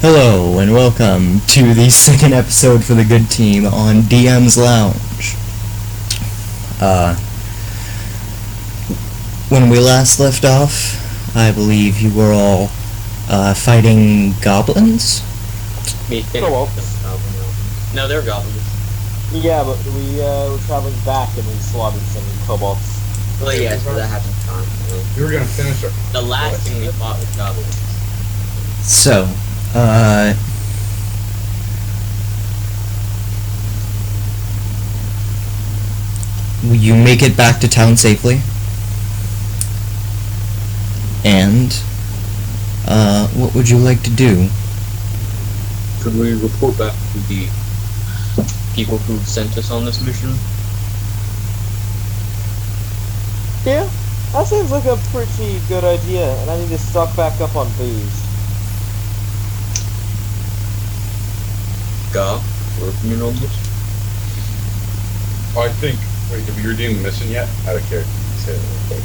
Hello and welcome to the second episode for the good team on DM's Lounge. When we last left off, I believe you were all fighting goblins? No, they're goblins. Yeah, but we were traveling back and we slaughtered some kobolds. Well, yeah, so that happened constantly. You were gonna finish it. The last thing we fought was goblins. So, you make it back to town safely. And, what would you like to do? Should we report back to the people who sent us on this mission? Yeah, that seems like a pretty good idea, and I need to stock back up on booze. Go. Working on this? Oh, I think. Wait, have you redeemed the mission yet? Out of character. Say it real quick.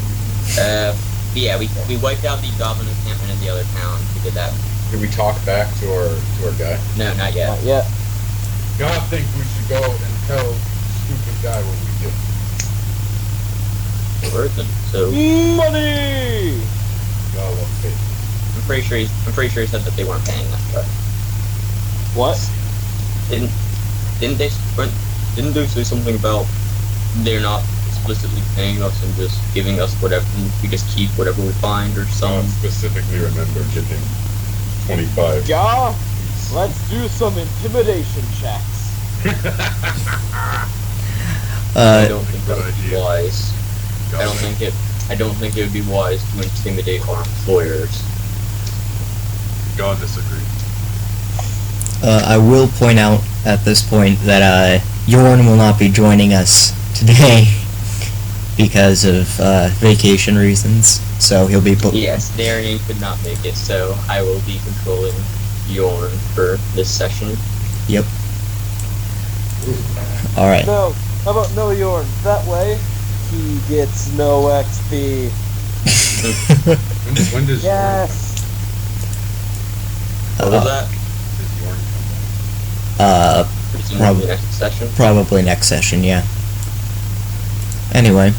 Yeah, we wiped out the goblin encampment in the other town. We did that. Did we talk back to our guy? No, not yet. Not yet. God think we should go and tell stupid guy what we did. So Money! God love faith. I'm pretty sure he said that they weren't paying us, but What? didn't they say something about they're not explicitly paying us and just giving us whatever, and we just keep whatever we find or I something? specifically remember giving 25. Yeah? Let's do some intimidation checks. I don't think that good would be idea. wise. I don't think it would be wise to intimidate our employers. God disagree. I will point out at this point that Yorn will not be joining us today because of vacation reasons. So he'll be Yes, Darian could not make it, so I will be controlling Yorn for this session. Yep. All right. No, how about no Yorn? That way, he gets no XP. When does Yes! What was that? Yorn Presumably next session. Probably next session. Yeah. Anyway,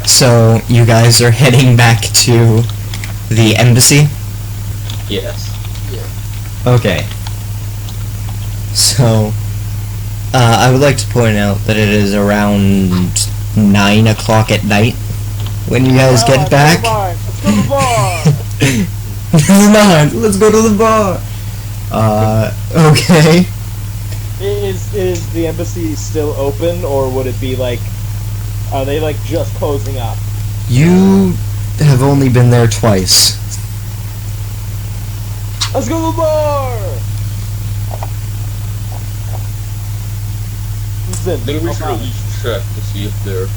so you guys are heading back to the embassy. Yes. Okay. So, I would like to point out that it is around 9 o'clock at night when you guys get back. Never mind. Let's go to the bar! Never mind, let's go to the bar. Okay. Is the embassy still open, or would it be like, are they like just closing up? You have only been there twice. Let's go to the bar! I think we should at least check to see if they're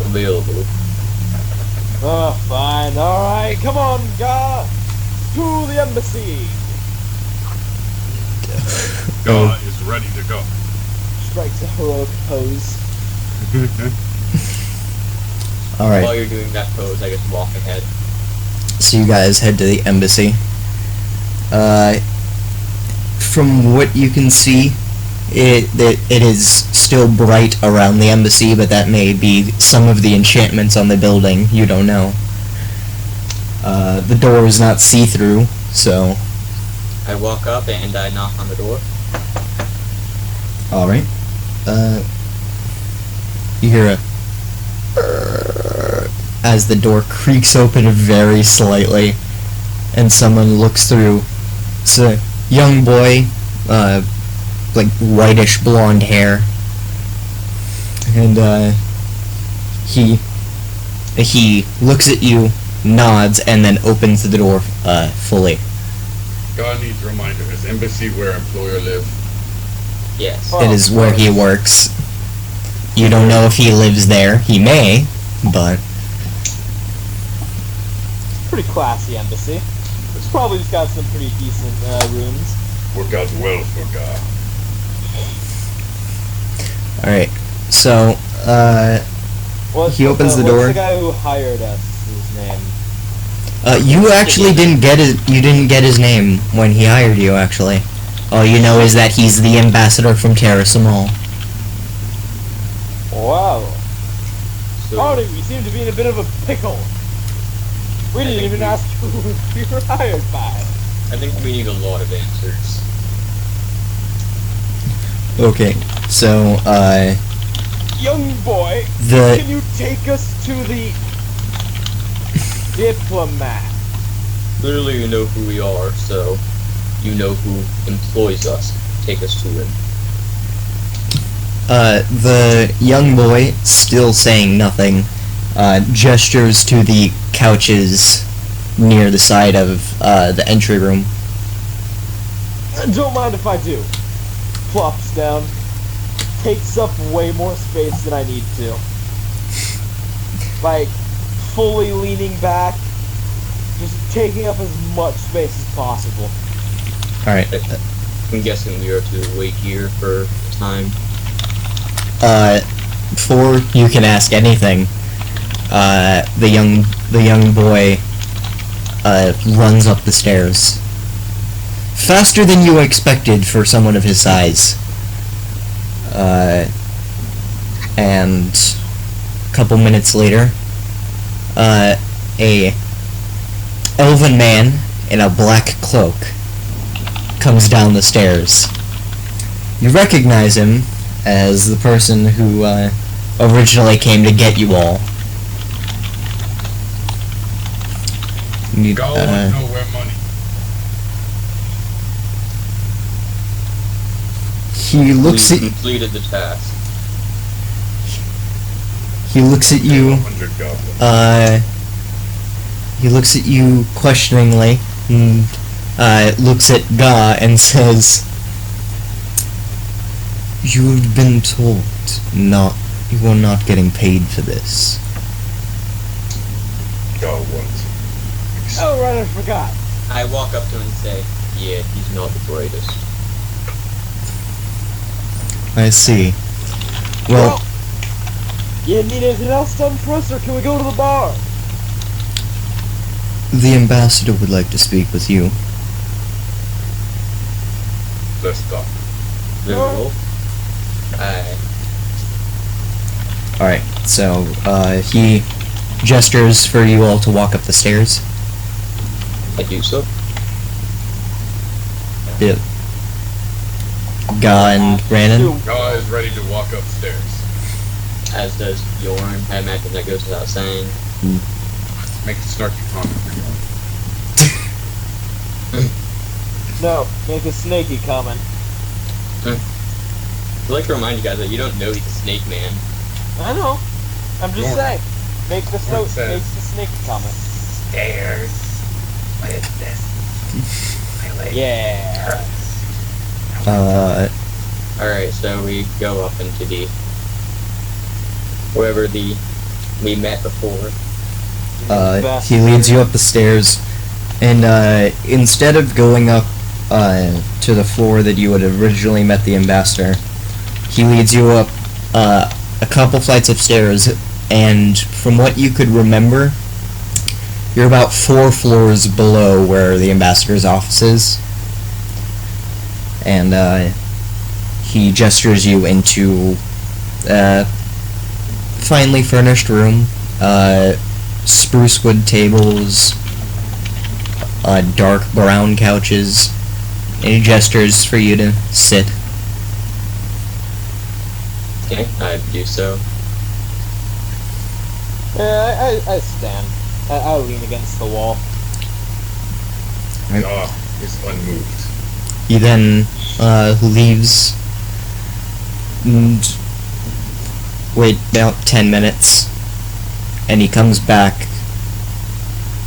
available. Oh, fine. Alright, come on, Ga! To the embassy! God is ready to go. Strikes a heroic pose. Alright. While you're doing that pose, I just walk ahead. So you guys head to the embassy. From what you can see, it is still bright around the embassy, but that may be some of the enchantments on the building. You don't know. The door is not see-through, so... I walk up and I knock on the door. Alright. You hear a... as the door creaks open very slightly, and someone looks through. It's a young boy, like whitish blonde hair, and he looks at you, nods, and then opens the door fully. God needs a reminder. Is embassy where employer live? Yes. Oh, It is where he works. You don't know if he lives there. He may, but Pretty classy embassy. It's probably just got some pretty decent rooms. Work out well for God. alright. So, He opens the door. What's the guy who hired us? His name? You actually didn't get his. You didn't get his name when he hired you. Actually, all you know is that he's the ambassador from Terracemal. Wow. So, Howdy, we seem to be in a bit of a pickle. We didn't even ask who we were hired by. I think we need a lot of answers. Okay, so Young boy, the can you take us to the diplomat? Literally, you know who we are, so you know who employs us. Take us to him. the young boy, still saying nothing, gestures to the couches near the side of the entry room. Don't mind if I do. Plops down. Takes up way more space than I need to. Like, fully leaning back. Just taking up as much space as possible. Alright. I'm guessing we are to wait here for time. Before you can ask anything, the young boy runs up the stairs. Faster than you expected for someone of his size. And a couple minutes later, a elven man in a black cloak comes down the stairs. You recognize him as the person who originally came to get you all. Go and nowhere money. He looks We at completed the task. he looks at you. 100 goblins. He looks at you questioningly, and looks at Ga and says, "You've been told you are not getting paid for this." Go once. Oh, right, I forgot. I walk up to him and say, yeah, he's not the greatest. I see. Well, You need anything else done for us, or can we go to the bar? the ambassador would like to speak with you. Let's go. Visual. Alright, so, he gestures for you all to walk up the stairs. I do so. Yep. Ga and Brandon. Gaw is ready to walk upstairs. As does Yorn. I imagine that goes without saying. Make a snarky comment for you. No, make a snaky comment. I'd like to remind you guys that you don't know he's a snake man. I know. I'm just Yorn. saying. Make the Yorn says- make the snaky comment. Stairs. What is this? I like Yeah. Alright, so we go up into the... wherever we met before. He leads you up the stairs, and instead of going up to the floor that you had originally met the ambassador, he leads you up a couple flights of stairs, and from what you could remember, you're about 4 floors below where the ambassador's office is. And he gestures you into a finely furnished room, spruce wood tables, dark brown couches, and he gestures for you to sit. Okay, I do so. Yeah, I stand. I lean against the wall. Gaw is unmoved. He then leaves and wait about 10 minutes, and he comes back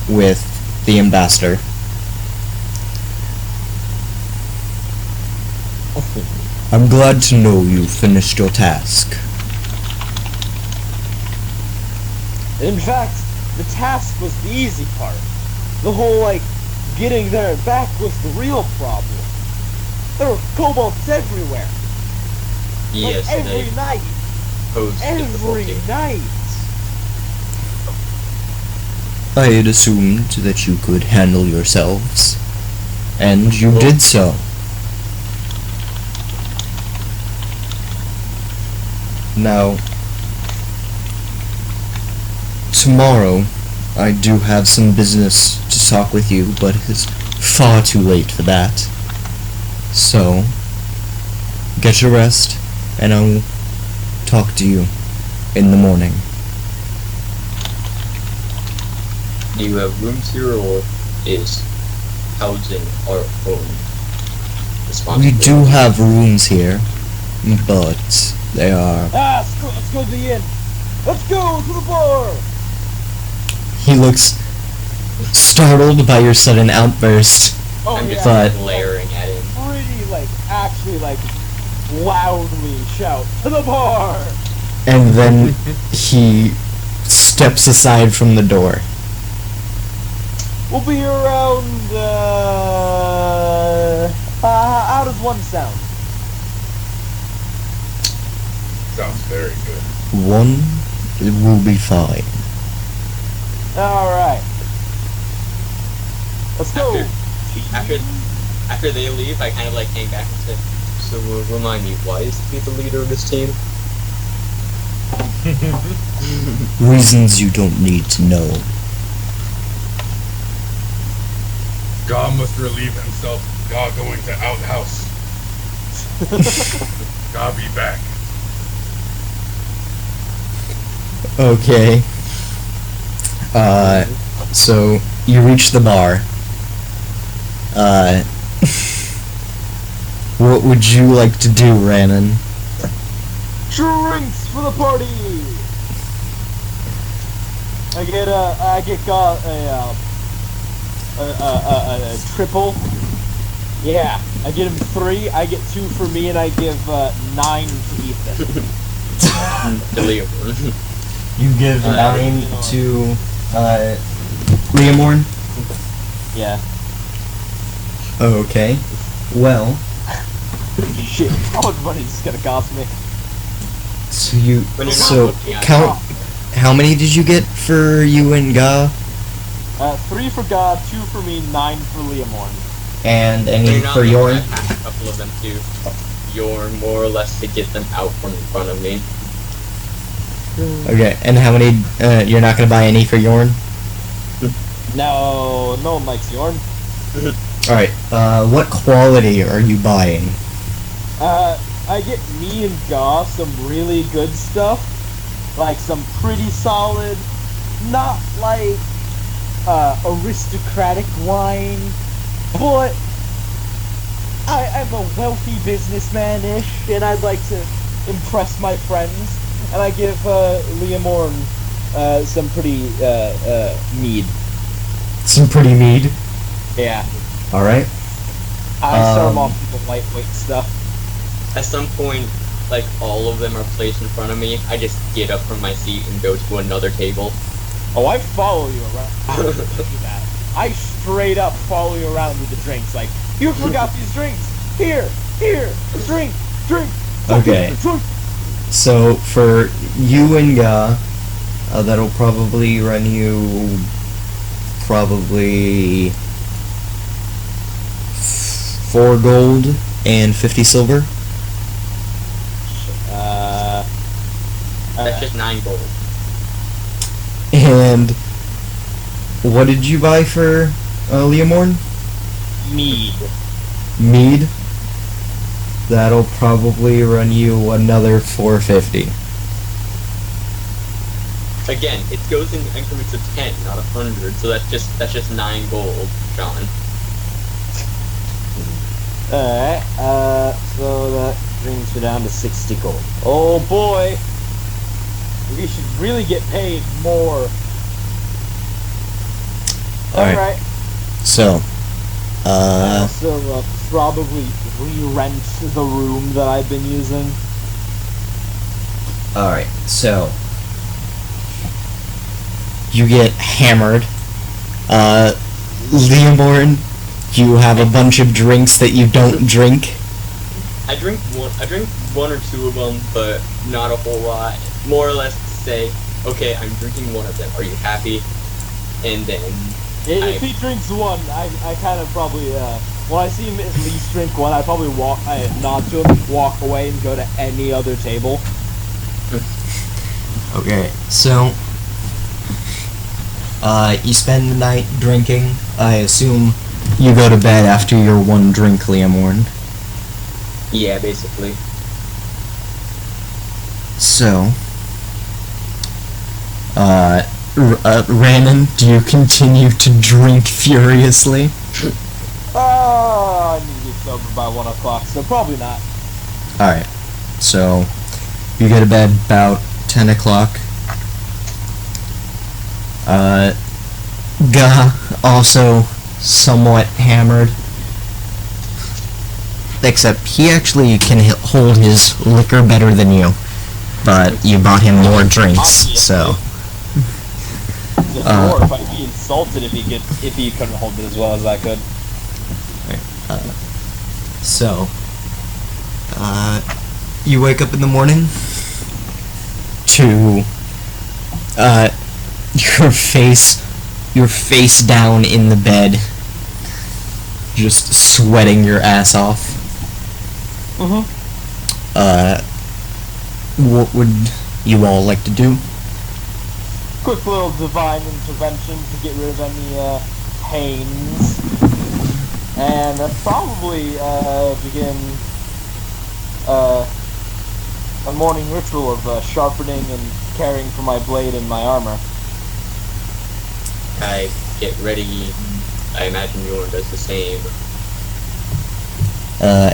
with the ambassador. I'm glad to know you finished your task. In fact, the task was the easy part. The whole, like, getting there and back was the real problem. There were kobolds everywhere. Yes, like, every they night. pose Every difficulty. night. I had assumed that you could handle yourselves, and you did so. Now, tomorrow, I do have some business to talk with you, but it's far too late for that. So, get your rest, and I'll talk to you in the morning. Do you have rooms here, or is housing our own We responsibility? do have rooms here, but they are... Let's go to the inn. Let's go to the bar. He looks startled by your sudden outburst. Oh I'm just But- glaring at him. pretty actually loudly shout to the bar. And then he steps aside from the door. We'll be around. How does one sound? Sounds very good. One, it will be fine. All right. Let's go. After they leave, I kind of hang back and say, "So remind me, why is he the leader of this team?" Reasons you don't need to know. God must relieve himself. God going to outhouse. God be back. Okay. So you reach the bar. What would you like to do, Rannon? Drinks for the party. I get a triple. Yeah, I get him 3. I get 2 for me, and I give 9 to Ethan. You give Uh, 9 to Leomorn? Yeah. Okay. Well, Shit. How much money is this gonna cost me? so you When you're not so looking at count. How many did you get for you and Ga? 3 for God, 2 for me, 9 for Leomorn. And When any you're not for looking Yorn? at a couple of them too. Yorn, more or less, to get them out from in front of me. Okay. And how many? You're not gonna buy any for Yorn? No, no one likes Yorn. All right. What quality are you buying? I get me and Ga some really good stuff. Like some pretty solid, not aristocratic wine, but I'm a wealthy businessman-ish, and I'd like to impress my friends. And I give Leomorn some pretty mead. Some pretty mead. Yeah. All right. I start them off with the lightweight stuff. At some point, all of them are placed in front of me. I just get up from my seat and go to another table. Oh, I follow you around. I do that. I straight up follow you around with the drinks. Like, you forgot these drinks. Here, drink. Okay. Drink. So for you and Ga, that'll probably run you probably 4 gold and 50 silver. That's just 9 gold. And what did you buy for Leomorn? Mead. Mead. That'll probably run you another 450. Again, it goes in increments of 10, not 100. So that's just 9 gold, Sean. Alright, so that brings me down to 60 gold. Oh boy! We should really get paid more. Alright. Alright. So, I also probably re-rent the room that I've been using. alright, so you get hammered. Leomorn, you have a bunch of drinks that you don't drink. I drink one or two of them, but not a whole lot. More or less say, okay, I'm drinking one of them. Are you happy? and then If he drinks one, I kind of probably, when I see him at least drink one, I probably nod to him, walk away, and go to any other table. Okay, so you spend the night drinking. I assume you go to bed after your one drink, Leomorn. yeah, basically. So, Ranon, do you continue to drink furiously? I need to get sober by 1 o'clock, so probably not. Alright, so you go to bed about 10 o'clock. Gah, also somewhat hammered. Except he actually can hold his liquor better than you. But you bought him more drinks, so... Or if I'd be insulted if he couldn't hold it as well as I could. So, you wake up in the morning to, your face down in the bed, just sweating your ass off. What would you all like to do? Quick little divine intervention to get rid of any, pains. And probably, begin, a morning ritual of, sharpening and caring for my blade and my armor. I get ready. I imagine Yorn does the same.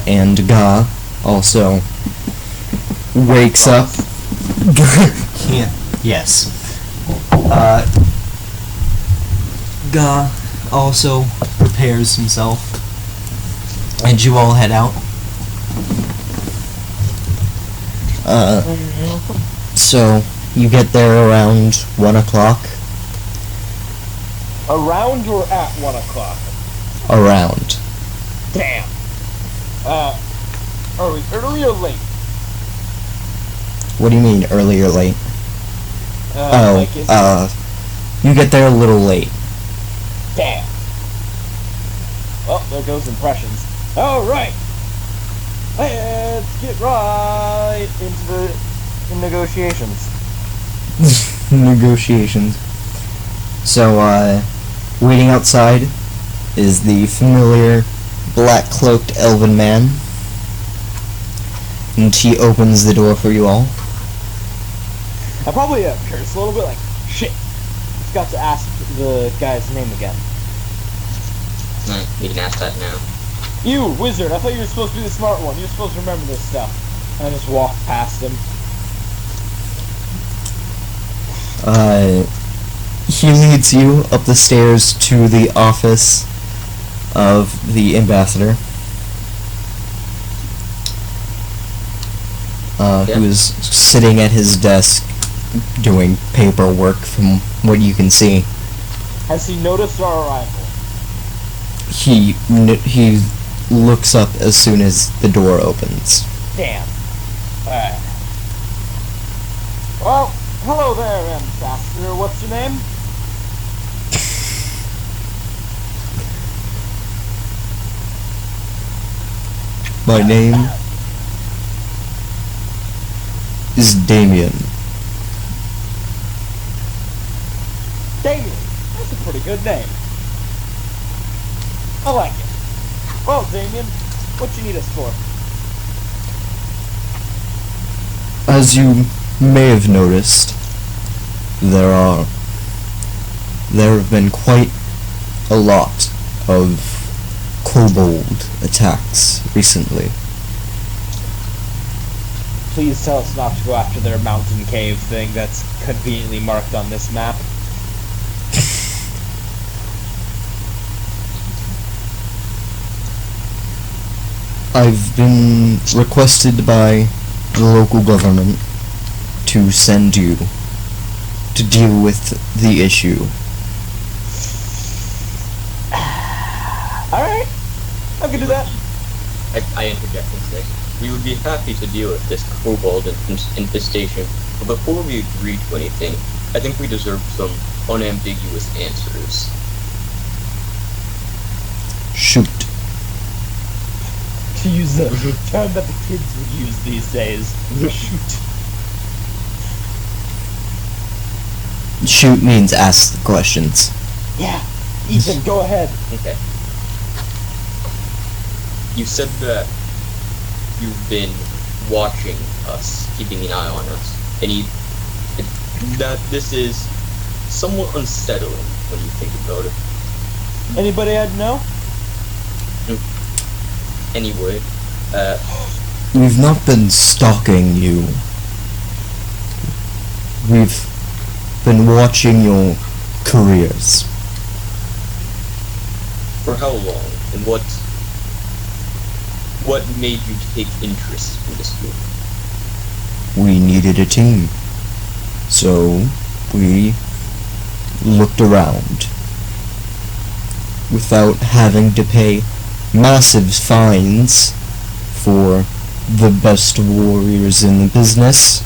And Ga also wakes up. Yeah. Yes. Ga also prepares himself, and you all head out. So you get there around 1 o'clock. Around or at 1 o'clock? Around. Damn. Are we early or late? What do you mean, early or late? You get there a little late. Damn. Well, there goes impressions. Alright! Let's get right into the negotiations. Negotiations. So, waiting outside is the familiar black-cloaked elven man. And he opens the door for you all. I probably curse a little bit, like, shit. Forgot to ask the guy's name again. You can ask that now. You, wizard, I thought you were supposed to be the smart one. You're supposed to remember this stuff. And I just walked past him. He leads you up the stairs to the office of the ambassador. Who is sitting at his desk doing paperwork from what you can see. Has he noticed our arrival? He looks up as soon as the door opens. Damn. Alright. Well, hello there, ambassador. What's your name? My name is Damien. Damien. That's a pretty good name. I like it. Well, Damien, what you need us for? As you may have noticed, there have been quite a lot of Kobold attacks recently. Please tell us not to go after their mountain cave thing that's conveniently marked on this map. I've been requested by the local government to send you to deal with the issue. Alright, I can do that. I interject and say, we would be happy to deal with this kobold infestation, but before we agree to anything, I think we deserve some unambiguous answers. Shoot. To use the term that the kids would use these days. Shoot. Shoot means ask the questions. Yeah. Ethan, go ahead. Okay. You said that you've been watching us, keeping an eye on us, and that this is somewhat unsettling when you think about it. Anybody I'd know? Anyway, We've not been stalking you. We've been watching your careers. for how long, and what made you take interest in this group? We needed a team. So we looked around. Without having to pay massive fines for the best warriors in the business,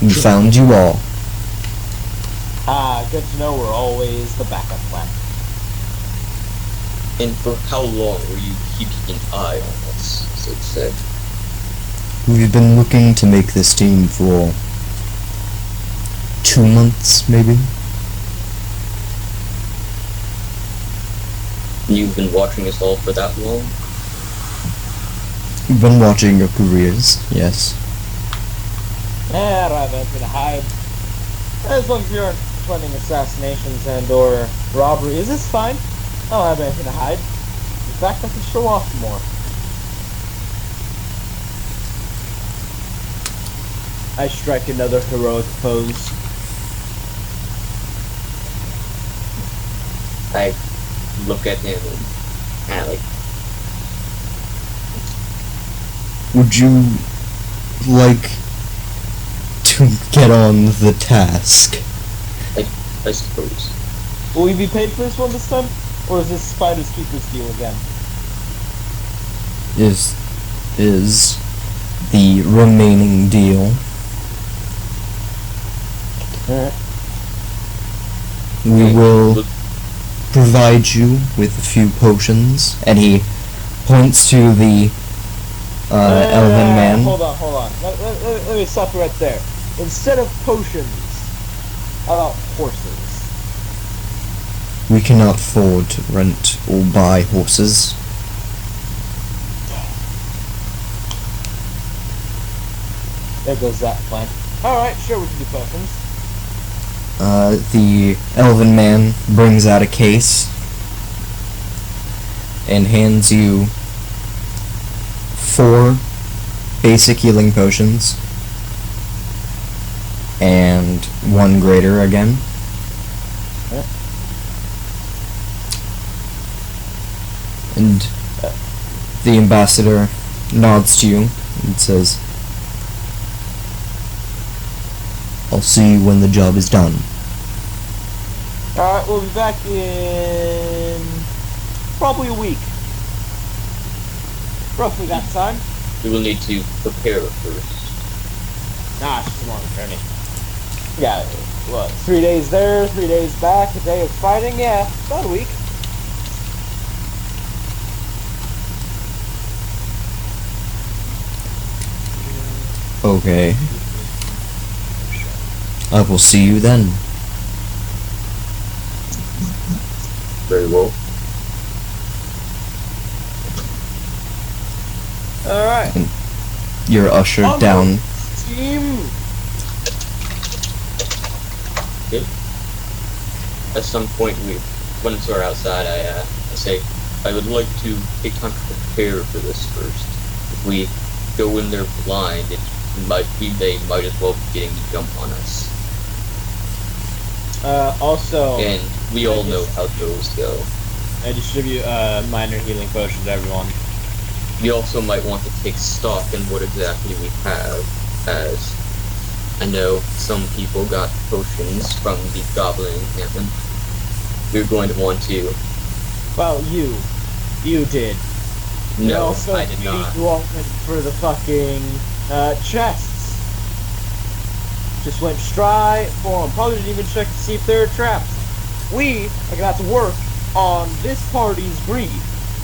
we found you all. Ah, good to know we're always the backup plan. And for how long were you keeping an eye on us, so to say? We've been looking to make this team for 2 months, maybe? You've been watching us all for that long? We've been watching your careers, yes. I've been to hide. As long as you aren't planning assassinations and or robberies, it's fine. I don't have anything to hide. In fact, I can show off more. I strike another heroic pose. I look at him and kind of like, Would you like to get on the task? I suppose. Will we be paid for this one this time? Or is this Spider's Keeper's deal again? Is the remaining deal. We will provide you with a few potions, and he points to the elven man. Hold on. Let me stop you right there. Instead of potions, how about horses? We cannot afford to rent or buy horses. There goes that plan. Alright, sure, we can do potions. The elven man brings out a case and hands you 4 basic healing potions and 1 greater again. And the ambassador nods to you and says, "I'll see you when the job is done." Alright, we'll be back in probably a week. Roughly that time. We will need to prepare first. Nah, it's just a long journey. Yeah, what, 3 days there, 3 days back, a day of fighting? Yeah, about a week. Okay. I will see you then. Very well. Alright. You're ushered down. Team! At some point, once we're outside, I say, I would like to take time to prepare for this first. If we go in there blind, they might as well be getting the jump on us. Also... And we all know how those go. I distribute minor healing potions to everyone. We also might want to take stock in what exactly we have, as I know some people got potions from the goblin encampment. We're going to want to... Well, you did. No, also I did not. You all went for the fucking chests. Just went straight for them. Probably didn't even check to see if there are traps. We are gonna have to work on this party's greed.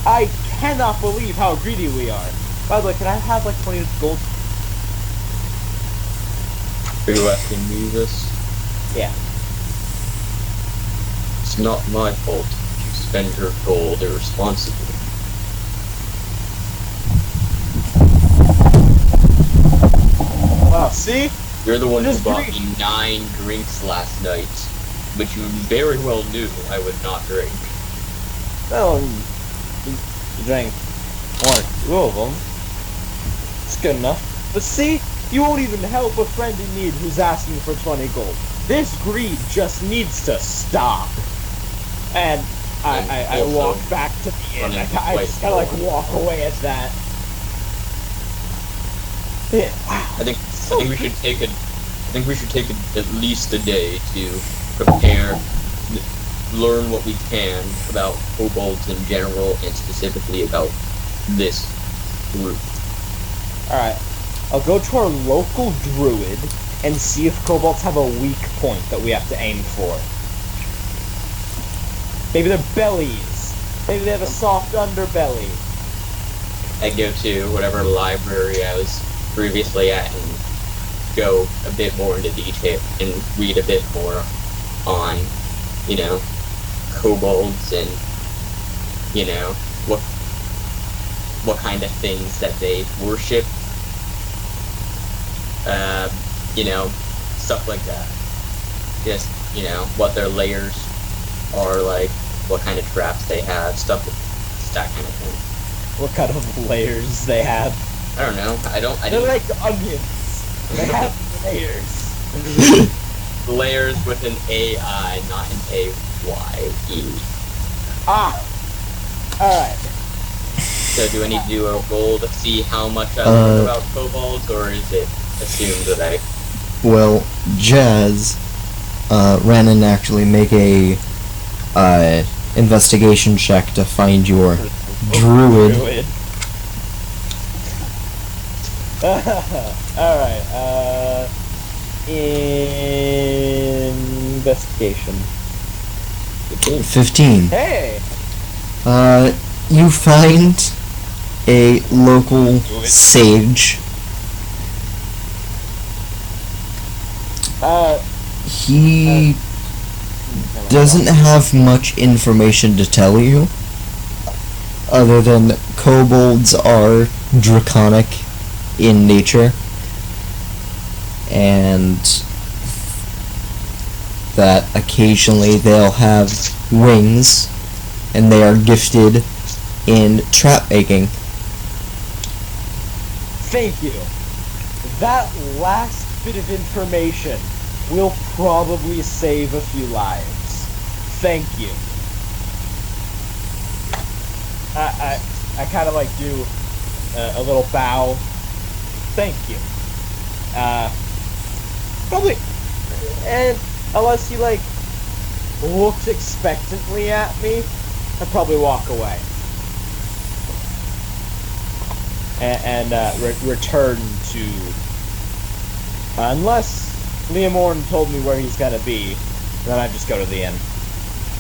I cannot believe how greedy we are. By the way, can I have like 20 gold? Are you asking me this? Yeah. It's not my fault if you spend your gold irresponsibly. Wow, see? You're the one who Just bought drink. me 9 drinks last night, but you very well knew I would not drink. Well, you drank 1 or 2 of them. It's good enough. But see, you won't even help a friend in need who's asking for 20 gold. This greed just needs to stop. And I also walk back to the inn. I quite just kind of like forward. walk away at that. Yeah, wow. I think we should take at least a day to prepare, learn what we can about kobolds in general, and specifically about this group. Alright. I'll go to our local druid and see if kobolds have a weak point that we have to aim for. Maybe their bellies. Maybe they have a soft underbelly. I go to whatever library I was previously at and go a bit more into detail and read a bit more on, kobolds and, what kind of things that they worship. Stuff like that. Just, what their layers are like, what kind of traps they have, that kind of thing. What kind of layers they have. I don't know. I They're didn't like onions. They have layers. layers with an A-I, not an A-Y-E. Ah! Alright. So do I need to do a roll to see how much I learned about kobolds, or is it assumed that I... Well, Jazz, Rannon actually make a investigation check to find your druid. Alright, investigation. 15. Hey! You find a local sage. He doesn't have much information to tell you, other than kobolds are draconic in nature, and that occasionally they'll have wings, and they are gifted in trap making. Thank you. That last bit of information will probably save a few lives. Thank you. I kind of like do a little bow. Thank you. Probably, and unless he like looks expectantly at me, I'd probably walk away and return to, unless Leomorn told me where he's gonna be, then I'd just go to the inn.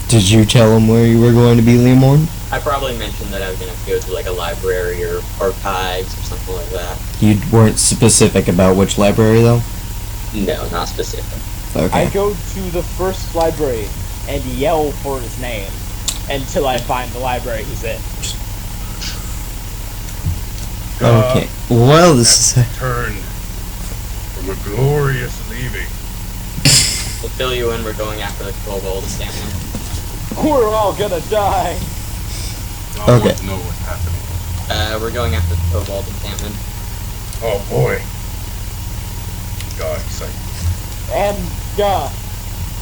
Did you tell him where you were going to be, Leomorn? I probably mentioned that I was going to go to like a library or archives or something like that. You weren't specific about which library, though? No, not specific. Okay. I go to the first library and yell for his name until I find the library he's in. Okay. Well, this is... Turn from a glorious leaving. We'll fill you in, we're going after the kobold encampment. We're all gonna die. I Okay. want to know what's happening. We're going after the kobold encampment. Oh boy. God, excited. And,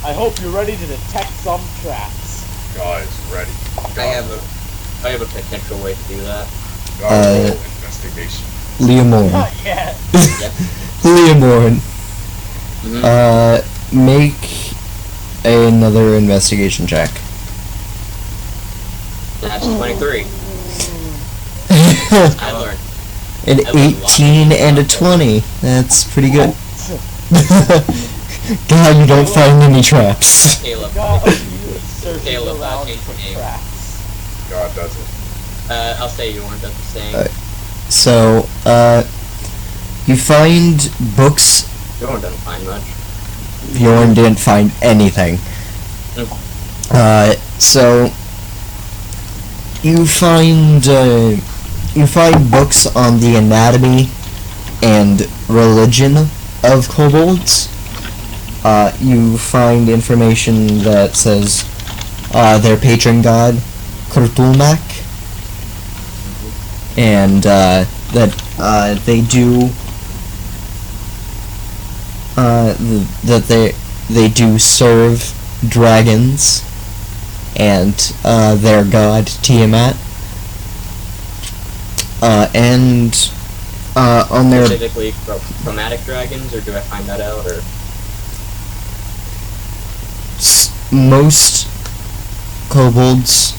I hope you're ready to detect some traps. God is ready. I have a potential way to do that. God roll investigation. Leomorn. Not yet. Yep. Leomorn. Mhm. Make another investigation check. That's 23. I learned. An I learned lots 18 of and a stuff. 20. That's pretty good. God, you don't find any traps. Caleb. God, you searching Caleb, around change for your name. traps. God does it. I'll say Yorn does the same. So, you find books. Yorn doesn't find much. Bjorn didn't find anything. So you find books on the anatomy and religion of kobolds. You find information that says their patron god, Kurtulmak, and that they do that they do serve dragons and their god Tiamat, and on their Specifically chromatic dragons, or do I find that out, or most kobolds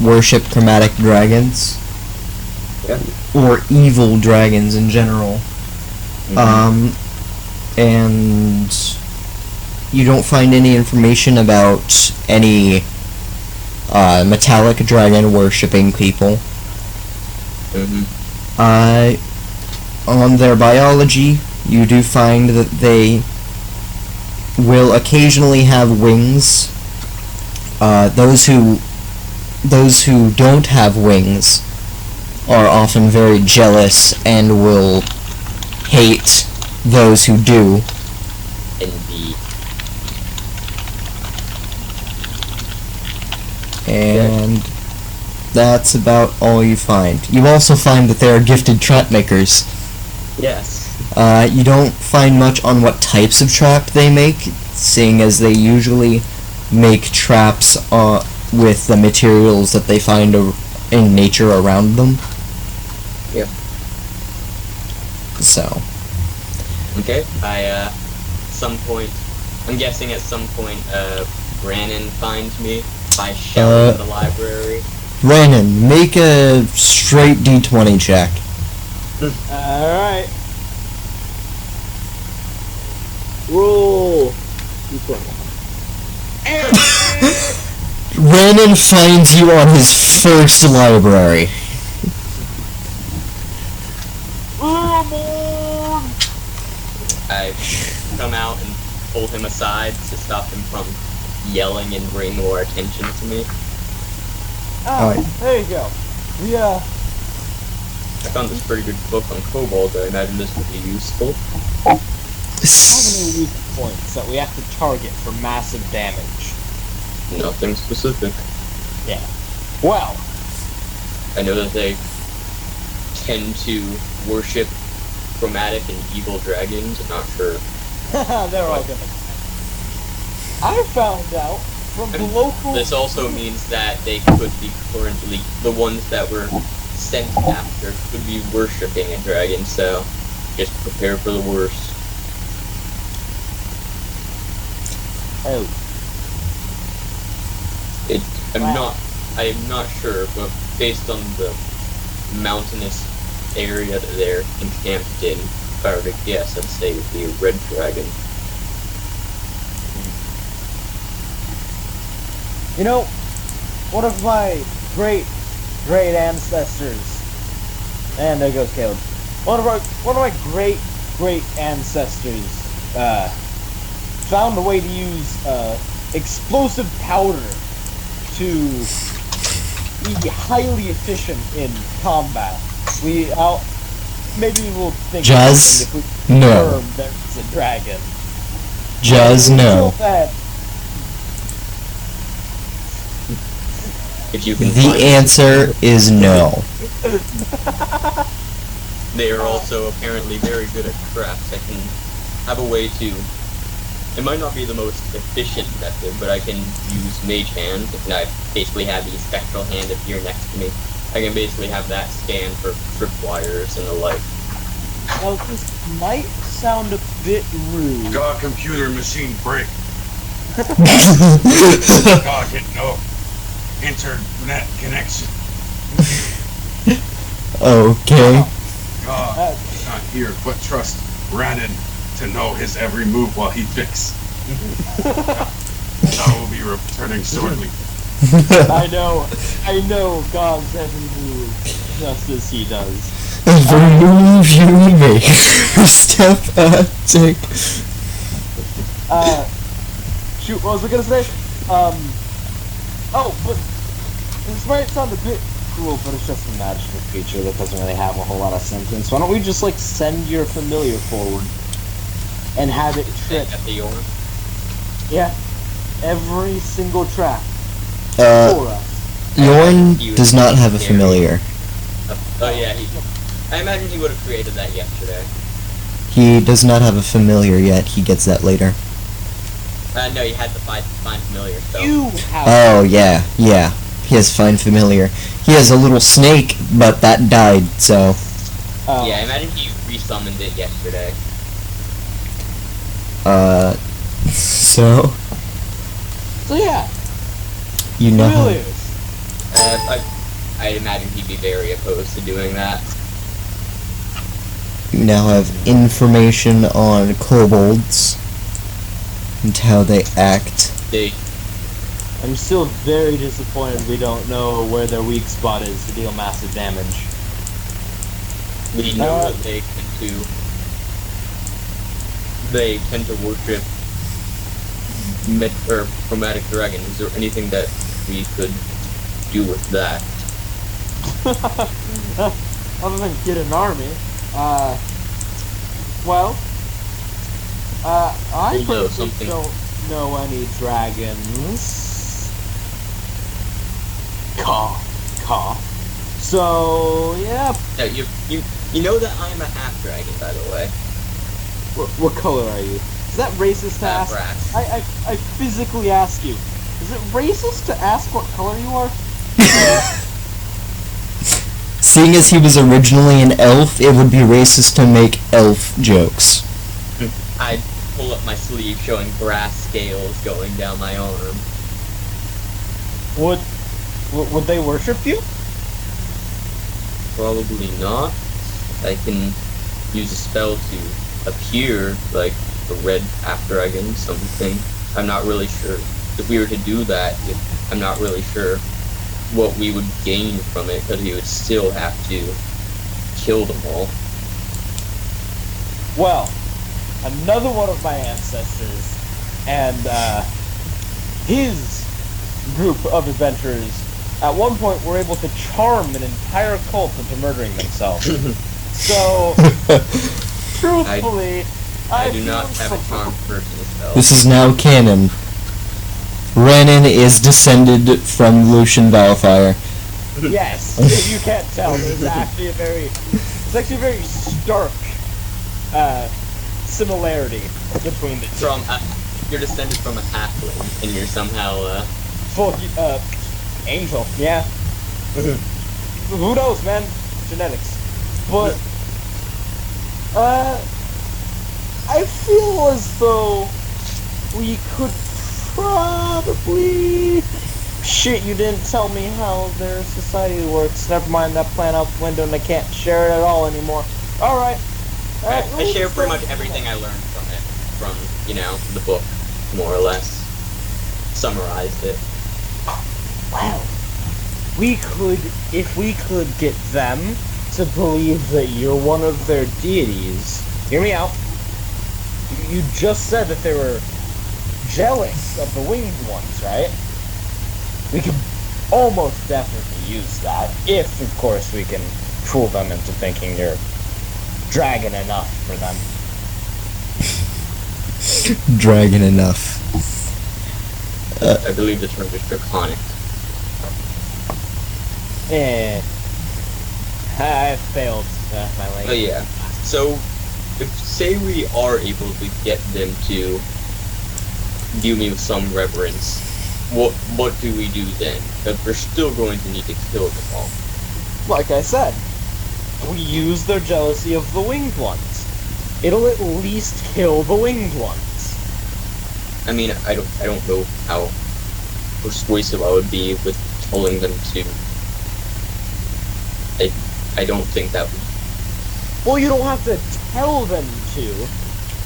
worship chromatic dragons, yeah? or evil dragons in general. And you don't find any information about any metallic dragon worshipping people. On their biology, you do find that they will occasionally have wings. Those who don't have wings are often very jealous and will hate those who do. Indeed. And that's about all you find. You also find that there are gifted trap makers. Yes. You don't find much on what types of trap they make, seeing as they usually make traps with the materials that they find in nature around them. Yep. So. Okay. Some point, I'm guessing at some point, Brannon finds me by shelling in the library. Brannon, make a straight D20 check. Alright. Roll. Brannon finds you on his first library. I come out and pull him aside to stop him from yelling and bring more attention to me. Oh, there you go. Yeah. I found this pretty good book on Kobold. I imagine this would be useful. How many weak points that we have to target for massive damage? Nothing specific. Yeah. Well. I know that they tend to worship chromatic and evil dragons. I'm not sure. They're all gonna. I found out from the local. This also means that they could be currently the ones that were sent after could be worshipping a dragon. So just prepare for the worst. Oh. I am not sure, but based on the mountainous area that they're encamped in, if I were to guess, I'd say it would be a red dragon. You know, one of my great ancestors, and there goes Caleb. One of my great ancestors found a way to use explosive powder to be highly efficient in combat. Maybe we'll think Jazz? of it if we No. confirm there's a dragon. Jazz, no. Until then, If you can The find answer is no. They are also apparently very good at crafts. I can have a way to. It might not be the most efficient method, but I can use Mage Hand, and I basically have the Spectral Hand appear next to me. I can basically have that scan for tripwires and the like. now this might sound a bit rude. God, computer machine break. God, get no internet connection. Okay. God, not here, but trust Brannon. to know his every move while he thinks. I will be returning shortly. I know God's every move, just as he does. Every move you make, step take. Shoot, what was I gonna say? Oh, but this might sound a bit cruel, but it's just a magical creature that doesn't really have a whole lot of sentience. Why don't we just, like, send your familiar forward and have it trip? At the Yorn. Yeah. Every single track. For us. Yorn does not have a familiar. Oh yeah, I imagine he would have created that yesterday. He does not have a familiar yet. He gets that later. No, you had to find familiar, so. You have. Oh, yeah. He has find familiar. He has a little snake, but that died, so... Yeah, I imagine he resummoned it yesterday. So yeah. you know how... Familiars. I'd imagine he'd be very opposed to doing that. You now have information on kobolds and how they act. I'm still very disappointed we don't know where their weak spot is to deal massive damage. We know that they tend to worship chromatic dragon. Is there anything that we could do with that? Other than get an army. I personally don't know any dragons. Cough. So, yeah. No, you know that I'm a half dragon, by the way. What color are you? Is that racist to ask? Brass. I physically ask you. Is it racist to ask what color you are? Seeing as he was originally an elf, it would be racist to make elf jokes. I'd pull up my sleeve showing brass scales going down my arm. Would they worship you? Probably not. I can use a spell to appear like a red half-dragon, something. I'm not really sure. If we were to do that, I'm not really sure what we would gain from it, because we would still have to kill them all. Well, another one of my ancestors and his group of adventurers at one point were able to charm an entire cult into murdering themselves. So, truthfully, I do not have a charm person spell. This is now canon. Renan is descended from Lucian Valfire. Yes, if you can't tell, there's actually a very stark similarity between the two. You're descended from a halfling, and you're somehow angel, yeah. Who knows, man? Genetics. But I feel as though we could probably... Shit, you didn't tell me how their society works. Never mind, that plan out the window and I can't share it at all anymore. Alright. I share pretty much everything I learned from it. From, the book, more or less. Summarized it. Well, if we could get them to believe that you're one of their deities... Hear me out. You just said that they were jealous of the winged ones, right? We could almost definitely use that, if, of course, we can fool them into thinking you're dragon enough for them. Dragon enough. I believe the term is draconic. I failed my language. Oh yeah. So, if say we are able to get them to view me with some reverence, what do we do then? Because we're still going to need to kill them all. Like I said, we use their jealousy of the winged ones. It'll at least kill the winged ones. I mean, I don't know how persuasive I would be with telling them to. I don't think that would... Well, you don't have to tell them to.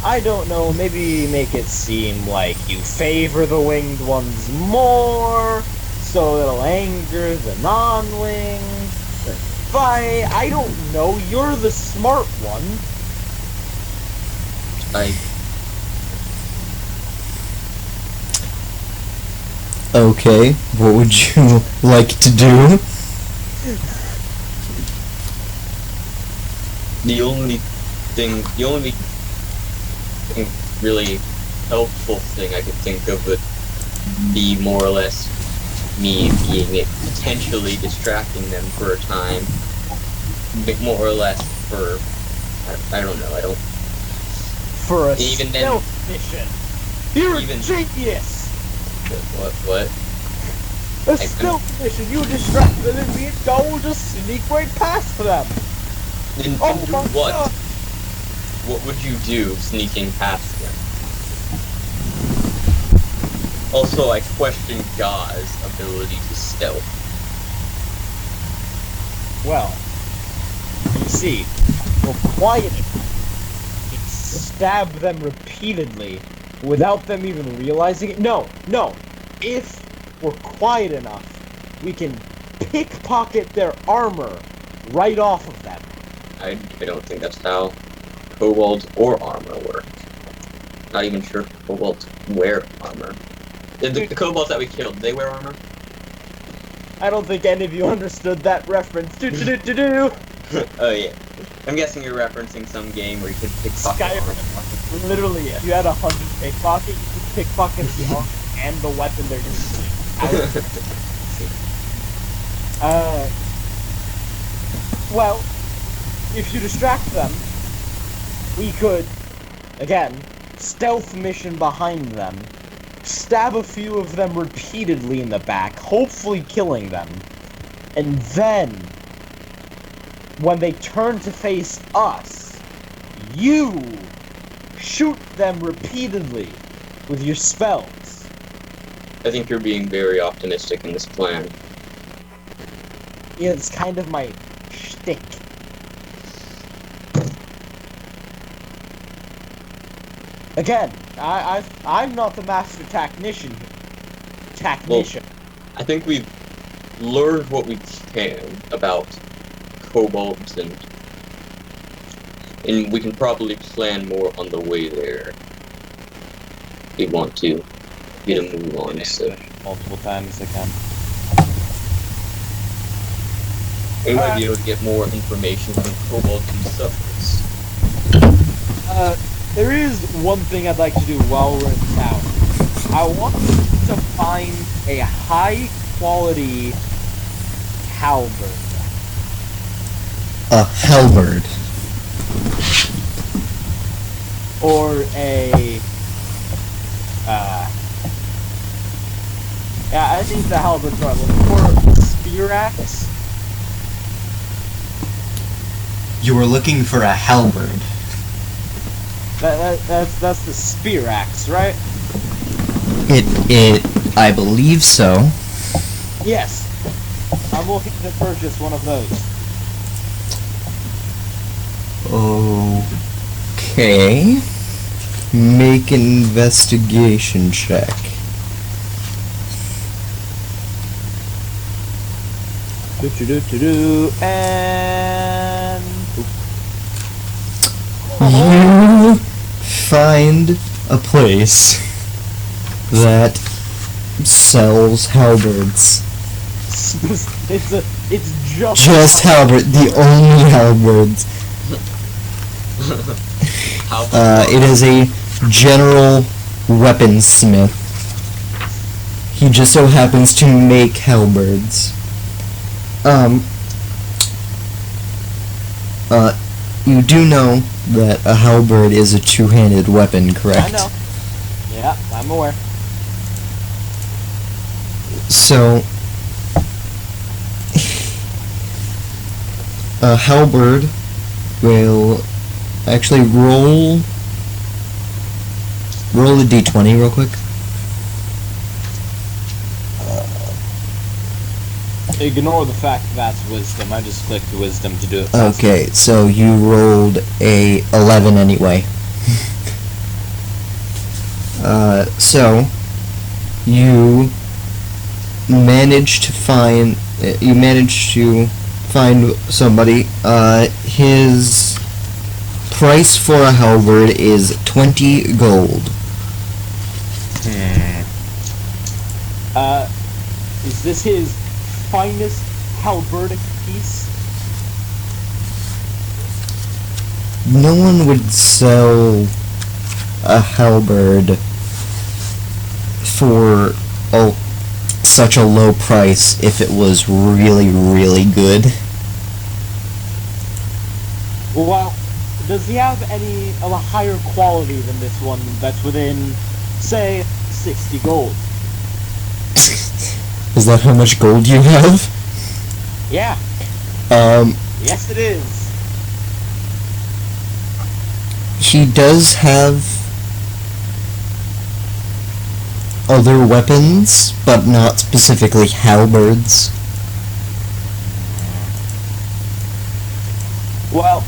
I don't know, maybe make it seem like you favor the winged ones more, so it'll anger the non-winged. But I don't know, you're the smart one. Okay, what would you like to do? The only really helpful thing I could think of would be more or less me being it, potentially distracting them for a time. More or less for, I don't know, I don't... For a even stealth mission. You're even- a genius! What? A stealth mission, you distract them and me and Go will just sneak right past them! And Oh do my what? God. What would you do sneaking past them? Also, I question Gau's ability to stealth. Well, you see, we're quiet enough. We can stab them repeatedly without them even realizing it. No. If we're quiet enough, we can pickpocket their armor right off of them. I don't think that's how kobolds or armor work. Not even sure if kobolds wear armor. The kobolds that we killed, did they wear armor? I don't think any of you understood that reference. Do. Oh yeah. I'm guessing you're referencing some game where you could pickpocket armor. Skyrim. Literally, if you had 100 pickpocket, you could pickpocket the armor and the weapon they're using. Well, if you distract them, we could, again, stealth mission behind them, stab a few of them repeatedly in the back, hopefully killing them, and then, when they turn to face us, you shoot them repeatedly with your spells. I think you're being very optimistic in this plan. Yeah, it's kind of my shtick. Again, I'm not the master technician. I think we've learned what we can about kobolds, and we can probably plan more on the way there. We want to get a move on, so Multiple times again. we might be able to get more information from kobolds themselves. There is one thing I'd like to do while we're in town. I want to find a high-quality halberd. A halberd. Or a... yeah, I think the halberd's what I'm looking for. Spear axe? You were looking for a halberd. That's the spear axe, right? I believe so. Yes. I'm looking to purchase one of those. Okay. Make an investigation check. And... You find a place that sells halberds. It's Just halberd, the only halberds. It is a general weaponsmith. He just so happens to make halberds. You do know that a halberd is a two-handed weapon, correct? I know. Yeah, I'm aware. So, a halberd will actually roll a d20 real quick. Ignore the fact that that's wisdom. I just clicked wisdom to do it faster. Okay, so you rolled a 11 anyway. So you manage to find somebody. His price for a halberd is 20 gold. Is this his finest halberdic piece? No one would sell a halberd for such a low price if it was really, really good. Well, does he have any of a higher quality than this one that's within, say, 60 gold? Is that how much gold you have? Yeah. Yes, it is. He does have other weapons, but not specifically halberds. Well,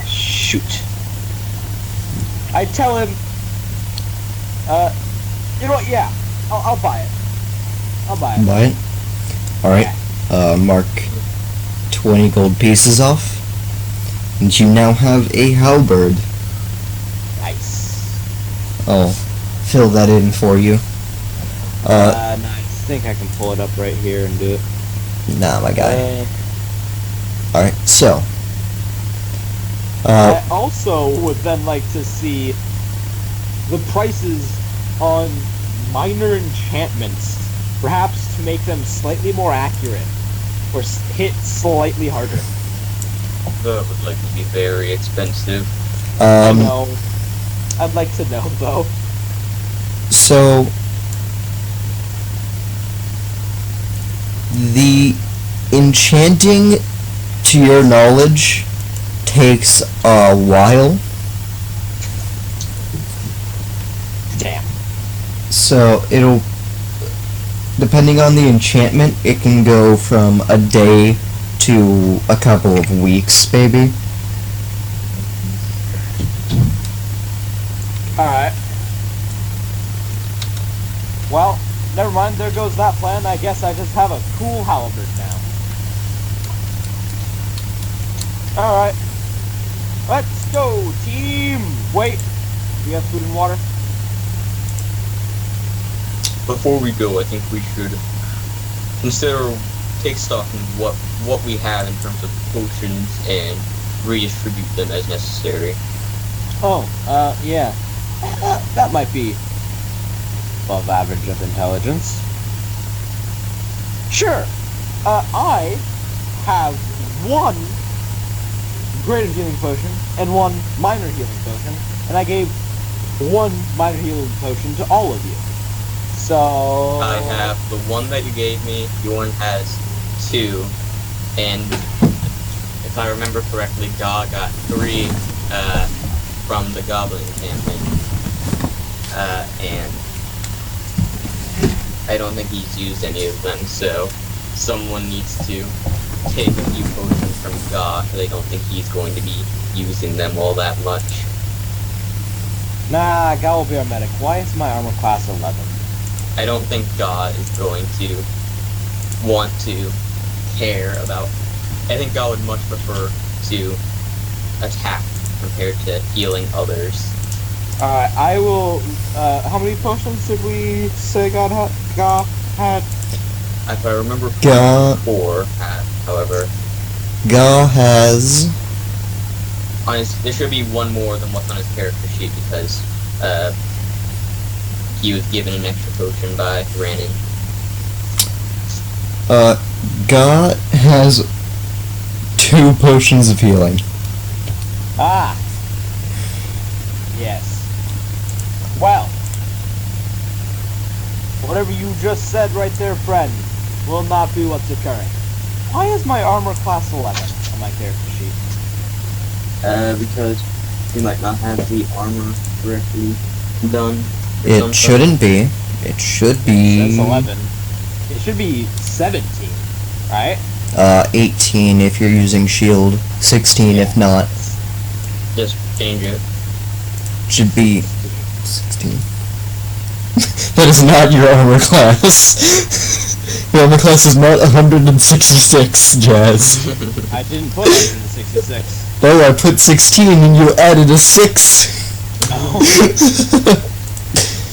shoot. I tell him, you know what, yeah, I'll buy it. I'll buy it. Buy it? Alright, mark 20 gold pieces off, and you now have a halberd. Nice. I'll fill that in for you. Nice. I think I can pull it up right here and do it. Nah, my guy. Alright, so. I also would then like to see the prices on minor enchantments, perhaps to make them slightly more accurate, or hit slightly harder. That would likely be very expensive. I know. I'd like to know, though. So, the enchanting, to your knowledge, takes a while. Damn. So, it'll, depending on the enchantment, it can go from a day to a couple of weeks, maybe. Alright. Well, never mind, there goes that plan. I guess I just have a cool halberd now. Alright. Let's go, team! Wait, do you have food and water? Before we go, I think we should take stock in what we have in terms of potions and redistribute them as necessary. Oh, yeah. That might be above average of intelligence. Sure. I have one greater healing potion and one minor healing potion, and I gave one minor healing potion to all of you. So I have the one that you gave me, Bjorn has 2, and if I remember correctly, Ga got 3 from the Goblin encampment. And I don't think he's used any of them, so someone needs to take a few potions from Ga, because I don't think he's going to be using them all that much. Nah, Ga will be our medic. Why is my armor class 11? I don't think God is going to want to care about... I think God would much prefer to attack compared to healing others. Alright, I will... how many potions did we say Ga had? If I remember, Ga 4, however. Ga has... There should be one more than what's on his character sheet, because he was given an extra potion by Ranin. Ga has 2 potions of healing. Ah! Yes. Well, whatever you just said right there, friend, will not be what's occurring. Why is my armor class 11 on my character sheet? Because he might not have the armor correctly done. It shouldn't be. It should be... That's 11. It should be 17. right? 18 if you're using shield, 16 if not. Just change it. Should be 16. That is not your armor class. Your armor class is not 166, Jazz. I didn't put 166. Oh, I put 16 and you added a 6. No.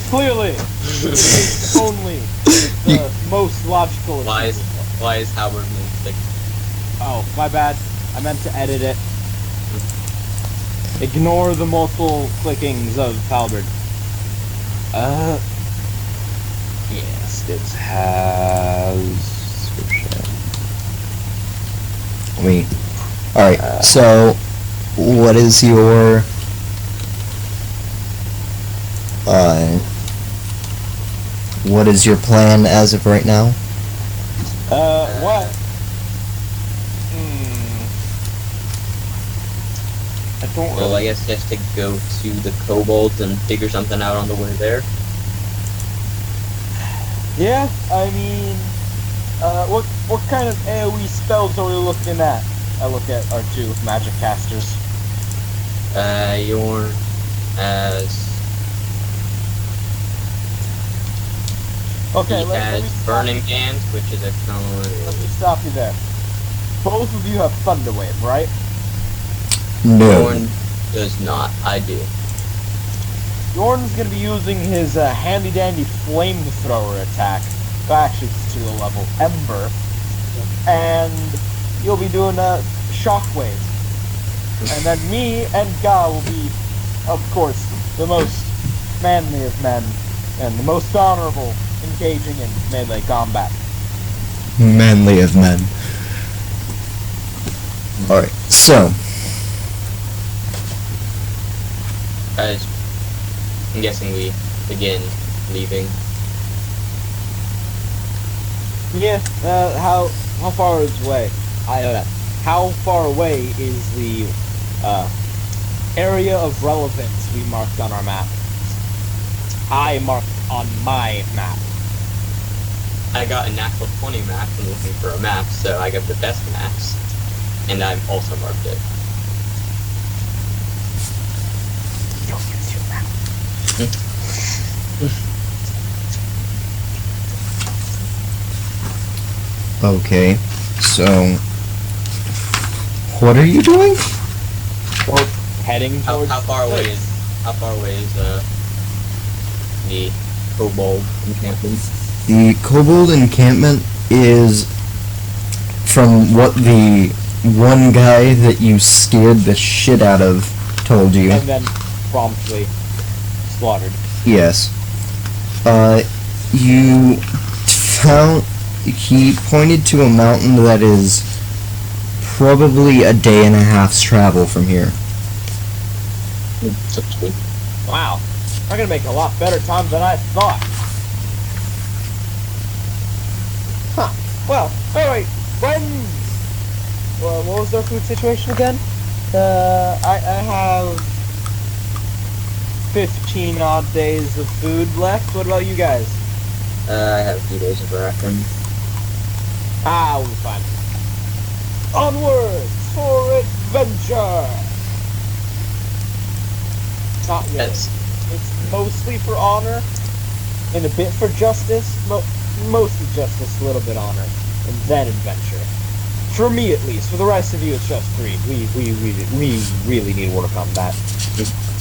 Clearly, only the most logical. Why is Howard moved 6? Oh, my bad. I meant to edit it. Ignore the multiple clickings of Halberd. Yes, it has. Alright, so what is your what is your plan as of right now? What? I don't Well, really. I guess just to go to the Kobolds and figure something out on the way there. Yeah, I mean, what kind of AoE spells are we looking at? I look at our two magic casters. Yorn as Okay, he let me has stop. Burning Hands, which is a Let me stop you there. Both of you have Thunder Wave, right? No. Yorn does not. I do. Jordan's gonna be using his handy-dandy flamethrower attack. Well, actually, it's to a level Ember, and you'll be doing a Shockwave. And then me and Ga will be, of course, the most manly of men and the most honorable, engaging in melee combat. Manly of men. Alright, so I'm guessing we begin leaving. Yeah. How far is away? How far away is the area of relevance we marked on our map? I marked on my map. I got a natural 20 map from looking for a map, so I got the best maps, and I've also marked it. Don't use your map. okay. So what are you doing? Or heading How towards. far away is the Kobold encampment? The Kobold encampment is, from what the one guy that you scared the shit out of told you. And then promptly slaughtered. Yes. You found... He pointed to a mountain that is probably a day and a half's travel from here. That's good. Wow. We're gonna make a lot better time than I thought. Huh. Well, alright, what was our food situation again? I have 15 odd days of food left. What about you guys? I have 2 days of ration. Ah, we'll be fine. Onwards for adventure! Not really. That's It's mostly for honor, and a bit for justice, mostly justice, a little bit honor, and then adventure. For me, at least. For the rest of you, it's just greed. We really need to work on that.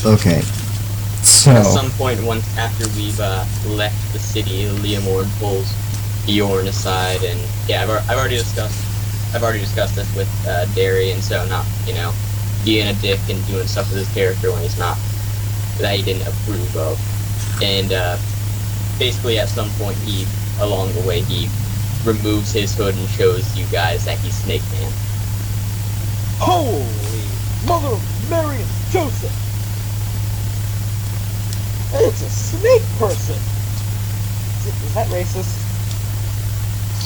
Okay. So... at some point, once after we've left the city, Leomorn pulls Bjorn aside, and yeah, I've already discussed this with Derry, and so not being a dick and doing stuff with his character when he's not, that he didn't approve of, and basically at some point along the way he removes his hood and shows you guys that he's Snake Man. Holy Mother of Mary and Joseph! It's a snake person! Is that racist?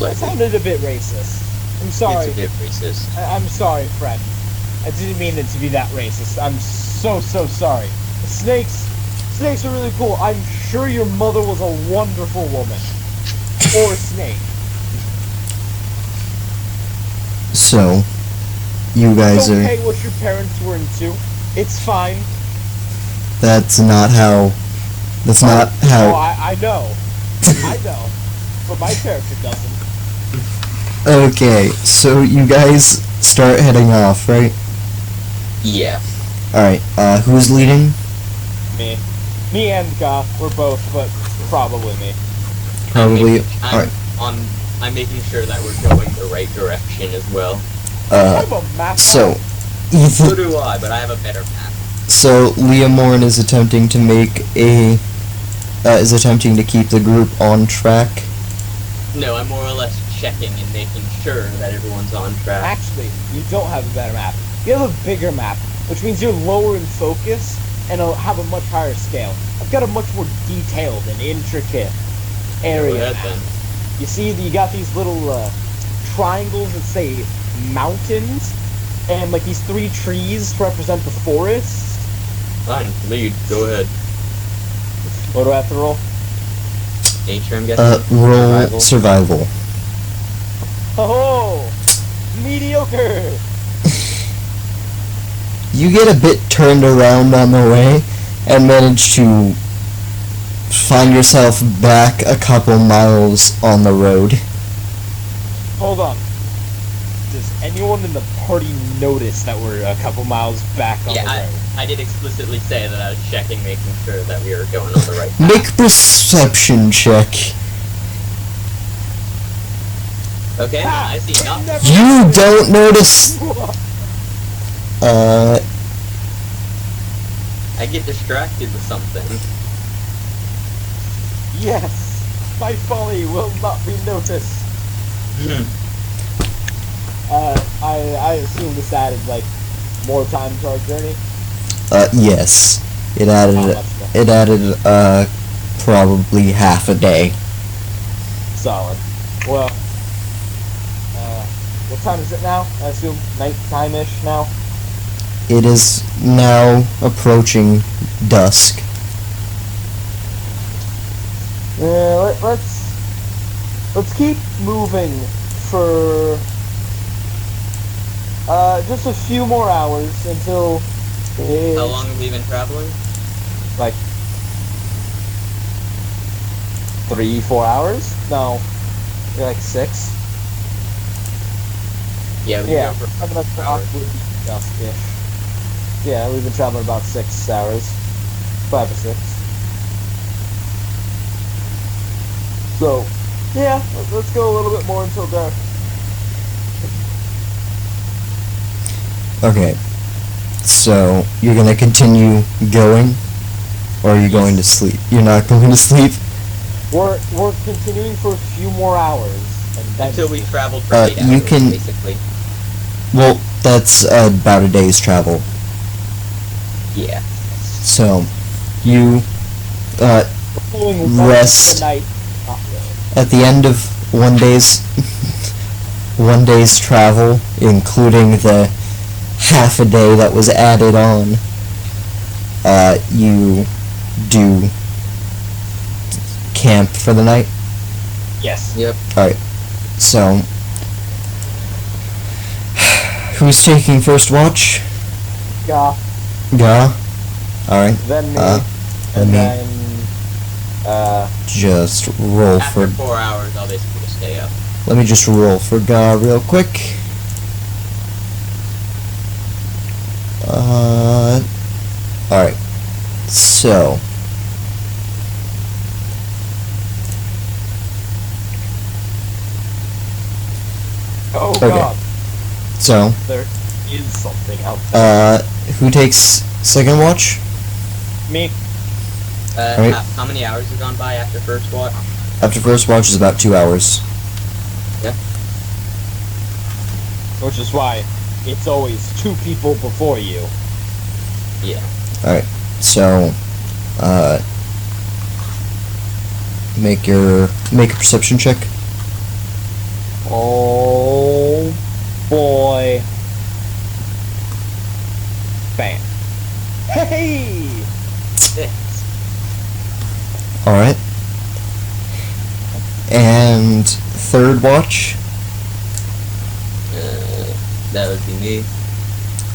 That sounded a bit racist. I'm sorry. It's a bit racist. I'm sorry, friend. I didn't mean it to be that racist. I'm so sorry. Snakes are really cool. I'm sure your mother was a wonderful woman. Or a snake. So, you guys Don't are. pay what your parents were into. It's fine. That's not how. That's not Oh, how. I know. I know. But my character doesn't. Okay, so you guys start heading off, right? Yeah. Alright, who's leading? Me. Me and Ga. We're both, but probably me. Probably. I'm Alright, I'm making sure that we're going the right direction as well. I have a map. so. So Ethan. do I, but I have a better map. So, Leomorn is attempting to make a. Is attempting to keep the group on track. No, I'm more or less checking and making sure that everyone's on track. Actually, you don't have a better map. You have a bigger map, which means you're lower in focus and it'll have a much higher scale. I've got a much more detailed and intricate area Go ahead, map. then. You see, you got these little triangles that say mountains, and like these 3 trees represent the forest. Fine, lead. Go ahead. What do I have to roll? Nature, I'm guessing. Roll survival. Oh, mediocre. You get a bit turned around on the way and manage to find yourself back a couple miles on the road. Hold on. Does anyone in the party notice that we're a couple miles back on the Yeah, road? I did explicitly say that I was checking, making sure that we were going on the right path. Make a perception check. Okay, Ha! I see nothing. Never You don't notice. I get distracted with something. Yes, my folly will not be noticed. I assume this added like more time to our journey. Yes. It How added. much more? It added. Probably half a day. Solid. Well, what time is it now? I assume nighttime-ish now. It is now approaching dusk. Let's keep moving for just a few more hours until How long have we been traveling? like 3-4 hours? No, maybe like 6. Yeah, we Yeah, can go for 7 o'clock hours. would be dusk-ish. Yeah, we've been traveling about 6 hours, 5 or 6. So, yeah, let's go a little bit more until dark. Okay. So you're gonna continue going, or are you going to sleep? You're not going to sleep. We're continuing for a few more hours, and then Until we traveled for 8 you hours, can- basically. Well, that's about a day's travel. Yeah. So you following rest. the night. Not really. At the end of one day's travel, including the half a day that was added on, you do camp for the night. Yes. Yep. Alright, so who's taking first watch? Yeah. Ga? Alright, Then me. let and me then just roll After for. 4 hours, I'll basically just stay up. Let me just roll for Ga real quick. Alright. So. oh Okay. god, So, there is something out there. who takes second watch? Me. Right. How many hours have gone by after first watch? After first watch is about 2 hours. Which is why it's always 2 people before you. Yeah. Alright, so, make a perception check. Oh boy. Bam. Hey! 6. Alright. And third watch? me.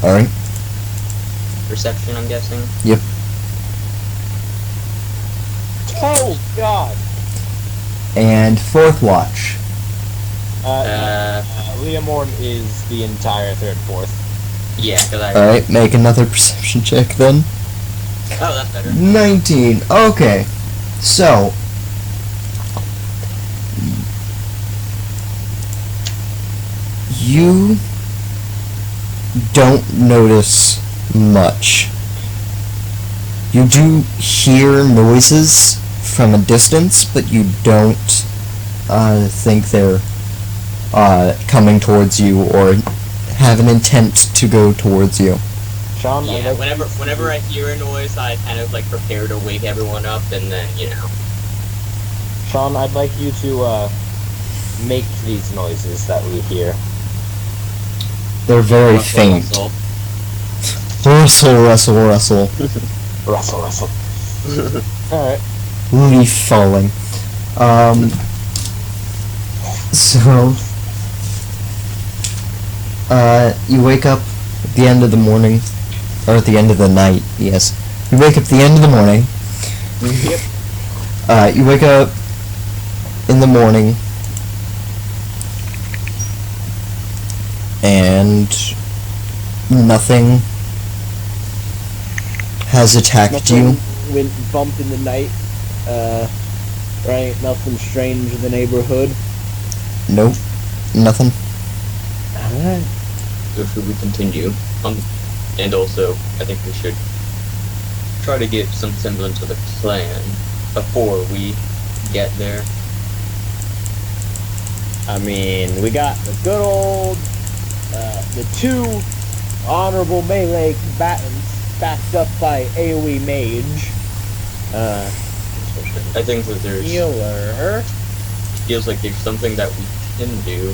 Alright. Perception, I'm guessing. Yep. Oh God! And fourth watch. Leomorn is the entire third, fourth. Yeah, because I. Alright, make another perception check then. Oh, that's better. 19. Okay. So. You don't notice much. You do hear noises from a distance, but you don't think they're coming towards you or have an intent to go towards you. Sean, Yeah, whenever I hear a noise, I kind of like prepare to wake everyone up, and then Sean, I'd like you to make these noises that we hear. They're very Rustle, faint. rustle. Rustle, rustle, rustle. Rustle. Alright. Leaf falling. So, you wake up at the end of the morning, or at the end of the night, yes. You wake up at the end of the morning. Yep. You wake up in the morning, and nothing has attacked you. Went bumped in the night. Right? Nothing strange in the neighborhood. Nope, nothing. Alright. So should we continue? And also, I think we should try to get some semblance of a plan before we get there. I mean, we got the good old, the two honorable melee combatants backed up by AoE mage. I think that there's Healer. feels like there's something that we can do.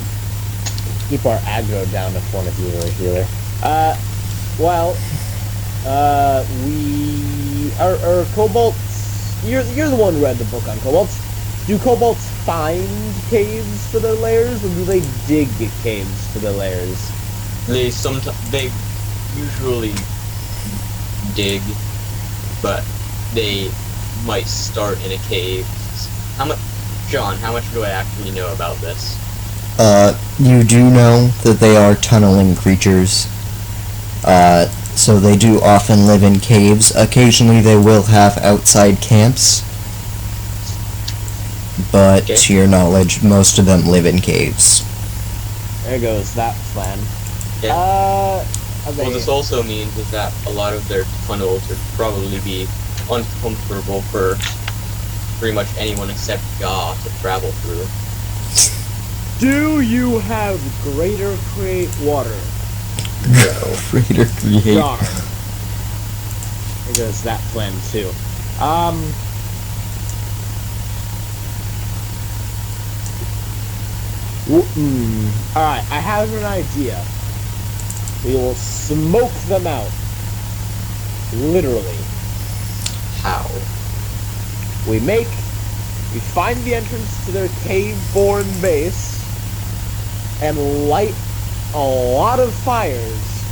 Keep our aggro down if one of you are a healer. We are kobolds. You're the one who read the book on kobolds. Do kobolds find caves for their lairs, or do they dig caves for their lairs? They usually dig, but they might start in a cave. John, how much do I actually know about this? You do know that they are tunneling creatures. So they do often live in caves. Occasionally they will have outside camps. But Okay. to your knowledge, most of them live in caves. There goes that plan. Yeah. Are What they- this also means is that a lot of their tunnels would probably be uncomfortable for pretty much anyone except Ga to travel through. Do you have greater create water? Greater create. Darn. There goes that plan too. Alright, I have an idea. We will smoke them out. Literally. How? We find the entrance to their cave-born base and light a lot of fires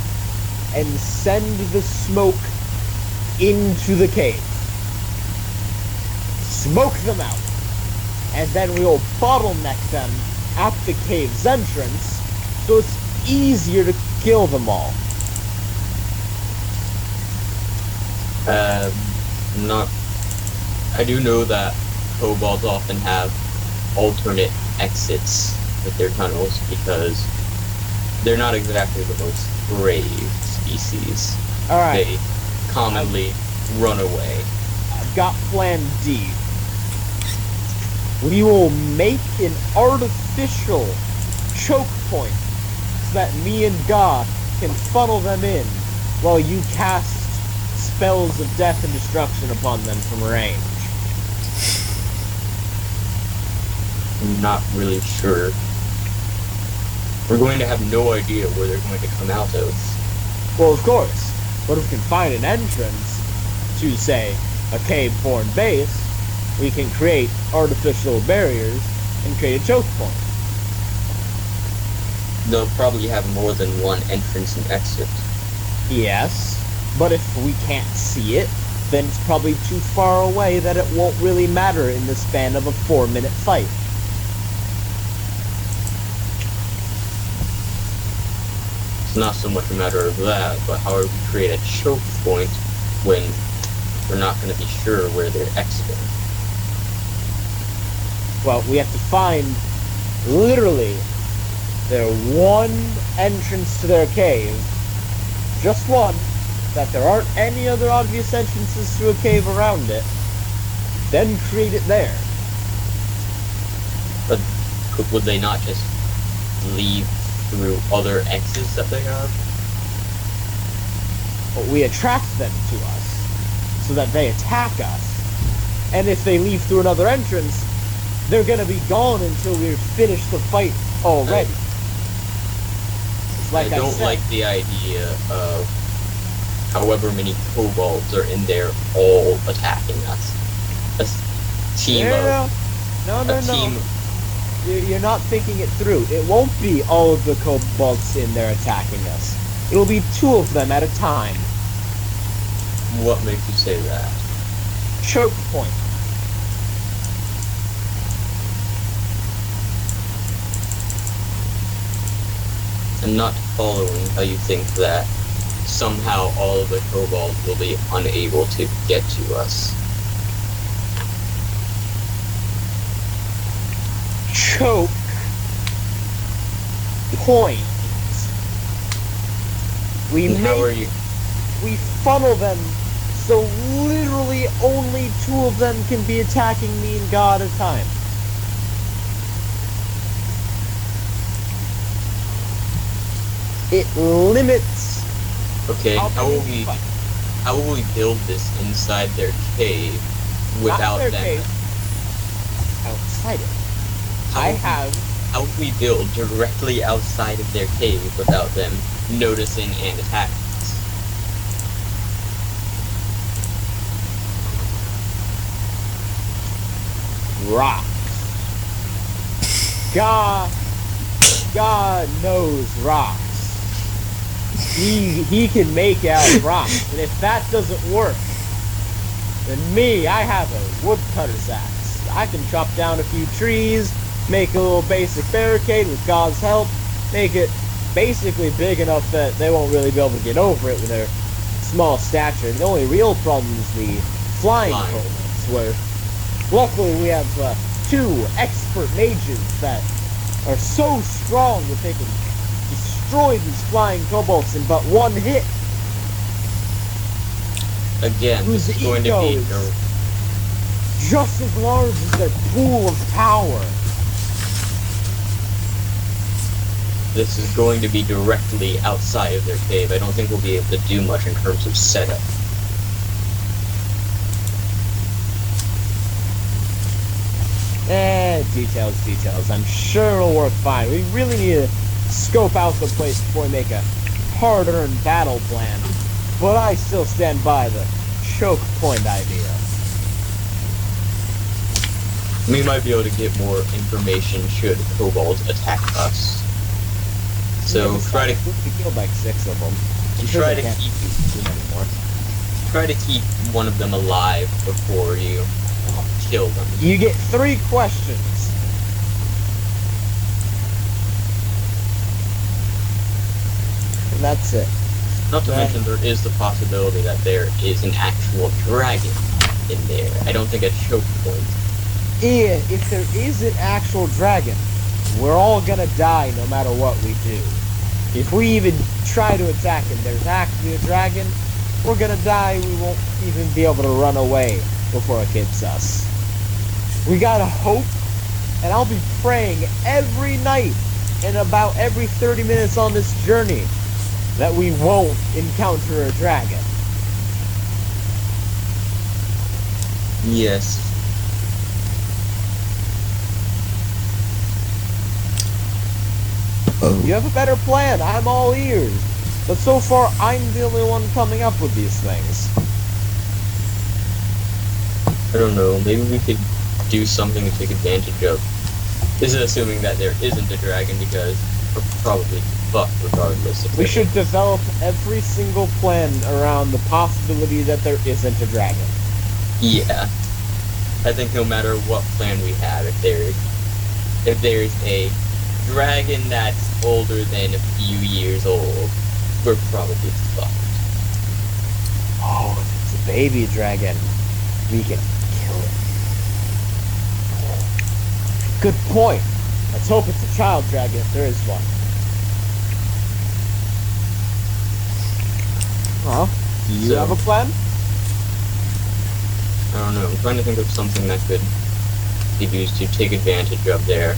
and send the smoke into the cave. Smoke them out. And then we will bottleneck them at the cave's entrance so it's easier to kill them all. I do know that kobolds often have alternate exits with their tunnels because they're not exactly the most brave species. Alright, They commonly run away. I've got plan D. We will make an artificial choke point so that me and Ga can funnel them in while you cast spells of death and destruction upon them from range. I'm not really sure. We're going to have no idea where they're going to come out of. Well, of course. But if we can find an entrance to, say, a cave-born base, we can create artificial barriers and create a choke point. they'll probably have more than one entrance and exit. Yes, but if we can't see it, then it's probably too far away that it won't really matter in the span of a 4-minute fight. It's not so much a matter of that, but how do we create a choke point when we're not going to be sure where they're exiting? Well, we have to find, literally, their one entrance to their cave. Just one. That there aren't any other obvious entrances to a cave around it. Then create it there. But would they not just leave through other exits that they have? But we attract them to us, so that they attack us. And if they leave through another entrance, they're gonna be gone until we've finished the fight already. I don't said, like the idea of however many kobolds are in there all attacking us. A team No. team. You're not thinking it through. It won't be all of the kobolds in there attacking us. It'll be 2 of them at a time. What makes you say that? Choke point. I'm not following how you think that somehow all of the kobolds will be unable to get to us. Choke point. We funnel them so literally only 2 of them can be attacking me and God at a time. It limits. Okay, how will we build this inside their cave without their them? cave. Outside it. How will we build directly outside of their cave without them noticing and attacking us? Rocks. God knows rocks. He can make out rocks, and if that doesn't work, then I have a woodcutter's axe. I can chop down a few trees, make a little basic barricade with God's help, make it basically big enough that they won't really be able to get over it with their small stature. The only real problem is the flying kobolds, where luckily we have 2 expert mages that are so strong that they can destroy these flying kobolds in but 1 hit. Again, this is going to be just as large as their pool of power. This is going to be directly outside of their cave. I don't think we'll be able to do much in terms of setup. Details. I'm sure it'll work fine. We really need to scope out the place before we make a hard-earned battle plan. But I still stand by the choke point idea. We might be able to get more information should kobolds attack us. So we killed like 6 of them. Try to keep one of them alive before you kill them. You get 3 questions. And that's it. Not to mention there is the possibility that there is an actual dragon in there. I don't think a choke point. Yeah, if there is an actual dragon, we're all gonna die no matter what we do. If we even try to attack him, there's actually a dragon, we're gonna die, we won't even be able to run away before it gets us. We gotta hope, and I'll be praying every night and about every 30 minutes on this journey that we won't encounter a dragon. Yes. You have a better plan, I'm all ears. But so far, I'm the only one coming up with these things. I don't know, maybe we could do something to take advantage of. This is assuming that there isn't a dragon, because are probably fucked regardless. If We they're- should develop every single plan around the possibility that there isn't a dragon. Yeah. I think no matter what plan we have, if there's a dragon that's older than a few years old, we're probably fucked. Oh, if it's a baby dragon, we can kill it. Good point. Let's hope it's a child dragon if there is one. Huh? Do you So- have a plan? I don't know. I'm trying to think of something that could be used to take advantage of their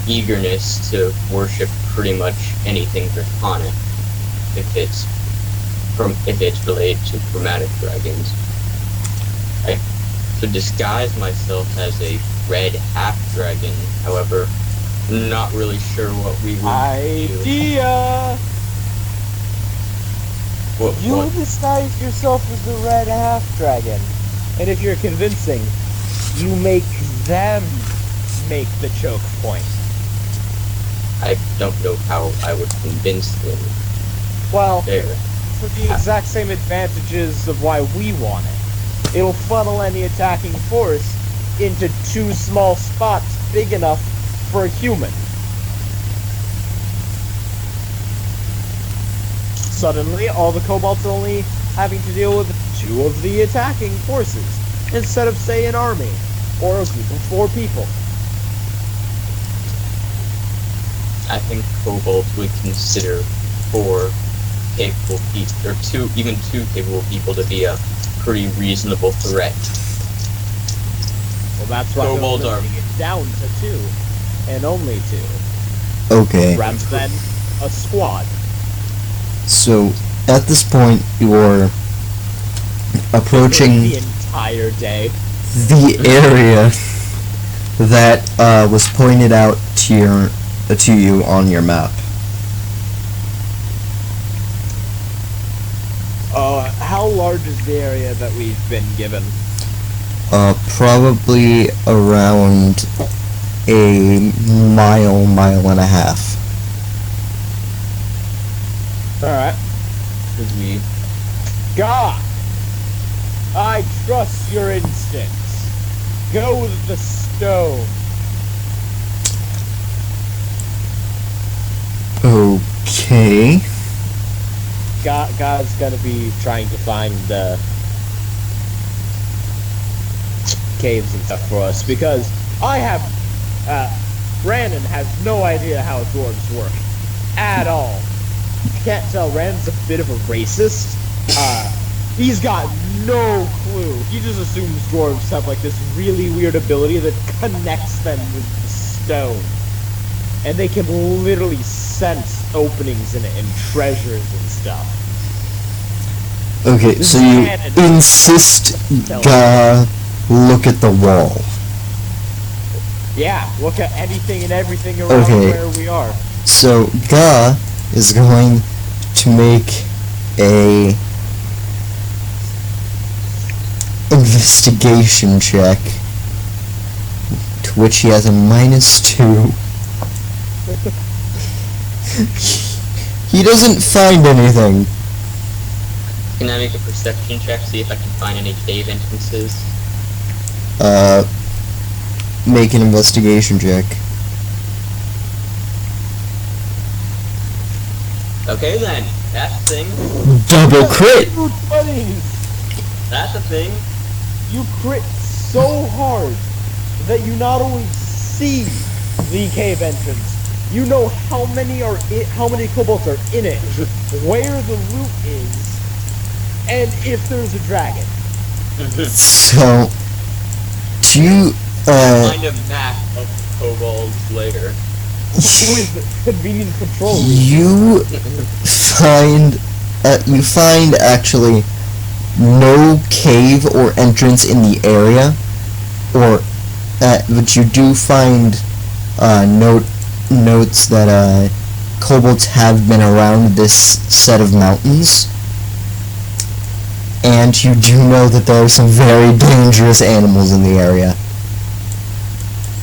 eagerness to worship pretty much anything draconic, if it's related to chromatic dragons. I should disguise myself as a red half dragon. However, I'm not really sure what we would do. Idea! You What? disguise yourself as the red half dragon. And if you're convincing, you make them make the choke point. I don't know how I would convince them. Well, There. for the exact same advantages of why we want it. It'll funnel any attacking force into two small spots big enough for a human. Suddenly, all the kobolds are only having to deal with two of the attacking forces, instead of, say, an army, or a group of 4 people. I think kobolds would consider 4 capable people, or 2, even 2 capable people to be a pretty reasonable threat. Well, that's why Kobolds we're are- limiting it down to 2, and only 2, Okay, rather than a squad. so at this point you're approaching The entire day. the area that was pointed out to you on your map. How large is the area that we've been given? Probably around a mile and a half. Alright. Because we God! I trust your instincts. Go with the stone. Okay. God's gonna be trying to find caves and stuff for us because Brandon has no idea how dwarves work at all. Can't tell. Brandon's a bit of a racist. He's got no clue. He just assumes dwarves have like this really weird ability that connects them with the stone, and they can literally sense openings in it and treasures and stuff. Okay, so you insist Ga look at the wall. Yeah, look at anything and everything around Okay. where we are. So Ga is going to make a investigation check, to which he has a -2. He doesn't find anything. can I make a perception check, see if I can find any cave entrances? Make an investigation check. Okay then, that's a thing. Double crit! Dude, buddies, That's a thing. you crit so hard that you not only see the cave entrance, you know how many kobolds are in it, where the loot is, and if there's a dragon. So, do you, Find a map of kobolds later. With convenient control. you find actually no cave or entrance in the area, but you do find notes that kobolds have been around this set of mountains, and you do know that there are some very dangerous animals in the area.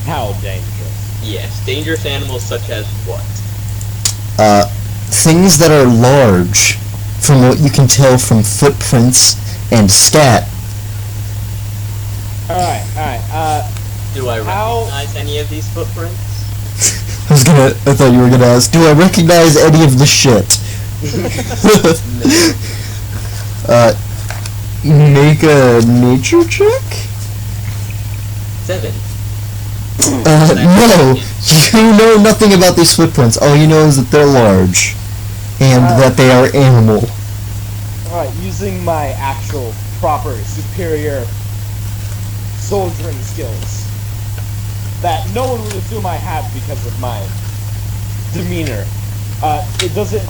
How dangerous. Yes, dangerous animals such as what? things that are large, from what you can tell from footprints and stat. Alright, Do I How- recognize any of these footprints? I thought you were gonna ask, do I recognize any of the shit? Make a nature check? 7. No! You know nothing about these footprints. All you know is that they're large. And that they are animal. Alright, using my actual, proper, superior soldiering skills that no one would assume I have because of my demeanor. It doesn't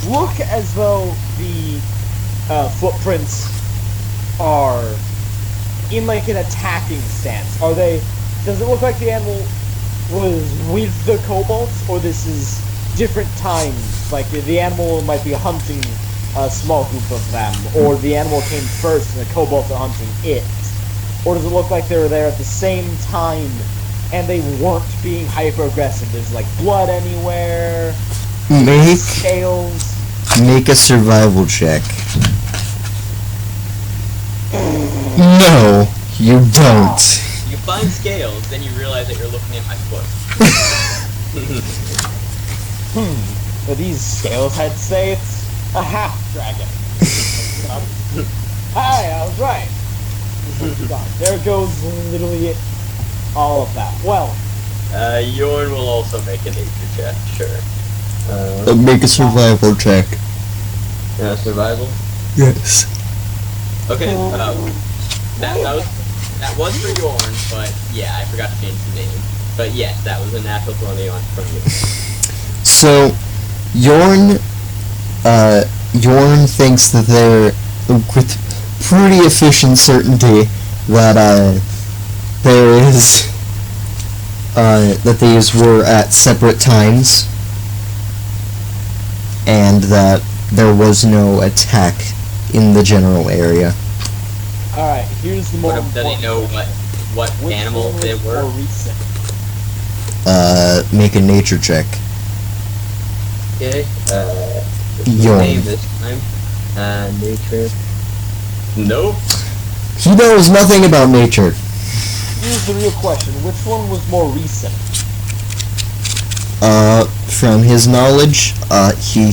look as though the footprints are in like an attacking stance. Are they? Does it look like the animal was with the kobolds, or this is different times? Like the animal might be hunting a small group of them, or the animal came first and the kobolds are hunting it, or does it look like they were there at the same time and they weren't being hyper aggressive? There's like blood anywhere, scales. Make a survival check. No, you don't. You find scales, then you realize that you're looking at my foot. But these scales, I'd say it's a half dragon. Hi, I was right. There goes literally all of that. Well, Yorn will also make a nature check, sure. Make a survival check. Survival? Yes. Okay, that was for Yorn, but yeah, I forgot to change the name. But yes, that was a natural 20 on from you. So, Yorn thinks that they're, with pretty efficient certainty, that, that these were at separate times, and that there was no attack in the general area. alright, here's the more Does he important know what Which animal one was they were? more recent? Make a nature check. Okay, Yorn. name this time. Nature. Nope. He knows nothing about nature. Here's the real question, which one was more recent? From his knowledge, he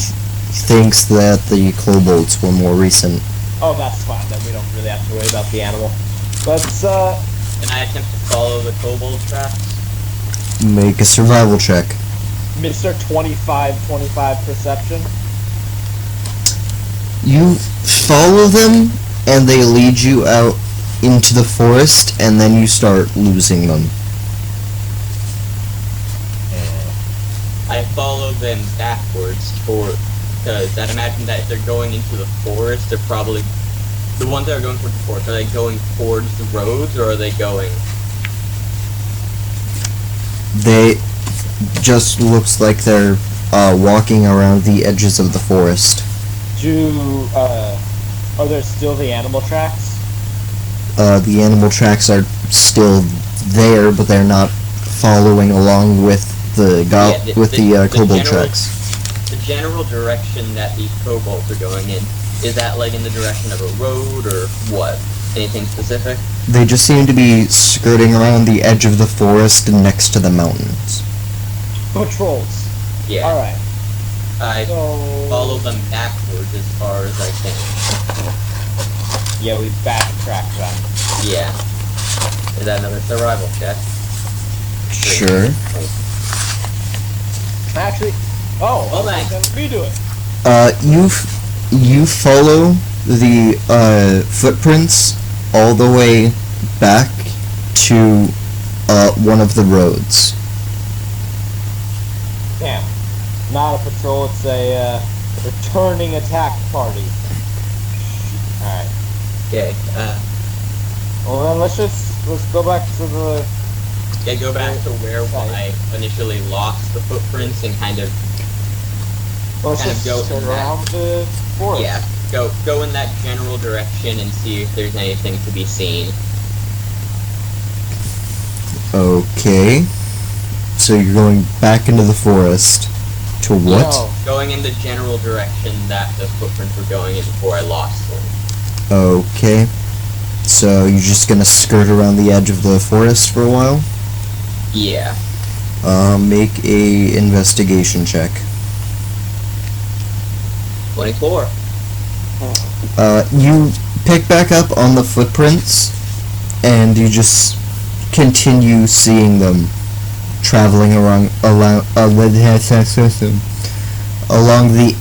thinks that the kobolds were more recent. Oh, that's fine, then we don't really have to worry about the animal. But, Can I attempt to follow the kobold tracks? Make a survival check. Mr. 25 perception? You follow them, and they lead you out into the forest, and then you start losing them. I follow them backwards because I'd imagine that if they're going into the forest, they're probably the ones that are going towards the forest. Are they going towards the roads, or are they going? They just looks like they're walking around the edges of the forest. Are there still the animal tracks? The animal tracks are still there, but they're not following along with the kobold tracks. The general direction that these kobolds are going in, is that like in the direction of a road or what? Anything specific? They just seem to be skirting around the edge of the forest and next to the mountains. Patrols. Yeah. Alright. I So... follow them backwards as far as I can. Yeah, we backtracked them. Yeah. Is that another survival check? Sure. Actually... Oh, Well, okay, thanks. then we do it. You follow the footprints all the way back to one of the roads. Damn. Not a patrol, it's a returning attack party. Alright. Okay. Well then let's go back to the... Yeah, go back to where I initially lost the footprints and kind of Let's kind of just go turn in that- around the forest. yeah, go in that general direction and see if there's anything to be seen. Okay. So you're going back into the forest To what? No. Going in the general direction that the footprints were going in before I lost them. Okay. So you're just gonna skirt around the edge of the forest for a while? Yeah. Make a investigation check. 24. You pick back up on the footprints, and you just continue seeing them traveling along the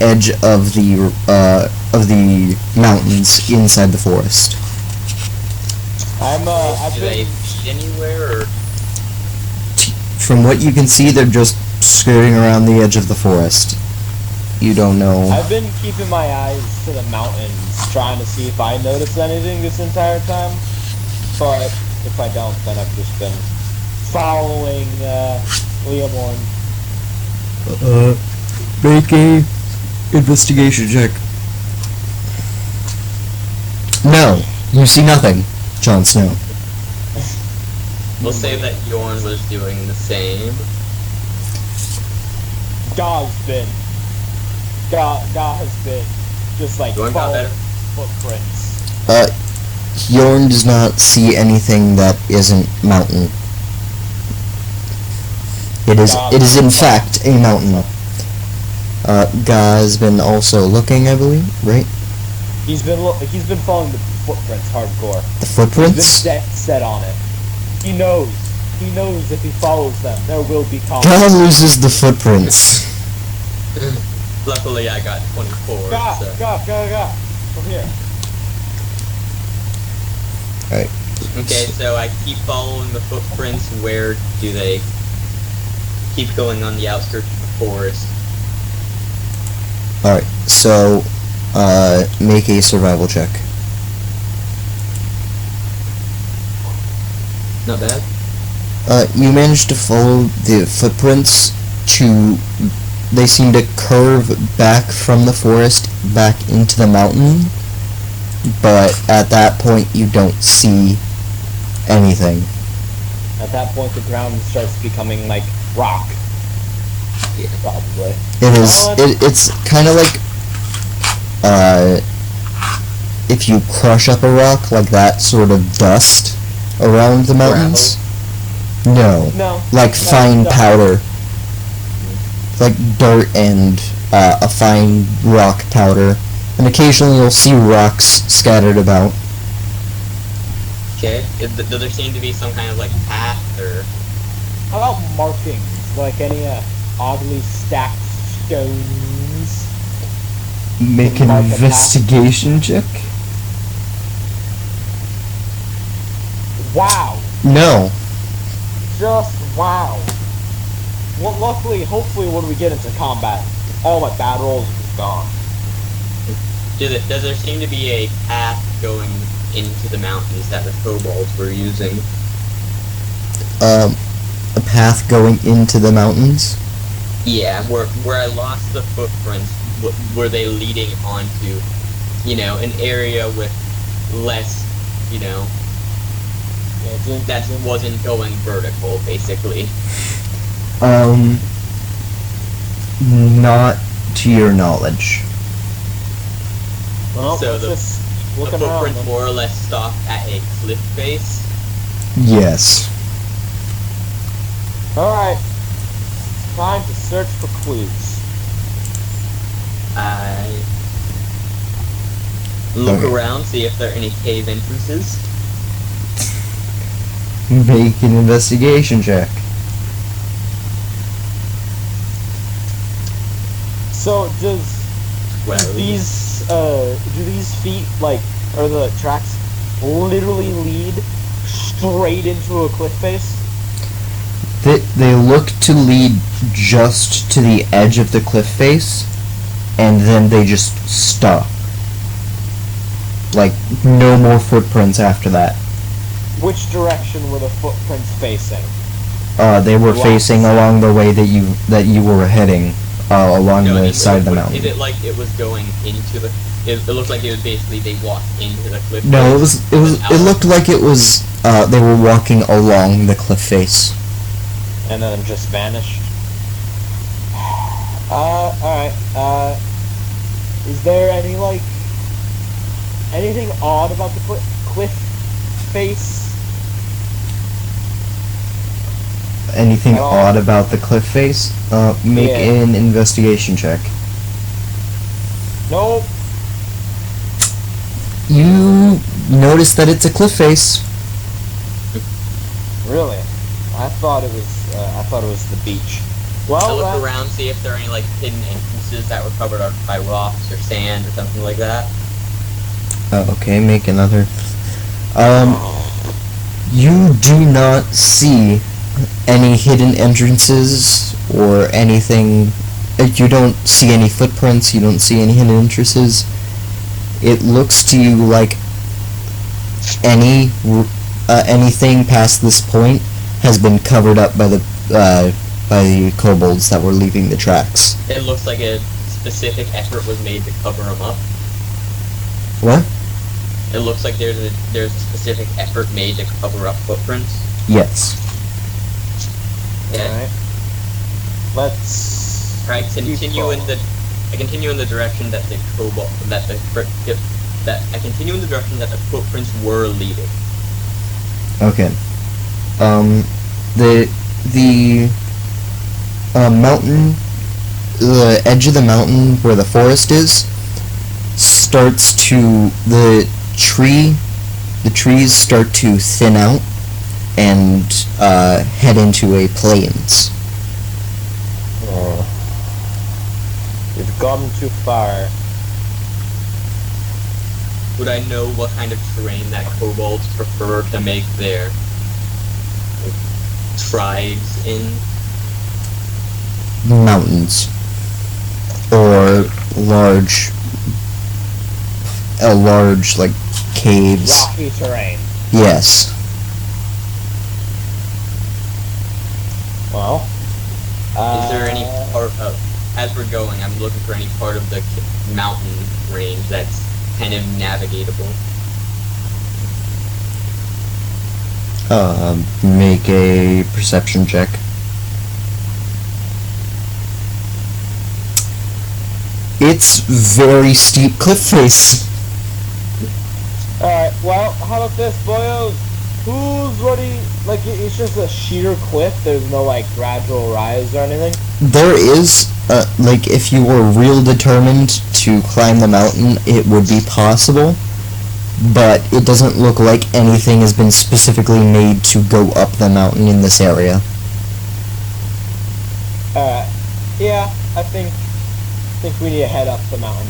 edge of the mountains inside the forest. I've Do they been feed anywhere, or From what you can see, they're just skirting around the edge of the forest. You don't know. I've been keeping my eyes to the mountains, trying to see if I notice anything this entire time. But if I don't, then I've just been following Liam on. Make a investigation check. No, you see nothing, Jon Snow. we'll say that Yorn was doing the same. God has been just like Yorn got following better. footprints. Yorn does not see anything that isn't mountain. It is in fact a mountain. Guy's been also looking, I believe, right? He's been following the footprints hardcore. The He's footprints? been set on it. He knows if he follows them, there will be conflict. Guy loses the footprints. Luckily, I got 24. So. Go. Over here. Okay, so I keep following the footprints. Where do they keep going on the outskirts of the forest? Alright, so, make a survival check. Not bad. You managed to follow the footprints they seem to curve back from the forest back into the mountain, but at that point you don't see anything. At that point, the ground starts becoming like rock. Yeah. Probably. It's kind of like, if you crush up a rock, like that sort of dust around the mountains. No. Like fine powder. Like dirt and a fine rock powder. And occasionally you'll see rocks scattered about. Okay. Does there seem to be some kind of like path or? How about markings? Like any oddly stacked stones? Make an Mark a path. investigation check? Wow. No. Just wow. Well, luckily, hopefully, when we get into combat, all my bad rolls are gone. Does there seem to be a path going into the mountains that the kobolds were using? A path going into the mountains? Yeah, where I lost the footprints, were they leading onto, an area with less, that wasn't going vertical, basically. Not to your knowledge. Well, So let's the just look around. footprints then. more or less stop at a cliff face. Yes. Alright. Time to search for clues. I look Okay. around, see if there are any cave entrances. Make an investigation check. So, do these feet, or the tracks, literally lead straight into a cliff face? They look to lead just to the edge of the cliff face, and then they just stop. Like, no more footprints after that. Which direction were the footprints facing? They were Wow. facing along the way that you were heading, along No, the side of the Is mountain. it like it was going into the? It looked like it was basically they walked into the cliff. No, face it looked like it was, they were walking along the cliff face. And then just vanished? Alright, is there any, like, anything odd about the cliff face? Anything At all? odd about the cliff face? Make Yeah. an investigation check. Nope. You notice that it's a cliff face. Really? I thought it was the beach. I Well, look around, see if there are any like hidden entrances that were covered up by rocks or sand or something like that. Okay, make another. You do not see any hidden entrances or anything. You don't see any footprints. You don't see any hidden entrances. It looks to you like anything past this point has been covered up by the kobolds that were leaving the tracks. It looks like a specific effort was made to cover them up. What? It looks like there's a specific effort made to cover up footprints. Yes. Yeah. alright. Let's... I continue in the direction that the kobold I continue in the direction that the footprints were leading. Okay. The mountain, the edge of the mountain where the forest is, starts to the trees start to thin out and head into a plains. We've gone too far. Would I know what kind of terrain that kobolds prefer to make their tribes in? Mountains or large like caves. Rocky terrain. Yes. Well, Is there any part of, as we're going, I'm looking for any part of the mountain range that's kind of navigatable. Make a perception check. It's very steep cliff face. Alright, well, how about this, boyos? Who's ready? Like, it's just a sheer cliff, there's no, like, gradual rise or anything? There is, like, if you were real determined to climb the mountain, it would be possible, but it doesn't look like anything has been specifically made to go up the mountain in this area. Yeah, I think we need to head up the mountain.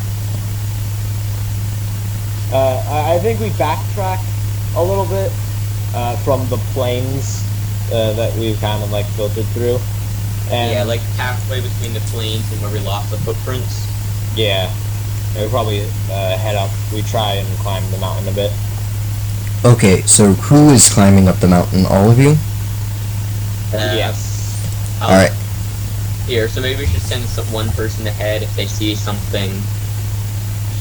I think we backtrack a little bit, from the plains, that we've kind of, like, filtered through. And Yeah, like halfway between the plains and where we lost the footprints. yeah, we probably, head up, we try and climb the mountain a bit. Okay, so who is climbing up the mountain? All of you? Yes. Alright. Here, so maybe we should send one person ahead if they see something.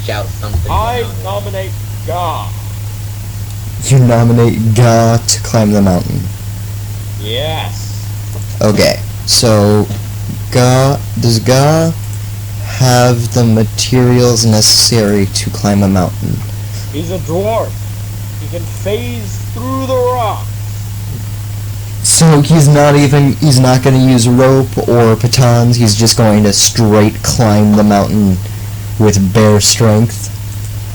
Shout something. I down. nominate Ga. You nominate Ga to climb the mountain. Yes. Okay, so does Ga have the materials necessary to climb a mountain? He's a dwarf. He can phase through the rock. So he's not going to use rope or pitons, he's just going to straight climb the mountain with bare strength.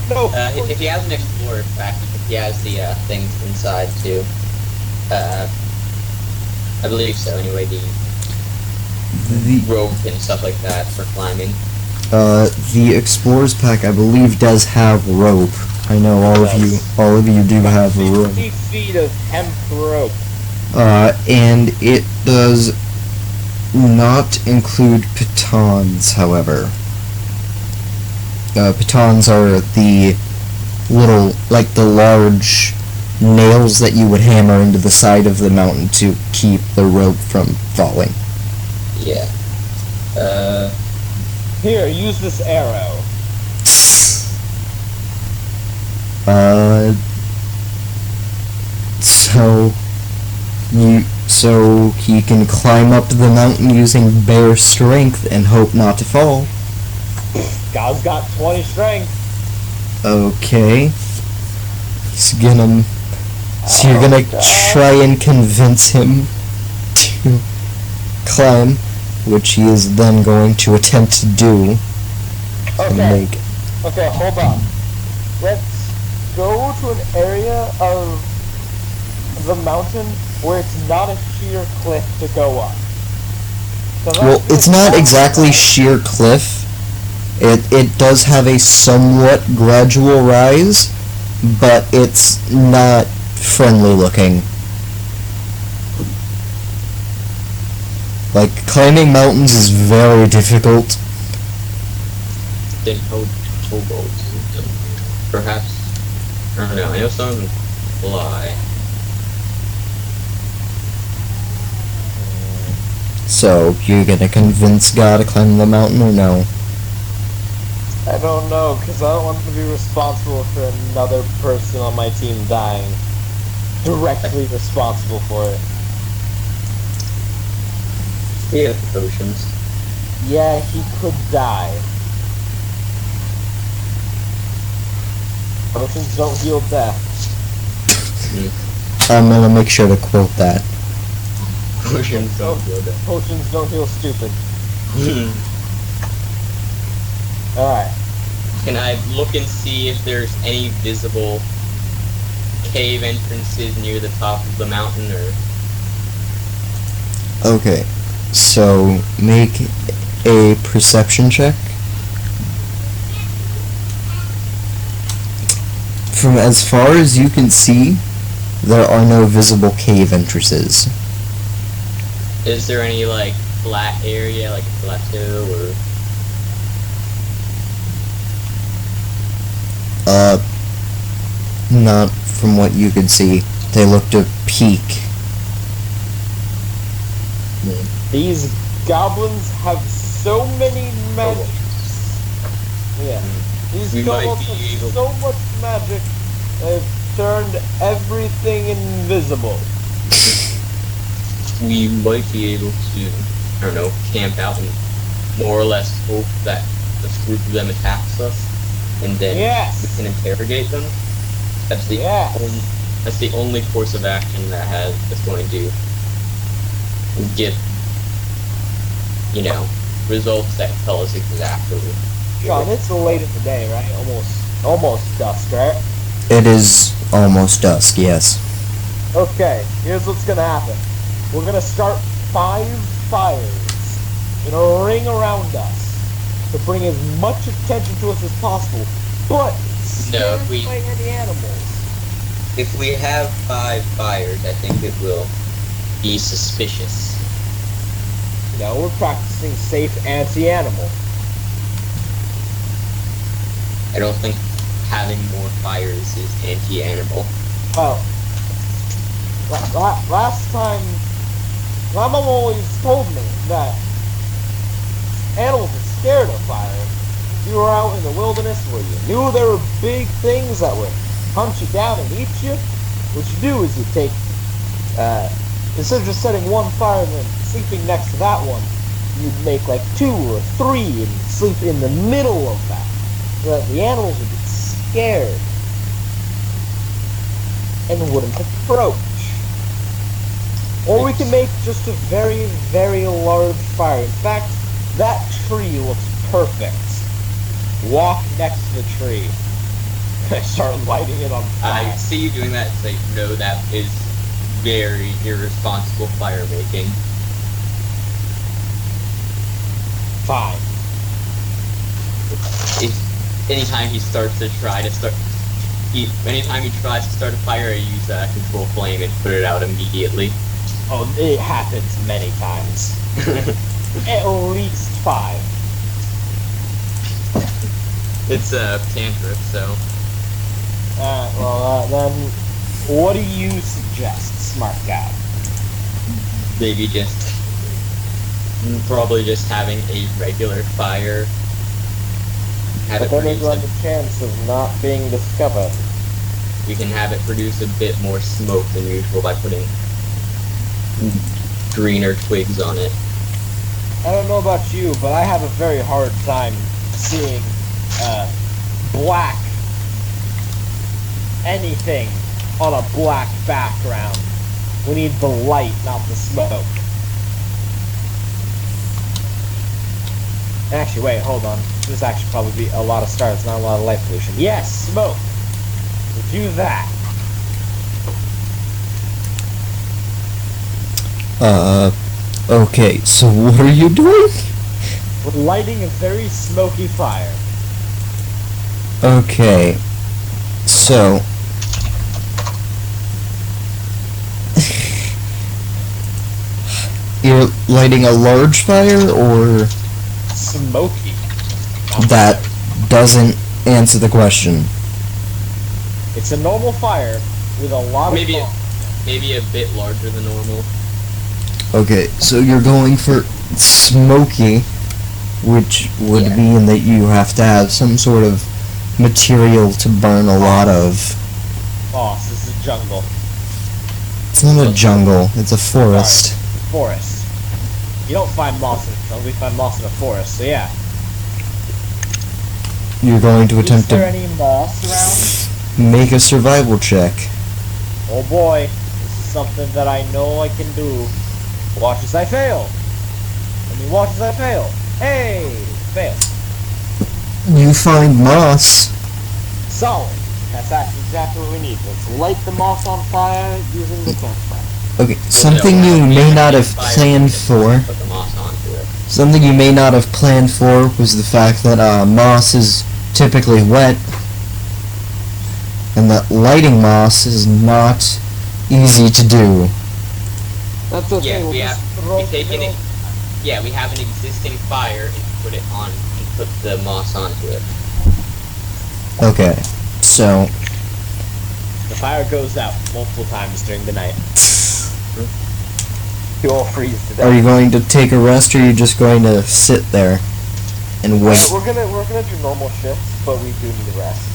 No. If he has an explorer pack, if he has the things inside too. I believe so. Anyway, the rope and stuff like that for climbing. The explorer's pack, I believe, does have rope. I know all of you do have rope. 50 feet of hemp rope. And it does not include pitons, however. Pitons are the little, like the large nails that you would hammer into the side of the mountain to keep the rope from falling. Yeah. Here, use this arrow. So he can climb up the mountain using bare strength and hope not to fall. God's got 20 strength. Okay. So you're gonna try and convince him to climb, which he is then going to attempt to do. Okay. Okay, hold on. Let's go to an area of the mountain where it's not a sheer cliff to go up. Well, it's not exactly sheer cliff. It does have a somewhat gradual rise, but it's not friendly looking. Like, climbing mountains is very difficult. Then Kobold. Perhaps. I don't know. I know some of them fly. So, you're gonna convince God to climb the mountain or no? I don't know, because I don't want to be responsible for another person on my team dying. Directly responsible for it. Yeah, potions. Yeah, he could die. Potions don't heal death. I'm gonna make sure to quote that. Potions don't heal death. Potions don't heal stupid. Alright. Can I look and see if there's any visible cave entrances near the top of the mountain, or... Okay, so make a perception check. From as far as you can see, there are no visible cave entrances. Is there any, like, flat area, like a plateau, or... Not from what you could see. They look to peak. These goblins have so many magic. Yeah. These We might goblins be have able- so much magic, they've turned everything invisible. We might be able to, I don't know, camp out and more or less hope that a group of them attacks us, and then Yes. we can interrogate them. That's the Yes. that's the only course of action that's going to get, results that tell us exactly. Sean, it's late in the day, right? Almost dusk, right? It is almost dusk, yes. Okay, here's what's gonna happen. We're gonna start 5 fires in a ring around us to bring as much attention to us as possible, but No, scared we- by any animals. If we have 5 fires, I think it will be suspicious. We're practicing safe anti-animal. I don't think having more fires is anti-animal. Well, last time, my mom always told me that animals are scared of fire. You were out in the wilderness where you knew there were big things that would hunt you down and eat you. What you do is you take, instead of just setting one fire and then sleeping next to that one, you'd make like 2 or 3 and sleep in the middle of that. So that the animals would get scared and wouldn't approach. Or we can make just a very, very large fire. In fact, that tree looks perfect. Walk next to the tree. I start lighting it on I fire. see you doing that, so no, that is very irresponsible fire making. Fine. Anytime he tries to start a fire, I use control flame and put it out immediately. Oh, it happens many times. At least 5. It's a cantrip, so Then, what do you suggest, smart guy? maybe probably just having a regular fire. Have But it then there's produce like a chance of not being discovered. we can have it produce a bit more smoke than usual by putting greener twigs on it. I don't know about you, but I have a very hard time seeing black anything on a black background. We need the light, not the smoke. Actually, wait, hold on. This actually probably be a lot of stars, not a lot of light pollution. Yes, smoke! We'll do that. Okay, so what are you doing? We're lighting a very smoky fire. Okay, so... You're lighting a large fire, or... Smoky. That doesn't answer the question. It's a normal fire with a lot Maybe of maybe a bit larger than normal. Okay, so you're going for smoky, which would Yeah. mean that you have to have some sort of material to burn a lot of. moss. This is a jungle. It's not a jungle, it's a forest. Forest. You don't find moss in a jungle, we find moss in a forest, so yeah. You're going to attempt Is there to any moss around? make a survival check. Oh boy, this is something that I know I can do. Watch as I fail. I mean, watch as I fail. Hey, fail. You find moss. Solid. That's actually exactly what we need. Let's light the moss on fire using the campfire. Okay, something you may not have planned for. Put the moss onto it. Something you may not have planned for was the fact that moss is typically wet, and that lighting moss is not easy to do. That's okay. Yeah, we'll we just have throw we taken throw- it. Yeah, we have an existing fire and put it on and put the moss onto it. Okay, so The fire goes out multiple times during the night. You all freeze to death. are you going to take a rest, or are you just going to sit there and wait? We're gonna do normal shifts, but we do need a rest.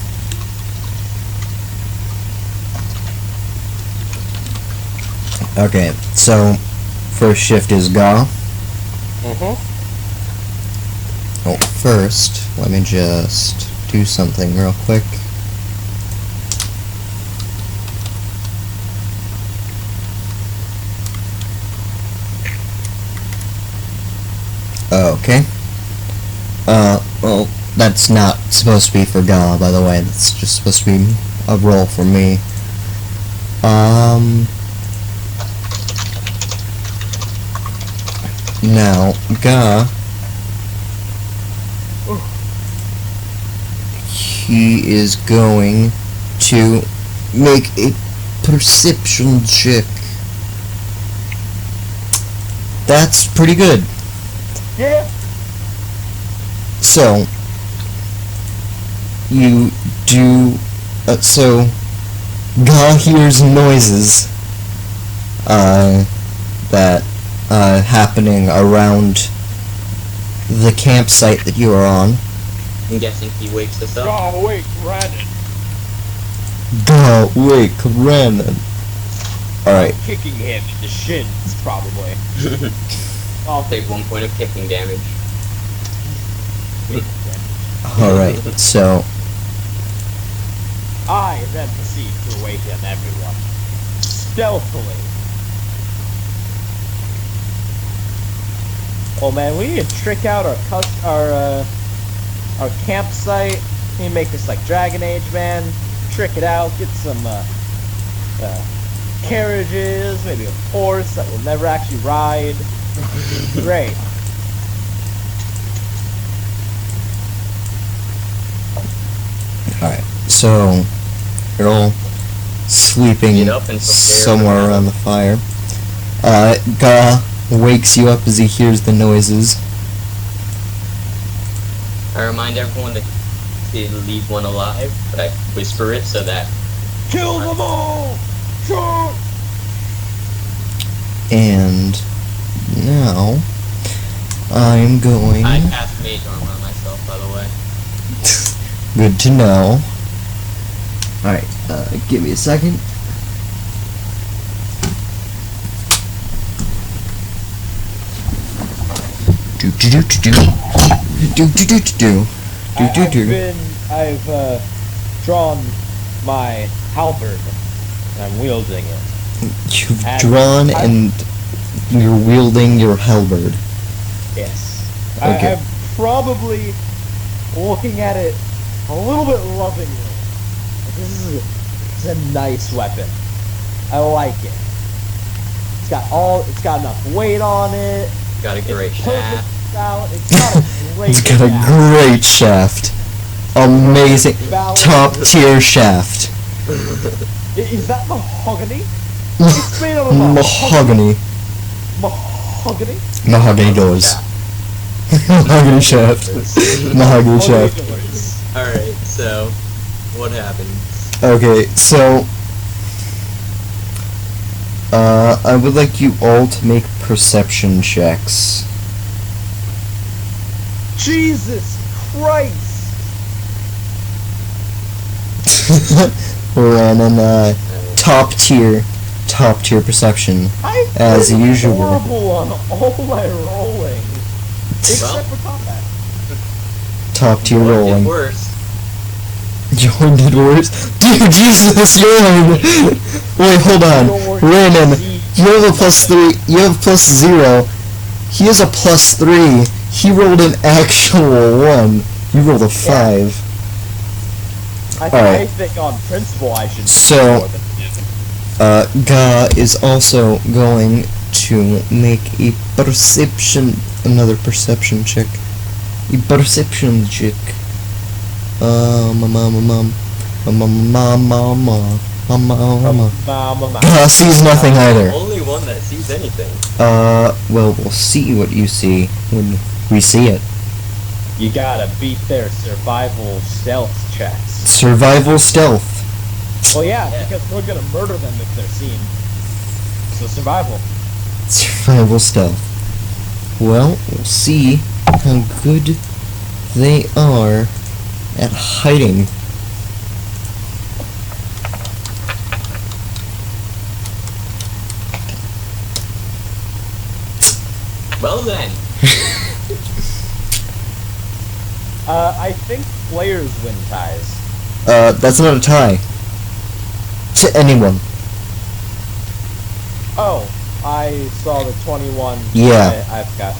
Okay, so first shift is Ga. Mm-hmm. Oh, first, let me just do something real quick. Okay. Well, that's not supposed to be for Ga, by the way. That's just supposed to be a roll for me. Now, Ga... He is going to make a perception check. That's pretty good. Yeah. So, you do... so, Ga hears noises that happening around the campsite that you are on. I'm guessing he wakes us up. Oh wait, Brandon. Ga, wake, Renan. Alright, Kicking him in the shins, probably. I'll take 1 point of kicking damage. alright, so... I then proceed to awaken everyone. Stealthily. Oh man, we need to trick out our campsite. We need to make this like Dragon Age, man. Trick it out, get some carriages, maybe a horse that will never actually ride. Great. Alright, so... You're all sleeping Get up and prepare somewhere for around the fire. Ga wakes you up as he hears the noises. I remind everyone to leave one alive, but I whisper it so that Kill them all! Shoot! And now I'm going. I cast mage armor on myself, by the way. Good to know. Alright, give me a second. Do do do do do. Do do do do do. Do do do. I've drawn my halberd. And I'm wielding it. You've And drawn and you're wielding your halberd. Yes. Okay. I'm probably looking at it a little bit lovingly. This is a nice weapon. I like it. It's got enough weight on it. Got a great It's perfect shaft. balance. It's got a great It's got a shaft. great shaft. Amazing. Balance. Top tier shaft. Is that mahogany? It's made out of Mahogany. Mahogany? Mahogany doors. Mahogany shaft. Mahogany shaft. Alright, so, what happened? Okay, so I would like you all to make perception checks. Jesus Christ! We're on top tier perception. I've As been usual. horrible on all my rolling. Except for combat. Top tier What rolling. did worse? Jordan did worse. Dude, Jesus, Jordan! Wait, hold on. Raymond, you have a +3. You have +0. He has a +3. He rolled an actual 1. You rolled a 5. I think on principle I should do So- more than Ga is also going to make a another perception check. A perception check. Ga sees nothing either. Only one that sees anything. Well, we'll see what you see when we see it. You gotta beat their survival stealth checks. Survival stealth. Well, yeah, because we're gonna murder them if they're seen. So survival. Survival stealth. Well, we'll see how good they are at hiding. Well then. I think players win ties. That's not a tie. To anyone. Oh, I saw the 21. Yeah. I forgot.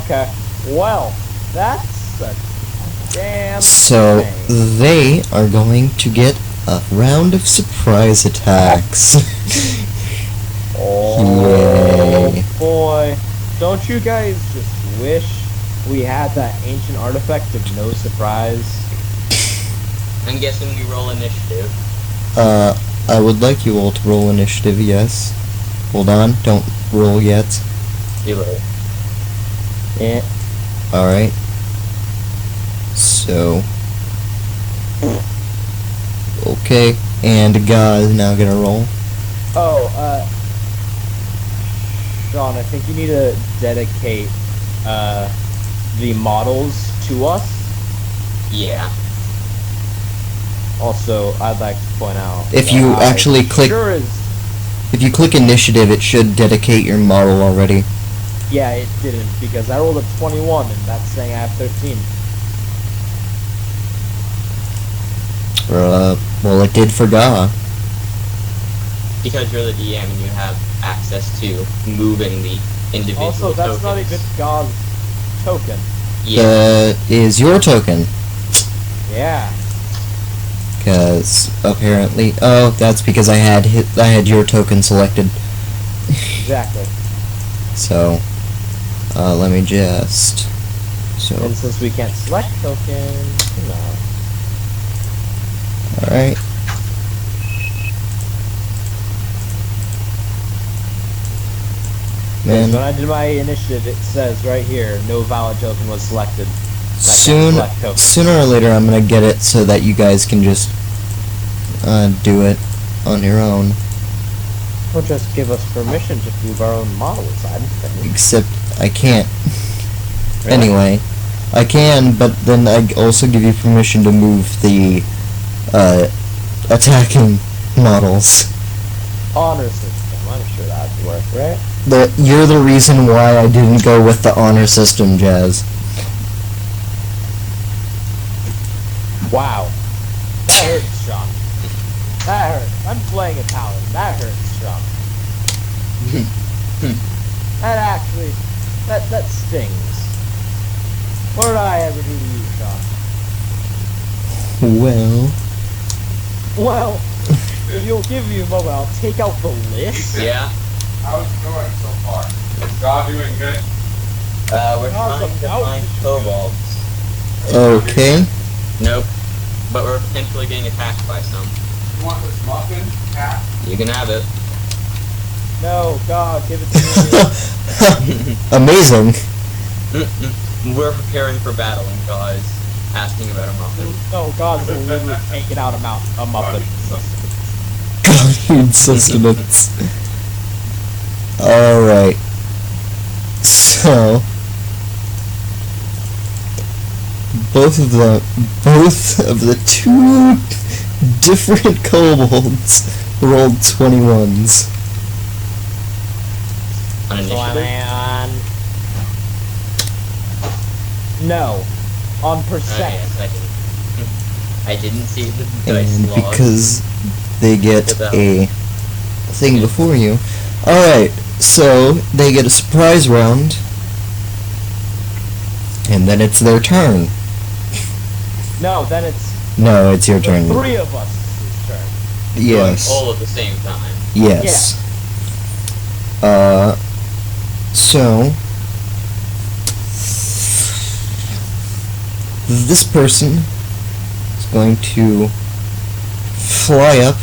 Okay. Well, that's a damn So, shame. they are going to get a round of surprise attacks. Oh Yay. boy. Don't you guys just wish we had that ancient artifact of no surprise? I'm guessing we roll initiative. I would like you all to roll initiative, yes. Hold on, don't roll yet. Too late. Yeah. Alright. So. Okay, and Ga is now gonna roll. Oh, Sean, I think you need to dedicate, the models to us. Yeah. Also, I'd like to point out If that you I actually click- sure is, If you click initiative, it should dedicate your model already. yeah, it didn't, because I rolled a 21, and that's saying I have 13. Well, it did for Ga. Because you're the DM and you have access to moving the individual Also, that's not tokens. even God's token. Yeah. That is your token. Yeah. Because apparently, that's because I had your token selected. Exactly. So, let me just. So, And since we can't select tokens, no. all right. When Man, I did my initiative, it says right here, no valid token was selected. sooner or later, I'm gonna get it so that you guys can just do it on your own. Or just give us permission to move our own models. I think. Except I can't. Really? Anyway, I can, but then I also give you permission to move the attacking models. Honor system. I'm sure that'd work, right? You're the reason why I didn't go with the honor system, Jazz. Wow. That hurts, Sean. That hurts. I'm playing a paladin. That hurts, Sean. That actually, that stings. What did I ever do to you, Sean? Well, If you'll give me a moment, I'll take out the list. Yeah. How's it going so far? Is God doing good? We're trying to find kobolds. okay. Nope. But we're potentially getting attacked by some. You want this muffin, cat? You can have it. No, God, give it to me. Amazing. We're preparing for battle, and God is asking about a muffin. No, God's literally taking out a muffin. God, sustenance. Alright. So both of the two different kobolds rolled 21s. On initiative? No. On percent. Yes, I didn't see the dice And laws. because they get Get that. a thing before you. Alright, so they get a surprise round. And then it's their turn. No, then it's No, it's your the turn. three of us' turn. Yes. Going all at the same time. Yes. So this person is going to fly up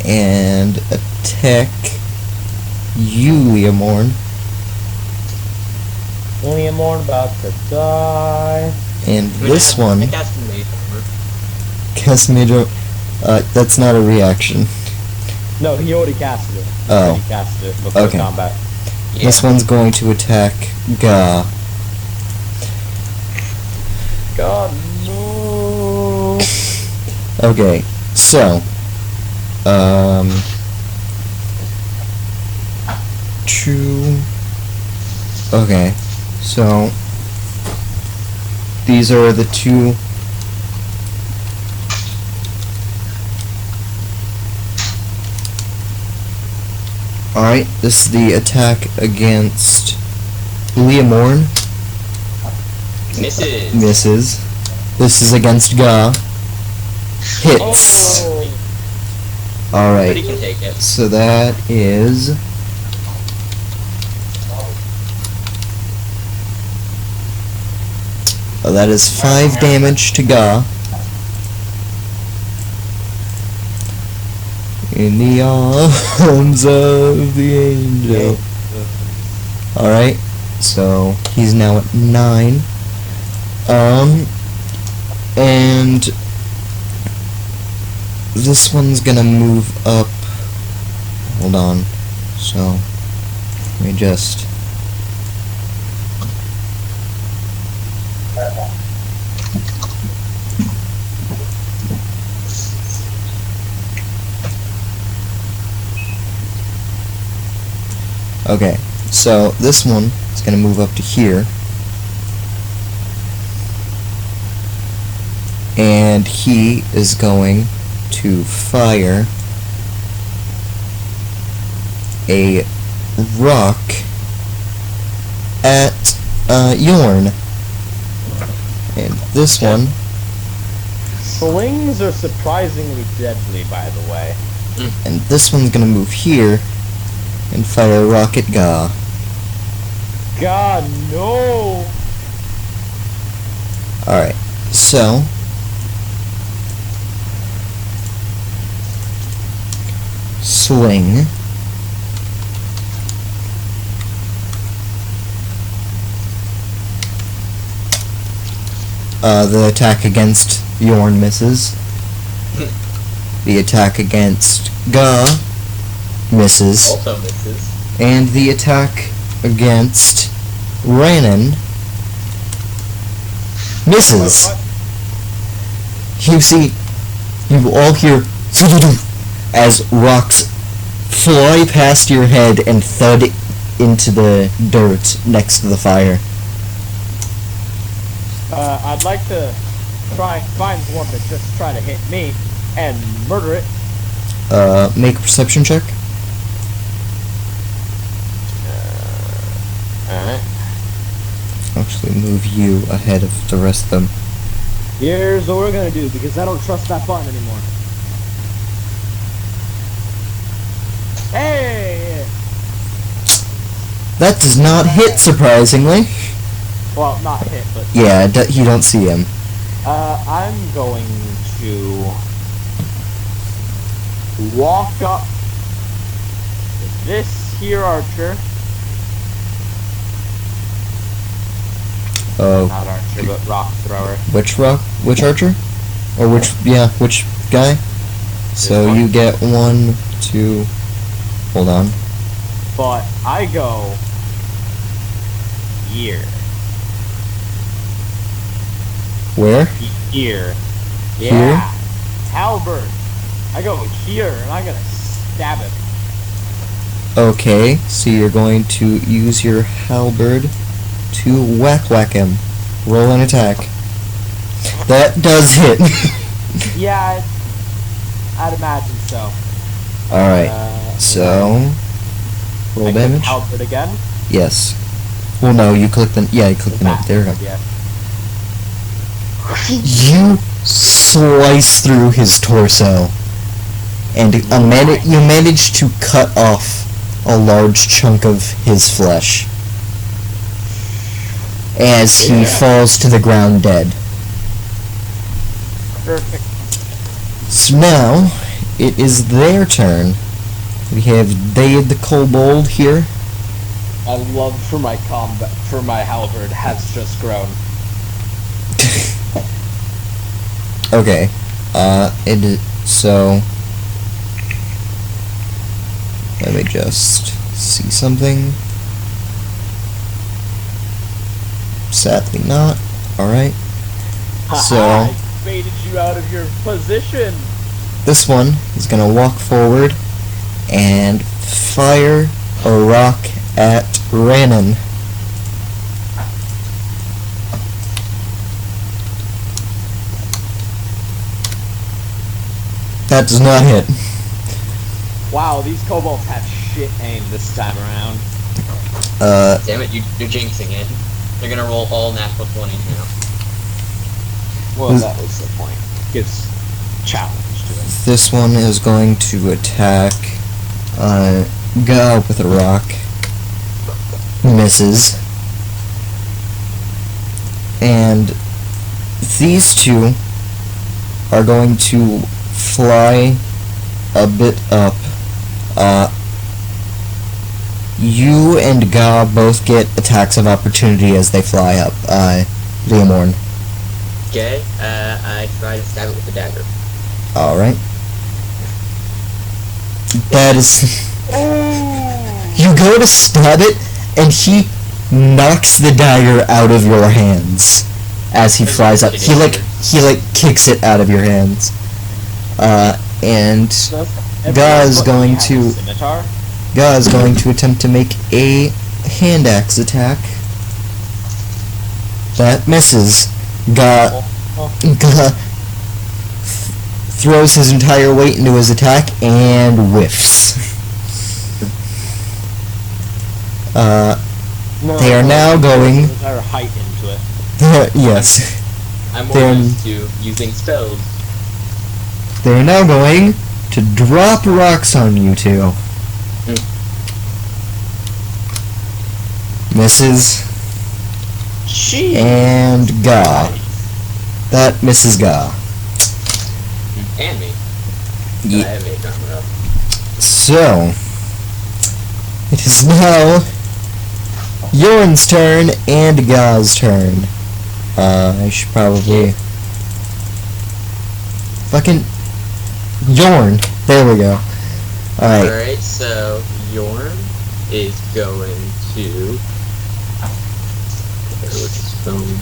and attack you, Leomorn. Leomorn about to die. And I mean, this one, I cast a mage armor. cast Major, that's not a reaction. No, he already casted it. Oh. He casted it before Okay. combat. Yeah. This one's going to attack Ga. God, no. Okay, so, okay, so, these are the two, alright, this is the attack against Leomorn. Misses. Misses. This is against Ga. Hits. Oh. But he Alright, can take it. so that is... Oh, that is 5 damage to Ga. In the arms of the angel. Alright, so he's now at 9. And this one's gonna move up. Hold on. So, let me just. Okay, so this one is gonna move up to here. And he is going to fire a rock at Yorn. And this one, Slings are surprisingly deadly, by the way. and this one's gonna move here and fire a rock at Ga. God, no. Alright, so sling. The attack against Yorn misses. The attack against Ga misses. Also misses. And the attack against Ranon misses. You see, you all hear as rocks fly past your head and thud into the dirt next to the fire. I'd like to try and find one that just try to hit me and murder it. Make a perception check. Alright. Actually, move you ahead of the rest of them. Here's what we're gonna do, because I don't trust that button anymore. Hey! That does not hit, surprisingly. Well, not hit, but... Yeah, you don't see him. I'm going to... walk up to this here archer. Oh, Not archer, but rock thrower. which archer? Or which guy? So one. you get 1, 2, hold on. But I go... here. Where? Here. Yeah. Here? Halberd. I go here, and I'm gonna stab him. Okay, so you're going to use your halberd to whack him. Roll an attack. That does hit. Yeah, I'd imagine so. Alright, so... Roll I click damage? Halberd again. Yes. Well, no, you click the... Yeah, you click the note. There we go. Yeah. You slice through his torso, and you manage to cut off a large chunk of his flesh as he falls to the ground dead. Perfect. So now, it is their turn. We have Dade the Kobold here. My love for my halberd has just grown. Okay, so... Let me just see something. Sadly not. Alright. So... I baited you out of your position. This one is gonna walk forward and fire a rock at Rannon. That does not hit. Wow, these kobolds have shit aim this time around. Damn it, you're jinxing it. They're gonna roll all natural 20s now. Well, that was the point. Gives challenge to them. This one is going to attack Ga with a rock. Misses. And these two are going to fly a bit up. You and Ga both get attacks of opportunity as they fly up. Leomorn. Okay, I try to stab it with a dagger. Alright. That is... You go to stab it, and he knocks the dagger out of your hands as he flies up. He kicks it out of your hands. And Ga is going to... Ga is going to attempt to make a hand axe attack. That misses. Ga throws his entire weight into his attack and whiffs. They are now going... Entire height into it. Yes. I'm more used to using spells. They are now going to drop rocks on you two. Misses. And Ga. That misses Ga. And me. Ye- I have 8 armor up. So, it is now Yorn's turn and Ga's turn. I should probably... Fucking... Yorn! There we go. Alright. Alright, so Yorn is going to... Where was his phone?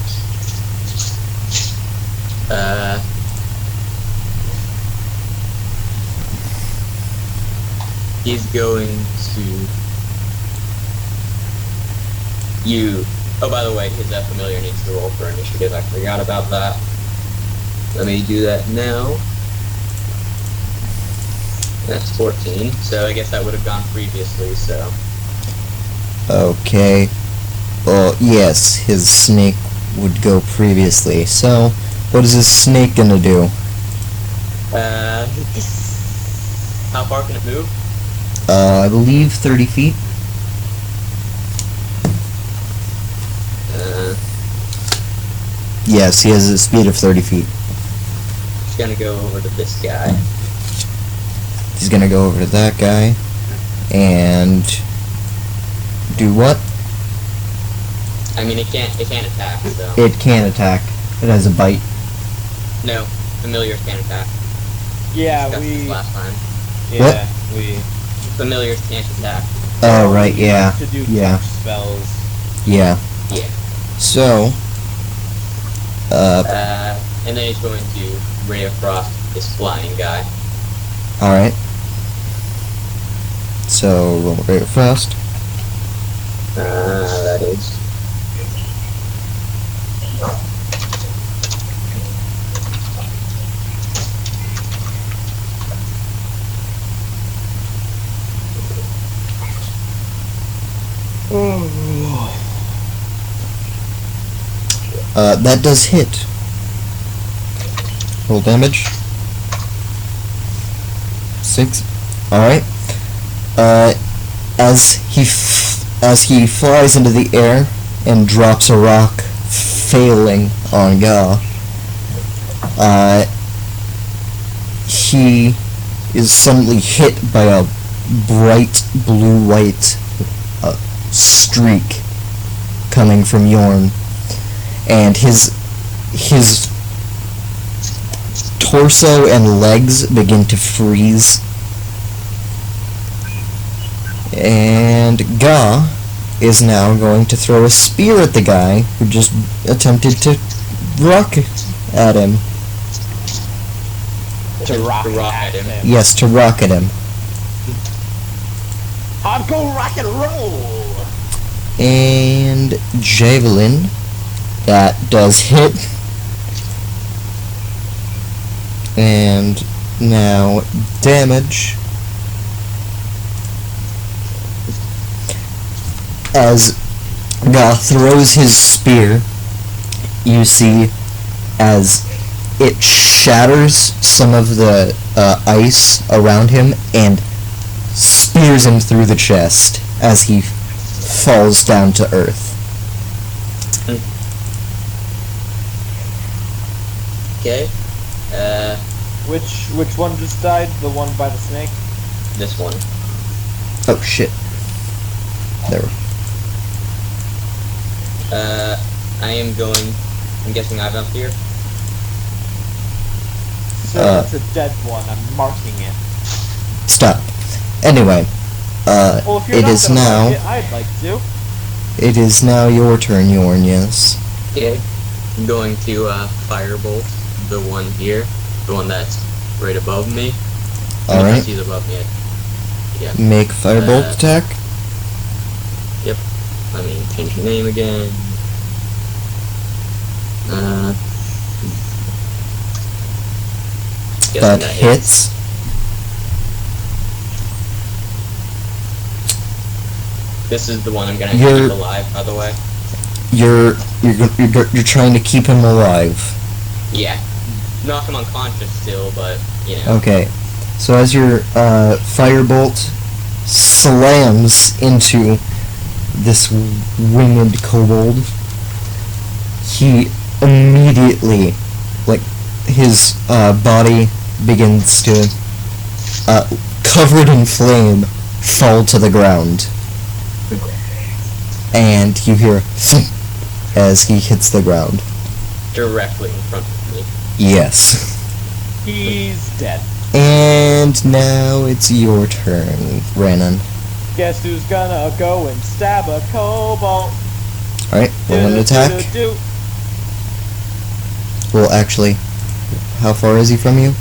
he's going to you. Oh, by the way, his familiar needs to roll for initiative. I forgot about that. Let me do that now. That's 14, so I guess that would have gone previously, so... Okay. Well, yes, his snake would go previously. So, what is his snake gonna do? How far can it move? I believe 30 feet. Yes, he has a speed of 30 feet. Just gonna go over to this guy. He's gonna go over to that guy and do what? I mean, it can't attack, so... It can attack. It has a bite. No, familiars can't attack. Yeah, Discussed this we. last time. Yeah, we. Familiars can't attack. Oh, right, yeah. To do Yeah. touch spells. Yeah. Yeah. So, And then he's going to Ray of Frost this flying guy. alright. So, roll Ray of Frost. That is... That does hit. Roll damage. 6. Alright. As he flies into the air and drops a rock, failing on Ga, he is suddenly hit by a bright blue-white streak coming from Yorn, and his torso and legs begin to freeze, and Ga is now going to throw a spear at the guy who just attempted to rock at him. To rock at him. Yes, to rock at him. Hardcore rock and roll! And Javelin, that does hit. And now damage. As Ga throws his spear, you see as it shatters some of the ice around him and spears him through the chest as he falls down to earth. Okay. Which one just died? The one by the snake? This one. Oh shit. There. I am going... I'm guessing I'm up here. So that's a dead one. I'm marking it. Stop. Anyway, Well, if you're it not is gonna now. mark it, I'd like to. It is now your turn, Yorn. Yes. Okay. I'm going to firebolt the one here. The one that's right above me. All right. He's above me. Yeah. Make firebolt attack. Yep. Let me change the name again. That hits. This is the one I'm gonna You're- keep alive, by the way. You're trying to keep him alive. Yeah. Knock him unconscious still, but, you know. Okay. So as your firebolt slams into this winged kobold, he immediately, like, his body begins to, covered in flame, fall to the ground. And you hear as he hits the ground. Directly in front of me. Yes. He's dead. And now it's your turn, Renan. Guess who's gonna go and stab a kobold? Alright, roll an attack. Do. Well, actually, how far is he from you?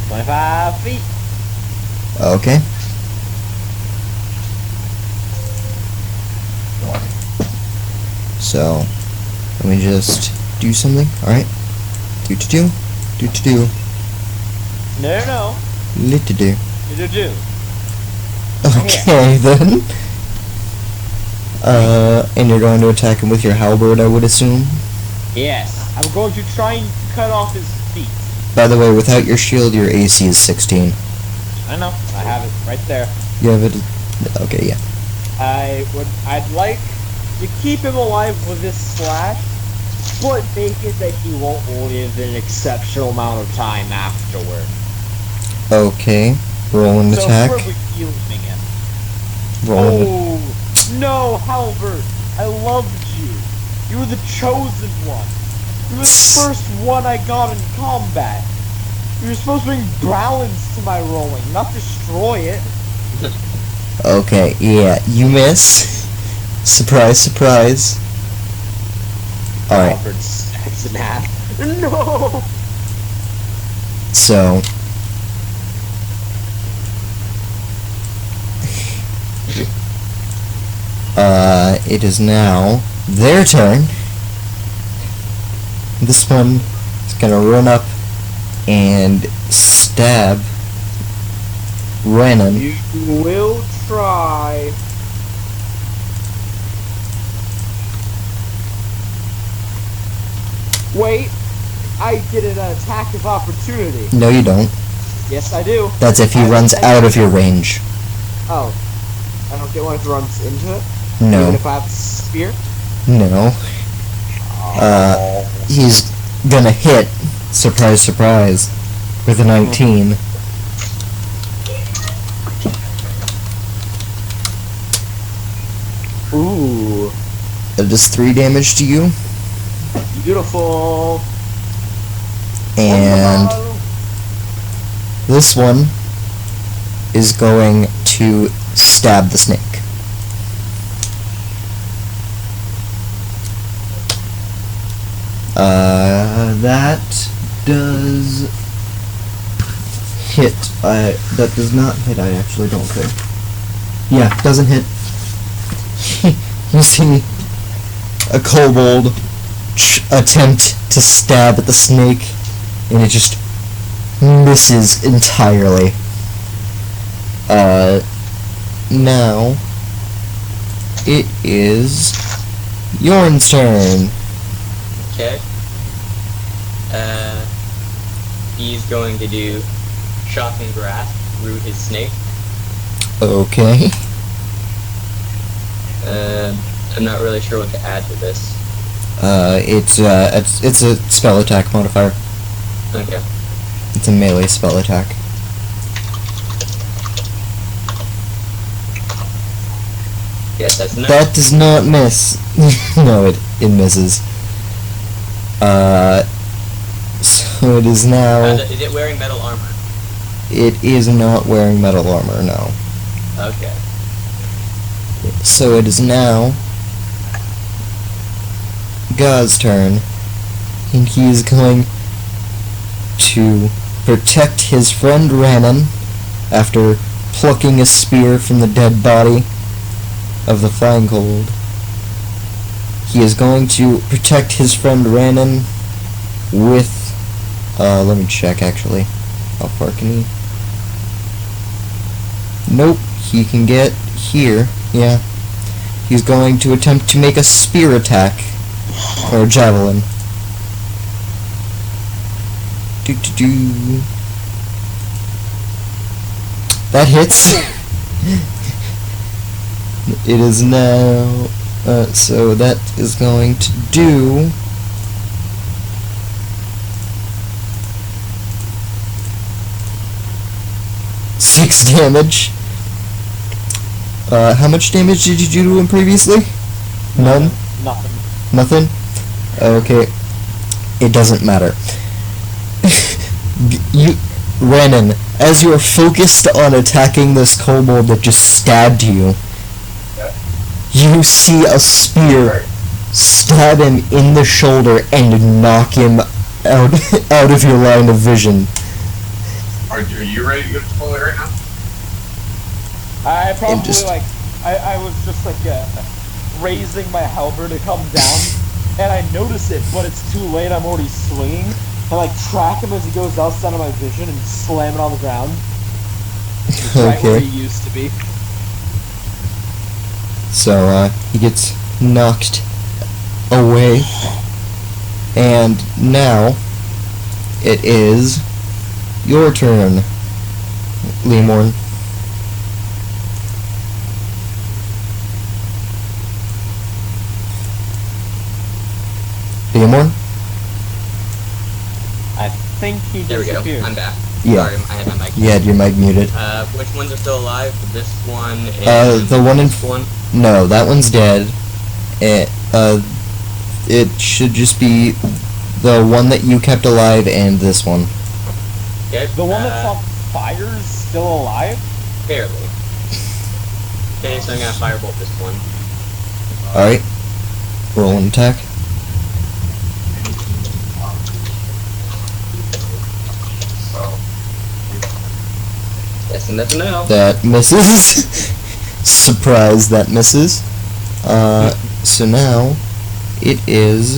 25 feet. Okay. So, let me just do something. Alright. Do. No. Do. Do. Okay, then. And you're going to attack him with your halberd, I would assume? Yes. I'm going to try and cut off his feet. By the way, without your shield, your AC is 16. I know. I have it right there. You have it? Okay, yeah. I'd like to keep him alive with this slash, but make it that he won't live an exceptional amount of time afterward. Okay. Roll an attack. So we're healing him. Roll an Oh, no, Halberd. I loved you. You were the chosen one. You were the first one I got in combat. You were supposed to bring balance to my rolling, not destroy it. Okay, yeah, you miss. Surprise, surprise. Alright, Halberd snaps in half. No! so... it is now their turn. This one is gonna run up and stab Renan. You will try. Wait, I get an attack of opportunity. No, you don't. Yes, I do. That's if he runs out of your range. Oh, I don't get one if it runs into it? Even No, if I have spear? no. He's gonna hit, surprise, surprise, with a 19. Ooh, It does 3 damage to you, beautiful. and this one is going to stab the snake. That does hit. That does not hit, I actually don't think. Yeah, doesn't hit. You see a kobold attempt to stab at the snake, and it just misses entirely. Now it is Yorn's turn. Okay. He's going to do shocking grasp through his snake. Okay. I'm not really sure what to add to this. It's a spell attack modifier. Okay. It's a melee spell attack. Yes, that's enough. That does not miss. No, it misses. So it is now. Is it wearing metal armor? It is not wearing metal armor, no. Okay. So it is now God's turn, and he is going to protect his friend Ranon after plucking a spear from the dead body of the flying kobold. He is going to protect his friend Ranon with let me check actually. How far can he? Nope, he can get here. Yeah. He's going to attempt to make a spear attack. Or javelin. That hits. It is now so that is going to do 6 damage. How much damage did you do to him previously? None? Nothing. Nothing? Okay. It doesn't matter. Renan, as you are focused on attacking this kobold that just stabbed you, you see a spear stab him in the shoulder and knock him out of your line of vision. Are you ready to go to the toilet right now? I probably just- I was just like raising my halberd to come down, and I notice it, but it's too late. I'm already swinging. I like track him as he goes outside of my vision and slam it on the ground. Right where Okay. he used to be. So, he gets knocked away. And now, it is your turn, Lemorn. Lemorn? I think he There we go. disappeared. I'm back. Yeah. Sorry, I had my mic. You had your mic muted. Which ones are still alive? This one and The one in... this one. No, that one's dead. It should just be the one that you kept alive and this one. Okay. The one that's on fire is still alive? Barely. Okay, so I'm gonna firebolt this one. Alright. Roll an attack. Guessing that's a no. That misses. Surprise, that misses. So now, it is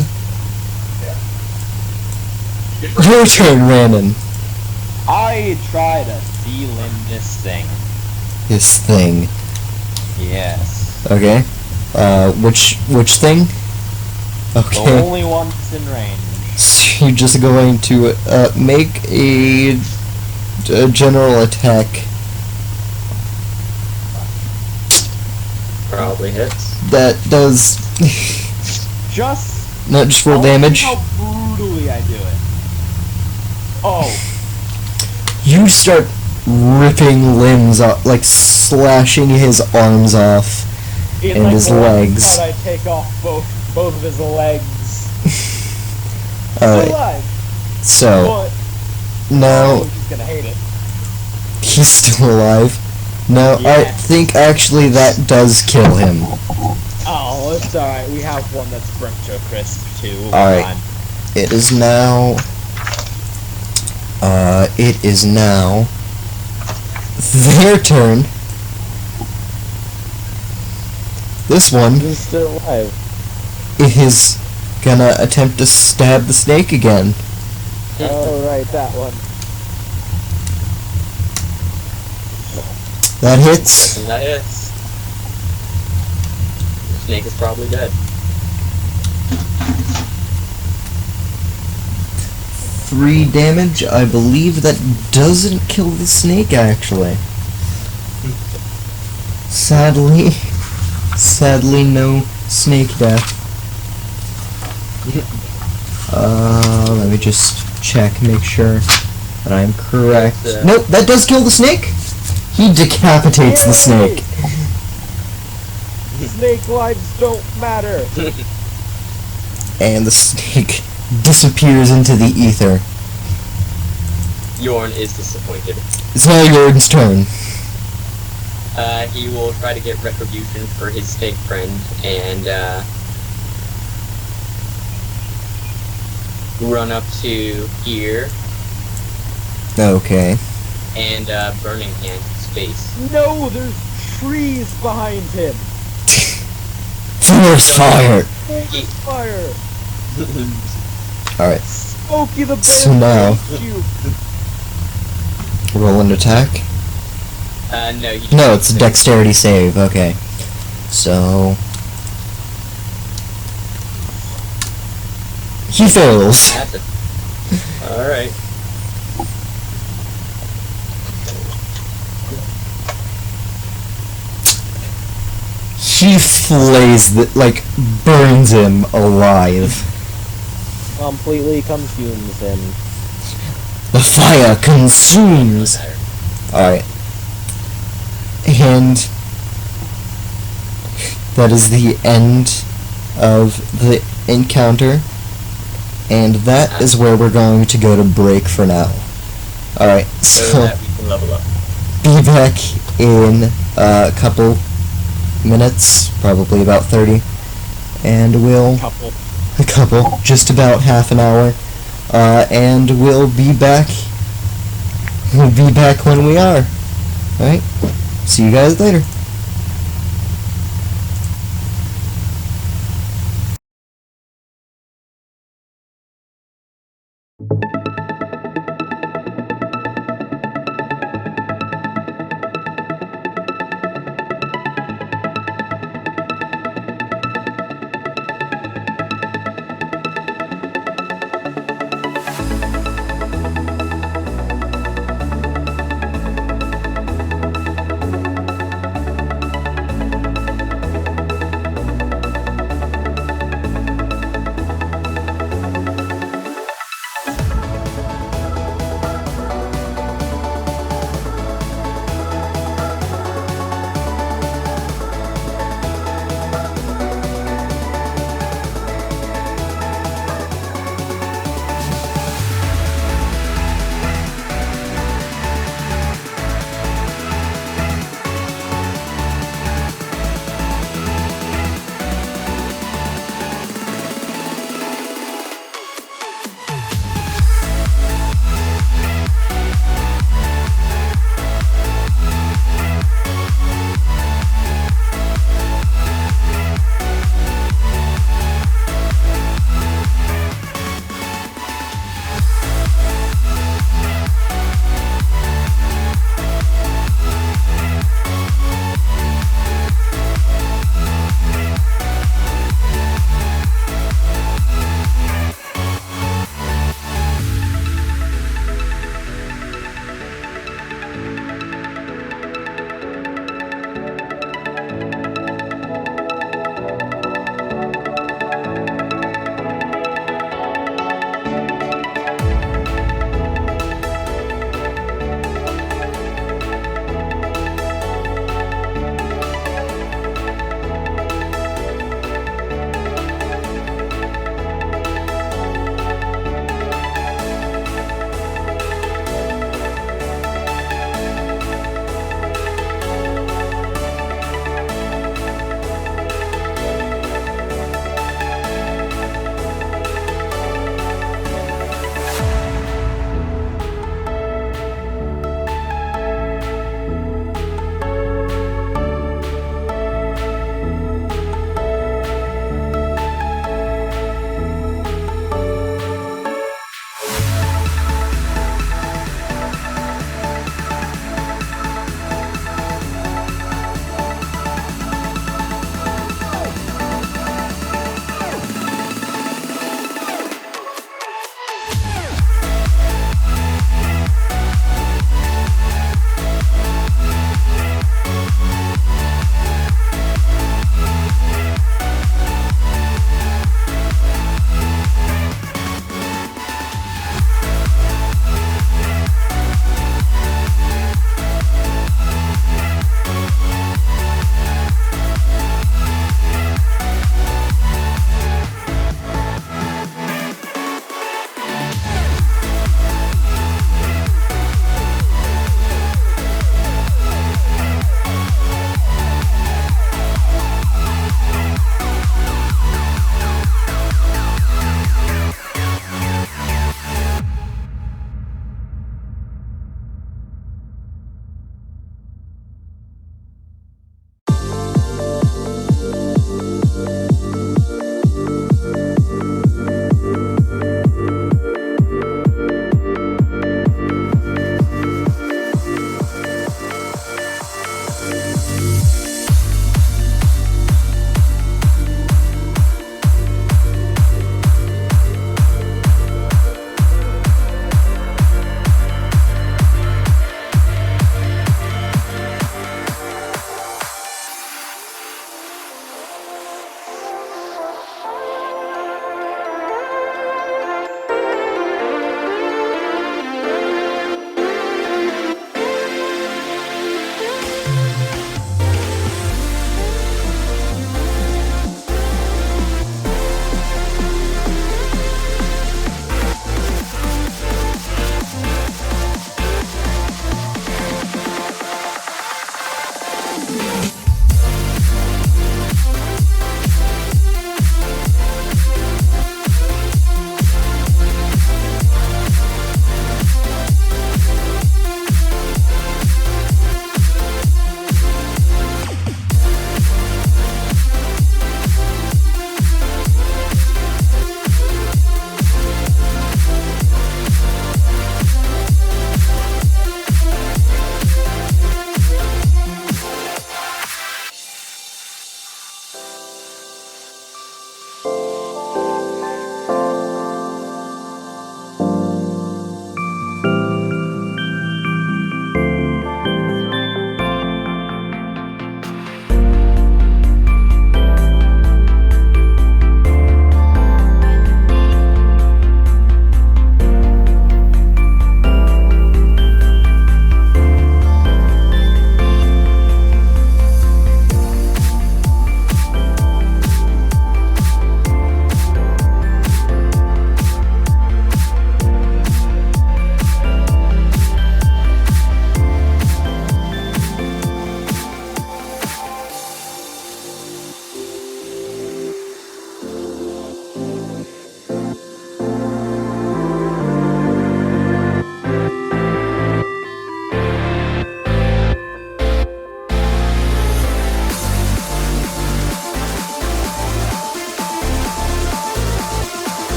your turn, Randon. I try to delimb this thing. This thing. Yes. Okay. Which thing? The Okay. only one that's in range. So you're just going to make a general attack. Probably hits. That does Just not just roll I wanna damage. see how brutally I do it. Oh, You start ripping limbs off, like slashing his arms off in and like his the last legs. part I take off both of his legs. Alright, Alive, so but now he's gonna hate it. he's still alive. No, I Yeah. think actually that does kill him. Oh, it's alright. We have one that's burnt to a crisp too. Alright. Fine. It is now. It is now their turn. This one He's still alive. is gonna attempt to stab the snake again. Oh, right, that one. That hits. And that hits. The snake is probably dead. 3 damage. I believe that doesn't kill the snake, actually. Sadly, no snake death. Let me just check, make sure that I'm correct. Nope, that does kill the snake. He decapitates the snake. Snake lives don't matter. And the snake disappears into the ether. Yorn is disappointed. It's now Jordan's turn. He will try to get retribution for his snake friend and run up to here Okay. and burning hand his face. No, there's trees behind him. Forest fire! Fire. Alright, Smokey the bear. So now- chased you. roll an attack. No, you No, it's a dexterity save, okay. So... he fails. That's it. Alright. He flays, burns him alive. Completely consumes him. The fire consumes. Alright. And that is the end of the encounter. And that is where we're going to go to break for now. Alright, So so that we can level up. be back in a couple minutes, probably about 30. And we'll... just about half an hour. And we'll be back. We'll be back when we are. Alright? See you guys later.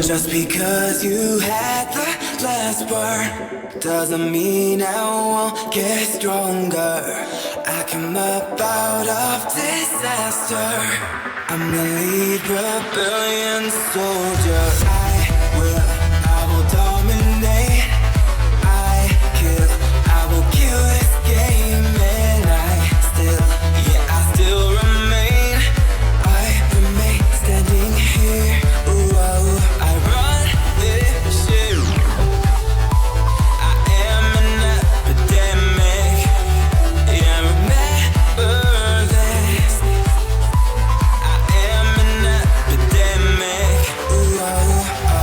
Just because you had the last word doesn't mean I won't get stronger. I come up out of disaster. I'm the lead rebellion soldier. I will dominate. I will kill this game, and I still remain. I remain standing here. Whoa, I run this ship. I am an epidemic. Yeah, remember this. I am an epidemic. Whoa, I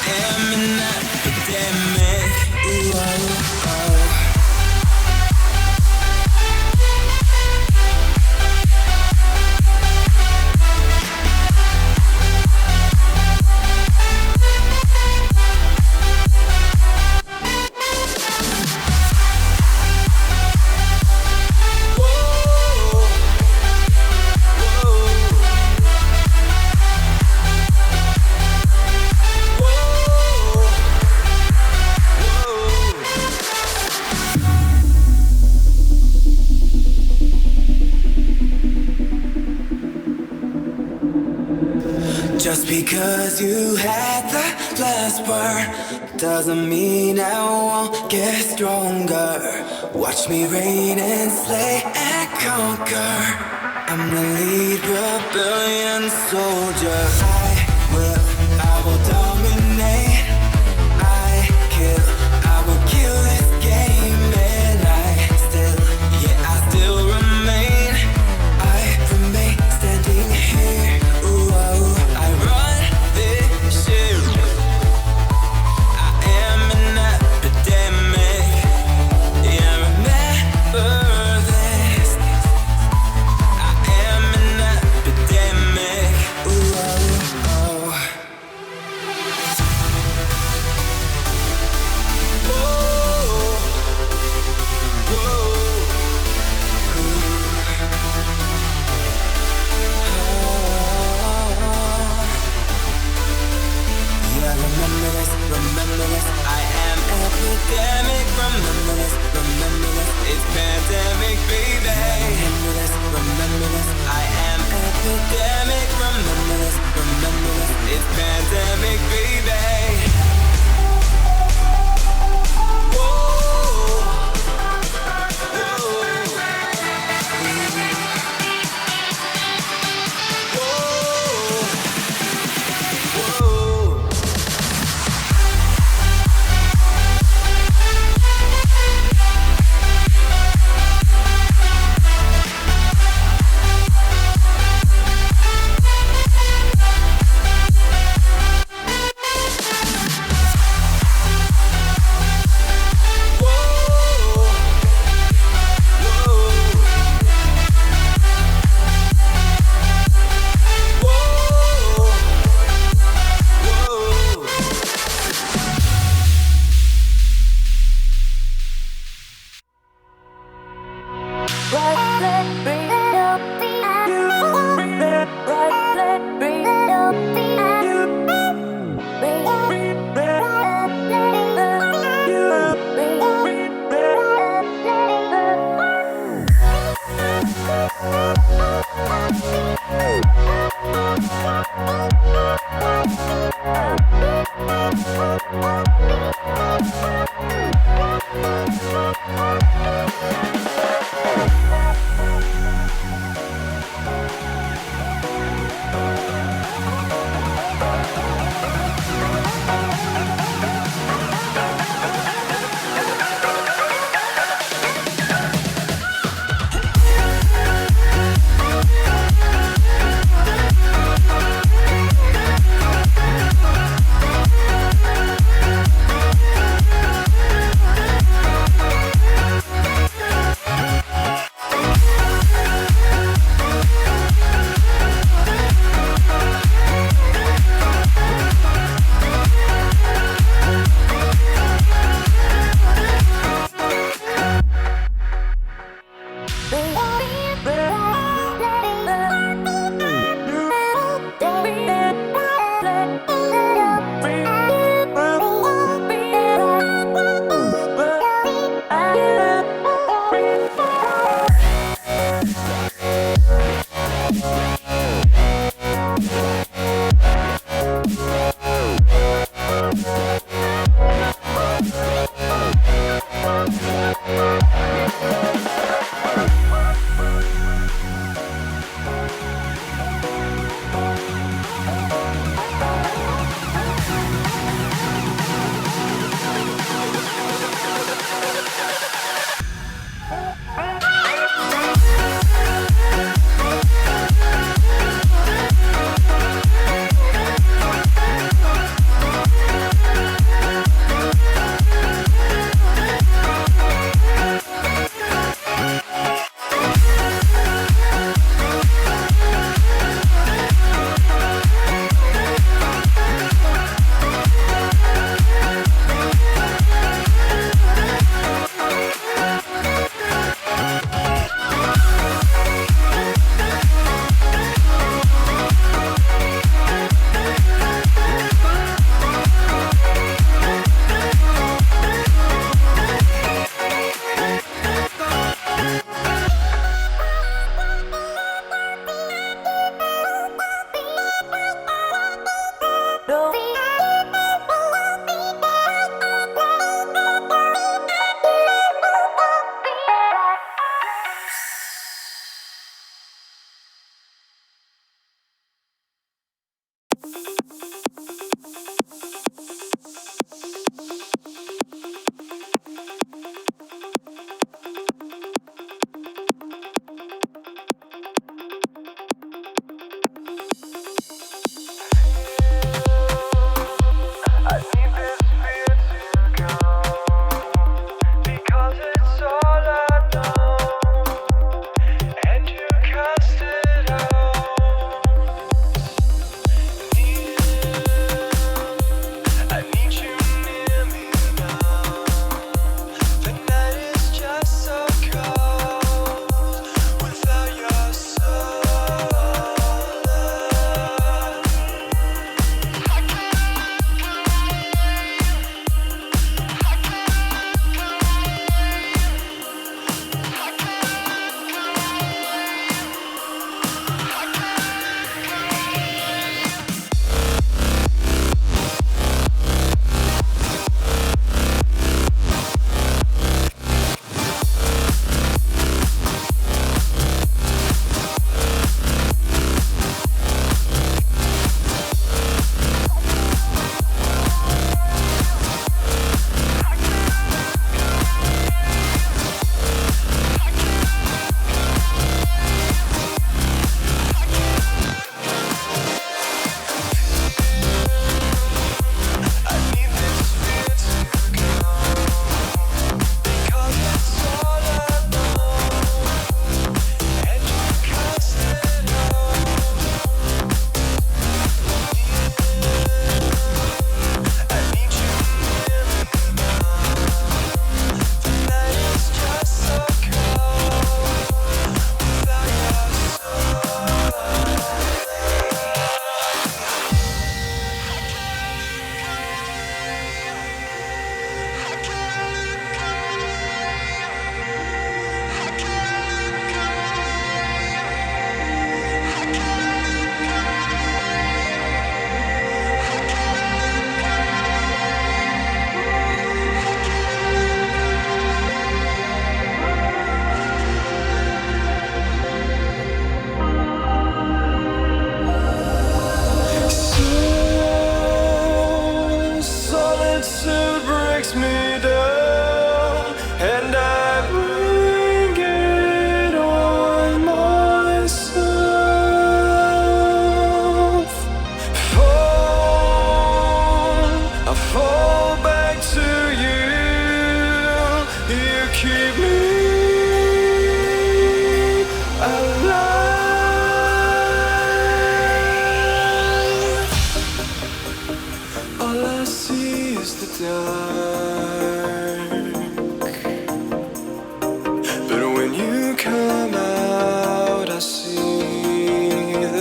am an epidemic. Just because you had the last word doesn't mean I won't get stronger. Watch me reign and slay and conquer. I'm the lead rebellion soldier. I will dominate. I will kill this game, and I still remain. I remain standing here. Whoa, I run this ship. I am an epidemic. Yeah, remember this. I am an epidemic. Whoa, yeah, remember this, I am epidemic. Remember this, it's pandemic, baby. Remember this, I am epidemic. Remember this, it's pandemic, baby.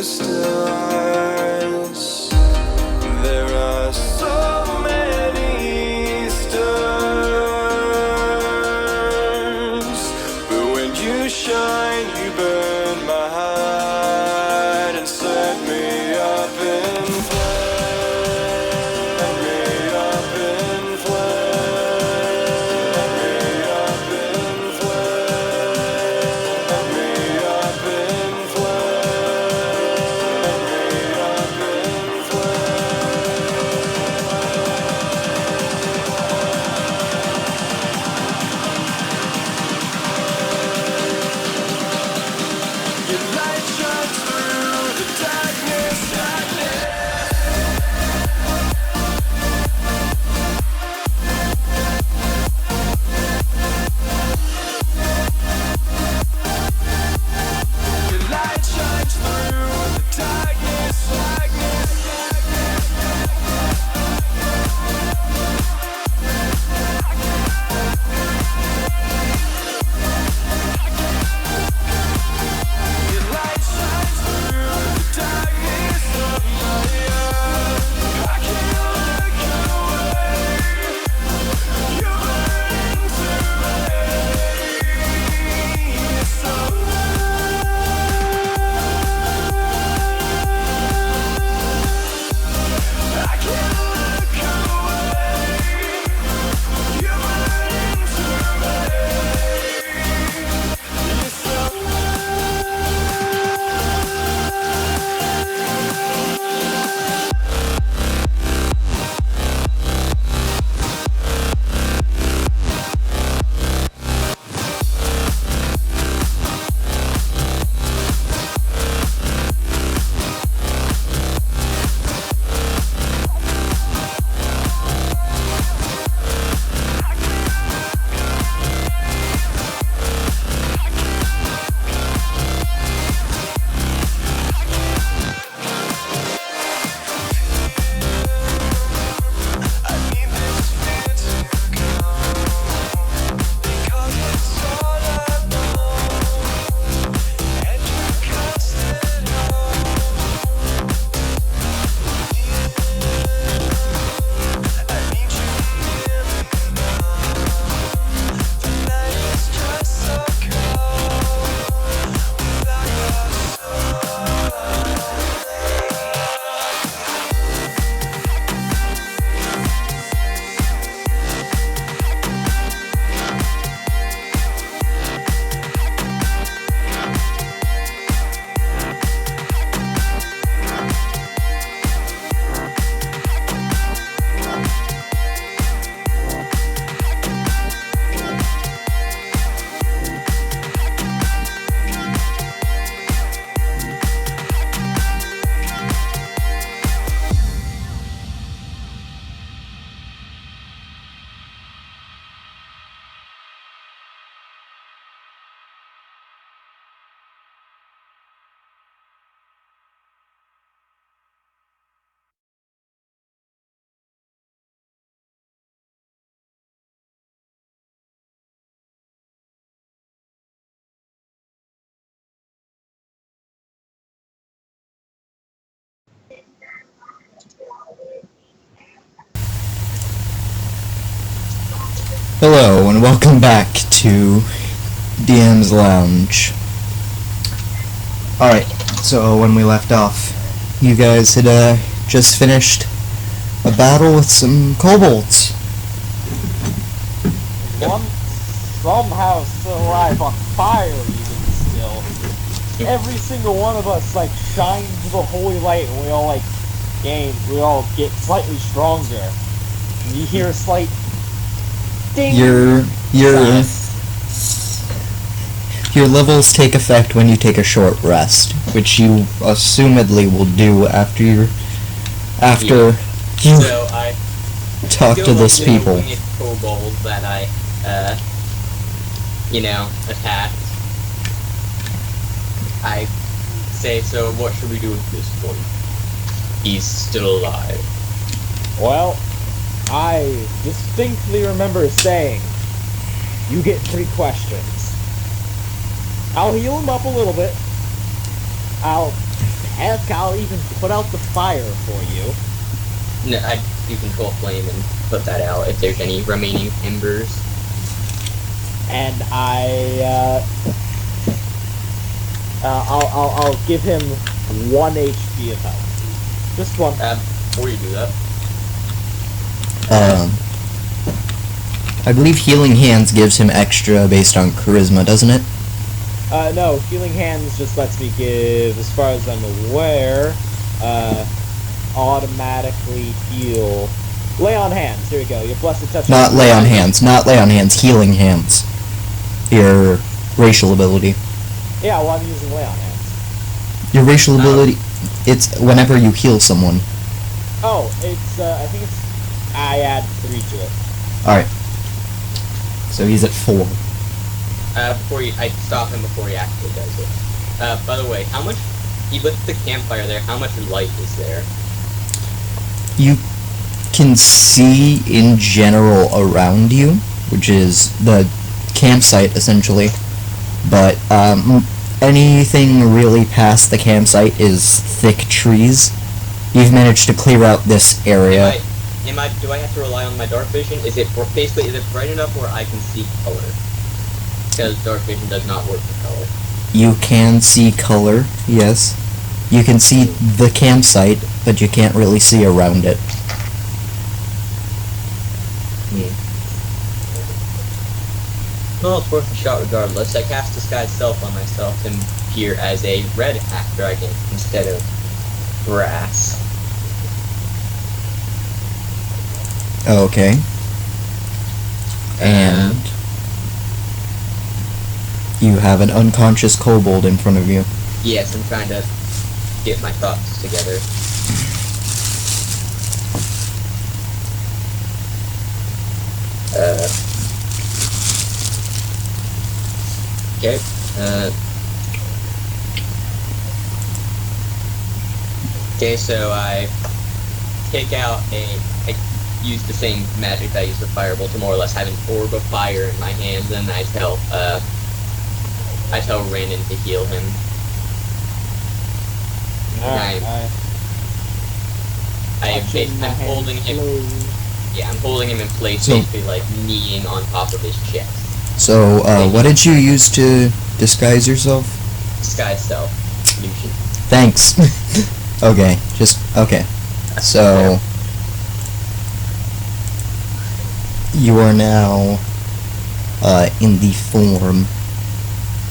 stars. There are so many stars, but when you shine, you burn my heart and set me up in flames. Set me up in flames. Set me up in flames. Set me up in flames. Set me up in flames. Your light shines through the darkness, darkness. Your light shines through the darkness, darkness, Your light shines through the darkness of my heart. I can't look away. You burn into me. It's so I can't look away. You burn into me. You're so I need this fear to go, because it's all I know, and you're constant hope. I need you near me now. The night is just so cold without your Hello, and welcome back to DM's Lounge. Alright, so when we left off, you guys had just finished a battle with some kobolds. One somehow still alive, on fire even still. Every single one of us like shines the holy light, and we all get slightly stronger. And you hear a slight ding. Your levels take effect when you take a short rest, which you assumedly will do after you So I talk to still those the people. winged kobold that I, attacked. I say, so what should we do at this point? He's still alive. Well, I distinctly remember saying, you get 3 questions. I'll heal him up a little bit. I'll Heck, I'll even put out the fire for you. No, I do control flame and put that out if there's any remaining embers. And I'll give him 1 HP of health. Just one. Before you do that, I believe Healing Hands gives him extra based on charisma, doesn't it? No, Healing Hands just lets me give, as far as I'm aware, automatically heal. Lay on Hands, here we go. Your blessed touch. Not Lay on Hands, Healing Hands. Your racial ability. Yeah, well, I'm using Lay on Hands. Your racial ability, it's whenever you heal someone. Oh, it's, I think it's, I add 3 to it. Alright. So he's at 4. I stop him before he actually does it. By the way, how much, he lit the campfire there, how much light is there? You can see in general around you, which is the campsite essentially, but anything really past the campsite is thick trees. You've managed to clear out this area. Do I have to rely on my dark vision? Is it bright enough where I can see color? Because dark vision does not work for color. You can see color, yes. You can see the campsite, but you can't really see around it. Well, it's worth a shot regardless. I cast Disguise Self on myself to appear as a red half-dragon instead of grass. Okay. And you have an unconscious kobold in front of you. Yes, I'm trying to get my thoughts together. Okay. Okay, so I take out I use the same magic that I used for Fireball to more or less have an orb of fire in my hands, and I tell Randon to heal him. I'm holding him. Yeah, I'm holding him in place, So- basically like kneeling on top of his chest. So, what did you use to disguise yourself? Disguise Self. Illusion. Thanks. Okay, okay. So, you are now, in the form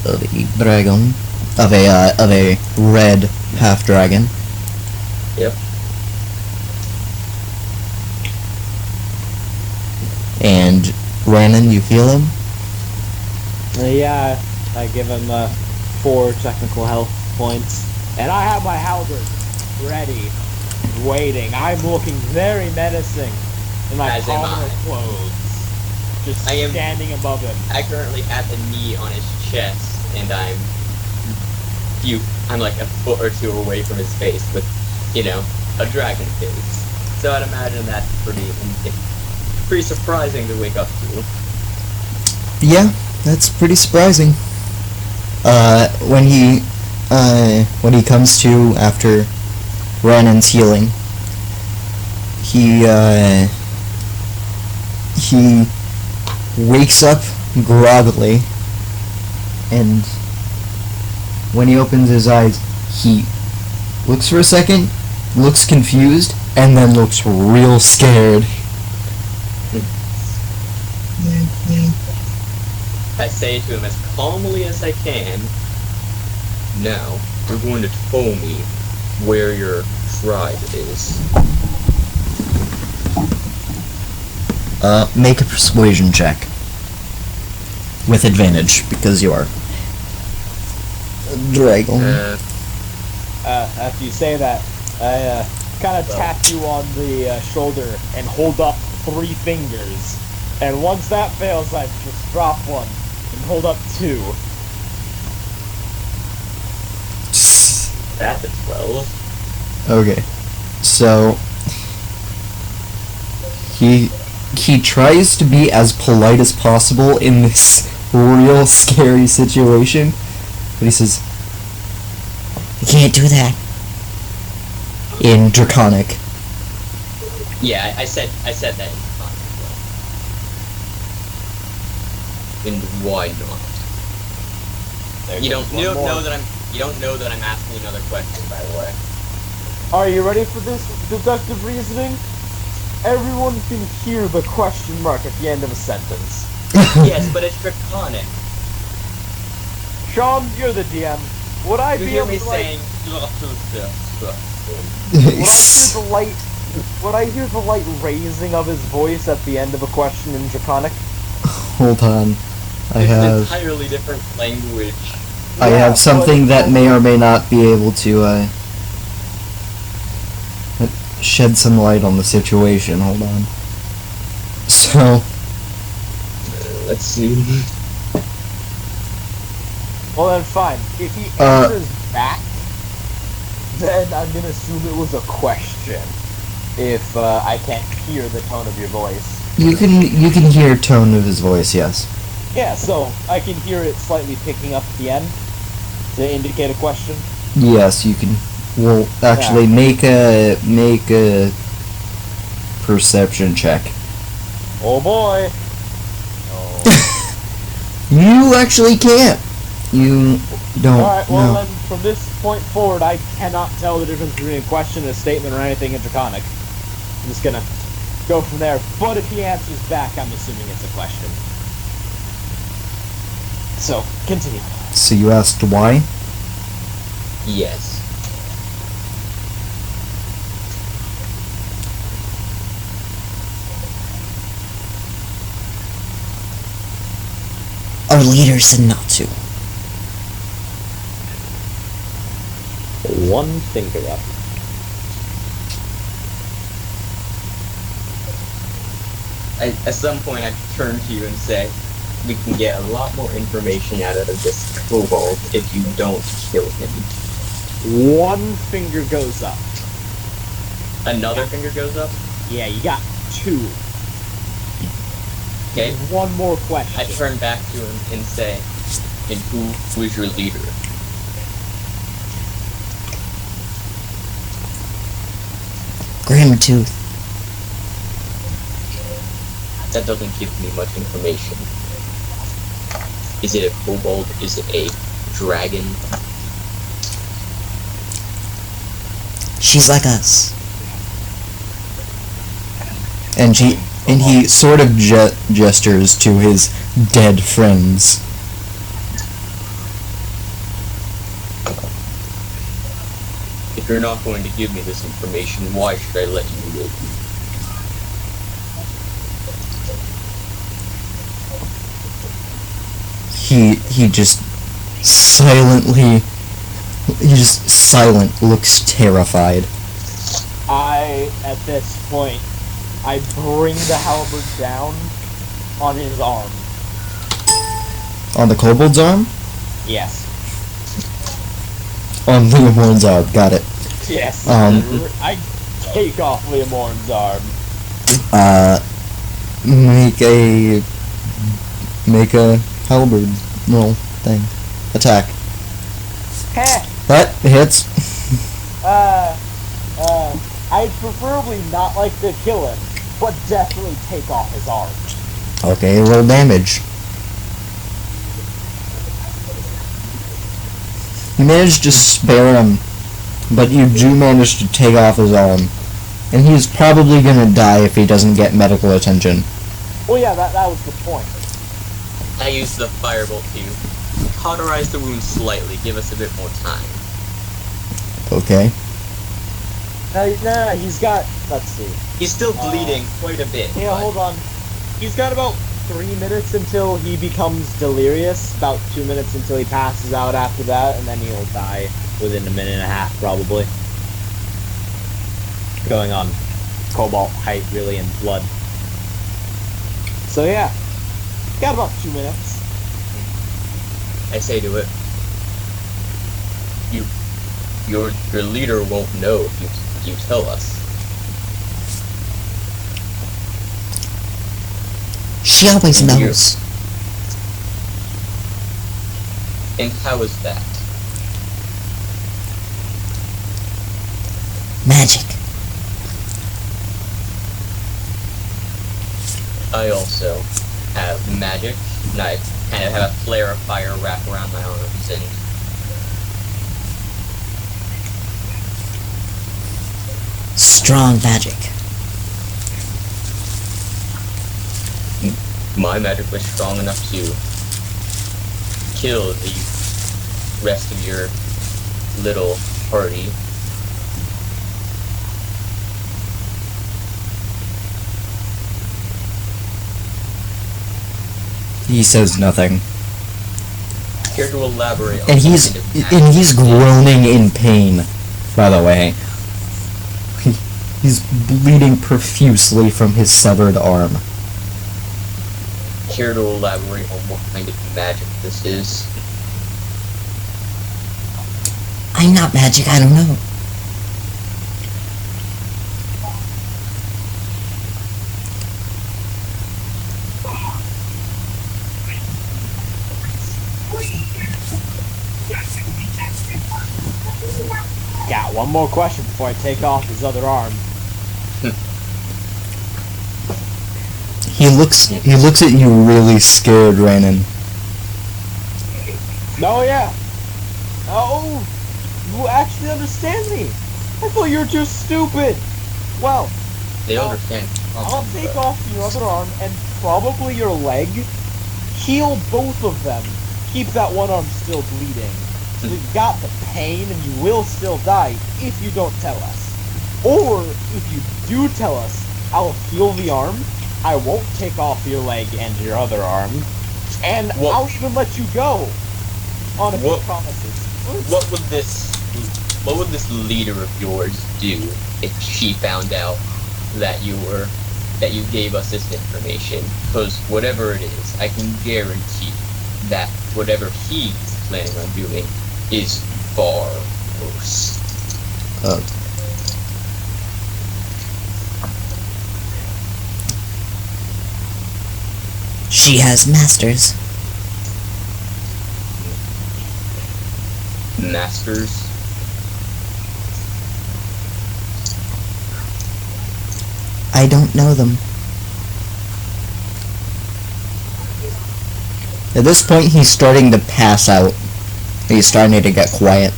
of a dragon, of a red half-dragon. Yep. And, Rhiannon, you heal him? Yeah, I give him 4 technical health points. And I have my halberd ready, waiting. I'm looking very menacing in my As am commoner I. clothes. Just standing above him. I currently have the knee on his chest, and I'm like a foot or 2 away from his face with, a dragon face. So I'd imagine that's pretty surprising to wake up to. Yeah, that's pretty surprising. When he comes to after Rhiannon's healing, he wakes up groggily, and when he opens his eyes, he looks for a second, looks confused, and then looks real scared. I say to him as calmly as I can, "Now, you're going to tell me where your tribe is." Make a persuasion check. With advantage, because you are a dragon. After you say that, I kind of tap you on the shoulder and hold up 3 fingers. And once that fails, I just drop 1 and hold up 2. That's a 12. Okay. So he tries to be as polite as possible in this real scary situation, but he says, "You can't do that. in Draconic. Yeah, I said that in Draconic. And why not? You don't know that I'm asking another question, by the way. Are you ready for this deductive reasoning? Everyone can hear the question mark at the end of a sentence. Yes, but it's Draconic. Sean, you're the DM. Would I You be hear able me to saying, Would I hear the light raising of his voice at the end of a question in Draconic? Hold on. I It's an have entirely different language. something that may or may not be able to shed some light on the situation. Hold on. So, Let's see. Well then fine. If he answers back, then I'm gonna assume it was a question. If I can't hear the tone of your voice. you can hear tone of his voice, yes. Yeah, so I can hear it slightly picking up at the end to indicate a question. Yes, you can. Well, actually, make a perception check. Oh boy. You actually can't. You don't. Alright, well know. then from this point forward I cannot tell the difference between a question, a statement, or anything in Draconic. I'm just gonna go from there. But if he answers back, I'm assuming it's a question. So, continue. So you asked why? Yes. Our leader said not to. One finger up. At some point I turn to you and say, we can get a lot more information out of this kobold if you don't kill him. One finger goes up. Another finger goes up? Yeah, you got two. Okay. One more question. I turn back to him and say, and who is your leader? Gramtooth. That doesn't give me much information. Is it a kobold? Is it a dragon? She's like us. And he sort of gestures to his dead friends. If you're not going to give me this information, why should I let you live? He just silently, looks terrified. At this point, I bring the halberd down on his arm. On the kobold's arm? Yes. On Leomorn's arm, got it. Yes. I take off Leomorn's arm. Make a halberd roll thing. Attack. Heh. That hits. I'd preferably not like to kill him, but definitely take off his arm. Okay, roll damage. You managed to spare him, but you do manage to take off his arm. And he's probably gonna die if he doesn't get medical attention. Well, yeah, that was the point. I use the firebolt to cauterize the wound slightly, give us a bit more time. Okay. Nah, he's got, let's see. He's still bleeding quite a bit. Yeah, but hold on. He's got about 3 minutes until he becomes delirious, about 2 minutes until he passes out after that, and then he'll die within a minute and a half, probably. Going on cobalt height, really, and blood. So yeah, got about 2 minutes. I say to it, your leader won't know if you tell us. She always knows. And how is that? Magic. I also have magic, and I kind of have a flare of fire wrap around my arms, and Strong magic. my magic was strong enough to kill the rest of your little party. He says nothing. Care to elaborate on And what he's kind of magic he's groaning in pain, by the way. He's bleeding profusely from his severed arm. Care to elaborate on what kind of magic this is? I'm not magic, I don't know. Got one more question before I take off his other arm. He looks at you really scared, Rainin. No, yeah. Oh, you actually understand me. I thought you were too stupid. Well, They I'll- understand. I'll take off your other arm and probably your leg. Heal both of them. Keep that one arm still bleeding. So you've got the pain and you will still die if you don't tell us. Or if you do tell us, I'll heal the arm. I won't take off your leg and your other arm. And What- I'll even let you go. On a few What- promises. What would this leader of yours do if she found out that you gave us this information? Because whatever it is, I can guarantee that whatever he's planning on doing is far worse. She has masters. Masters. I don't know them. At this point, he's starting to pass out. He's starting to get quiet.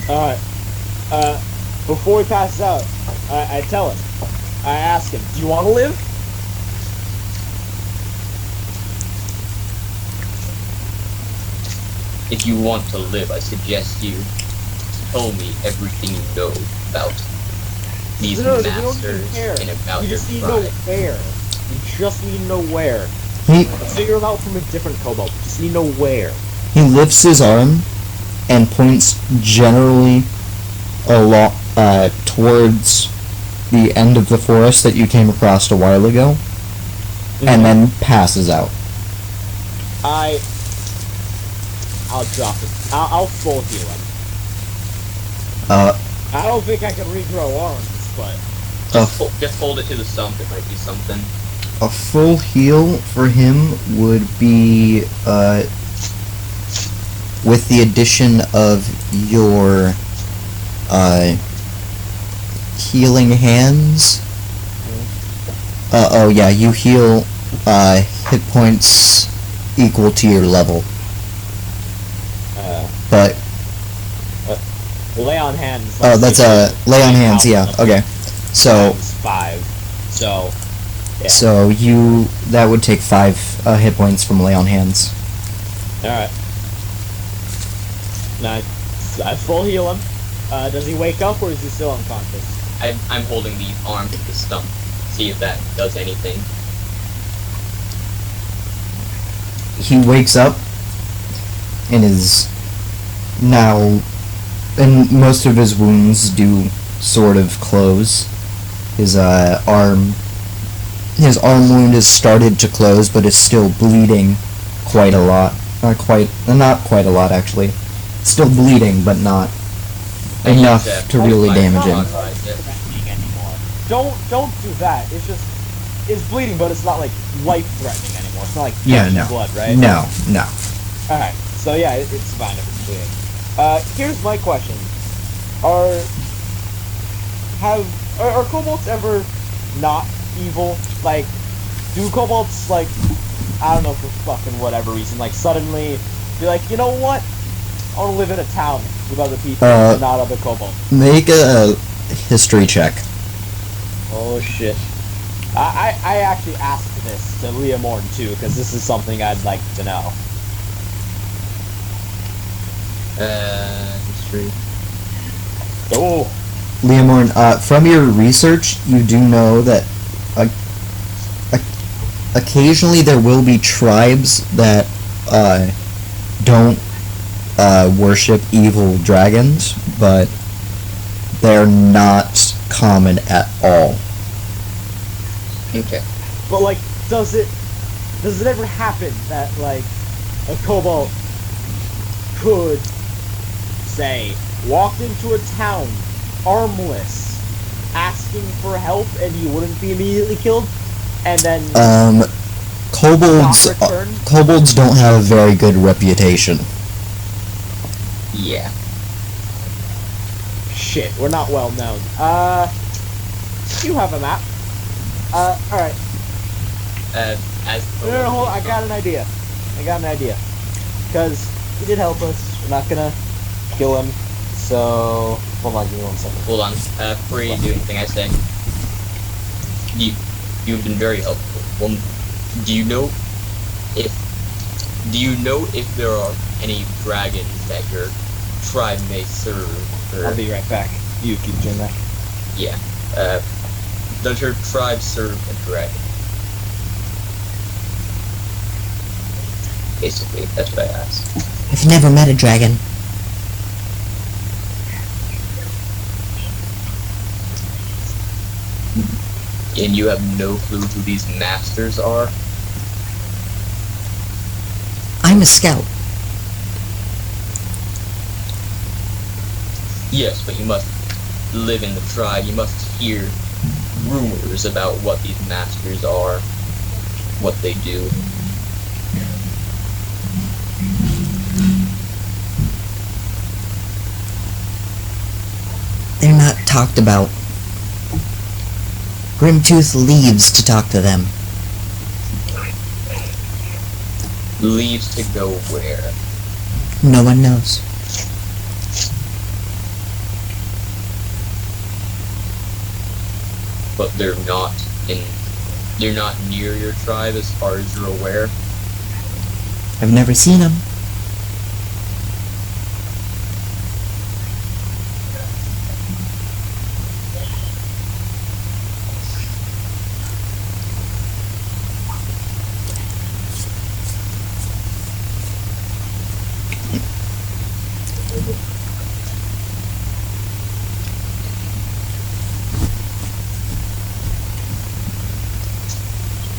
Alright. Before he passes out, I tell him. I ask him, do you want to live? If you want to live, I suggest you tell me everything you know about these No, we don't even masters care. and about We your just need to know tribe. where. We just need to know where. He Figure it out from a different kobold. We just need to know where. he lifts his arm and points generally towards the end of the forest that you came across a while ago, and then passes out. I'll drop it. I'll full heal him. I don't think I can regrow arms, but Just hold it to the stump, it might be something. A full heal for him would be, with the addition of your, healing hands. Oh yeah, you heal, hit points equal to your level. But, lay on hands. oh, that's lay on hands, yeah, okay. So, Times 5. So, yeah. so that would take 5, hit points from lay on hands. Alright. Now, I full heal him. Does he wake up or is he still unconscious? I'm holding the arm to the stump. See if that does anything. He wakes up and is now, and most of his wounds do sort of close. His arm wound has started to close, but is still bleeding quite a lot. Not quite a lot actually. Still bleeding, but not enough to really damage him. Threatening anymore. Don't do that. It's bleeding, but it's not like life-threatening anymore. It's not like gushing blood, right? No. Alright, so yeah, it's fine if it's bleeding. Here's my question. Are kobolds ever not evil? Like, do kobolds, like, I don't know, for fucking whatever reason, like, suddenly be like, you know what? I want to live in a town with other people and not other kobolds. Make a history check. Oh shit. I actually asked this to Leah Morton too, because this is something I'd like to know. History. Oh. Leomorn, from your research, you do know that occasionally there will be tribes that don't worship evil dragons, but they're not common at all. Okay. But like, does it ever happen that like a kobold could say walked into a town armless, asking for help, and he wouldn't be immediately killed, and then kobolds not return? kobolds don't have a very good reputation. Yeah. Shit, we're not well known. You have a map. Alright. No, hold on, I got an idea. Because he did help us. We're not gonna kill him. So, hold on, give me 1 second. Hold on. Before you do anything, I say, you've been very helpful. Well, do you know if there are any dragons that your tribe may serve? Or, I'll be right back. You keep doing that. yeah. Does your tribe serve a dragon? Basically, that's what I asked. I've never met a dragon. And you have no clue who these masters are? I'm a scout. Yes, but you must live in the tribe. You must hear rumors about what these masters are, what they do. They're not talked about. Grimtooth leaves to talk to them. Leaves to go where? No one knows. But they're not near your tribe as far as you're aware. I've never seen them.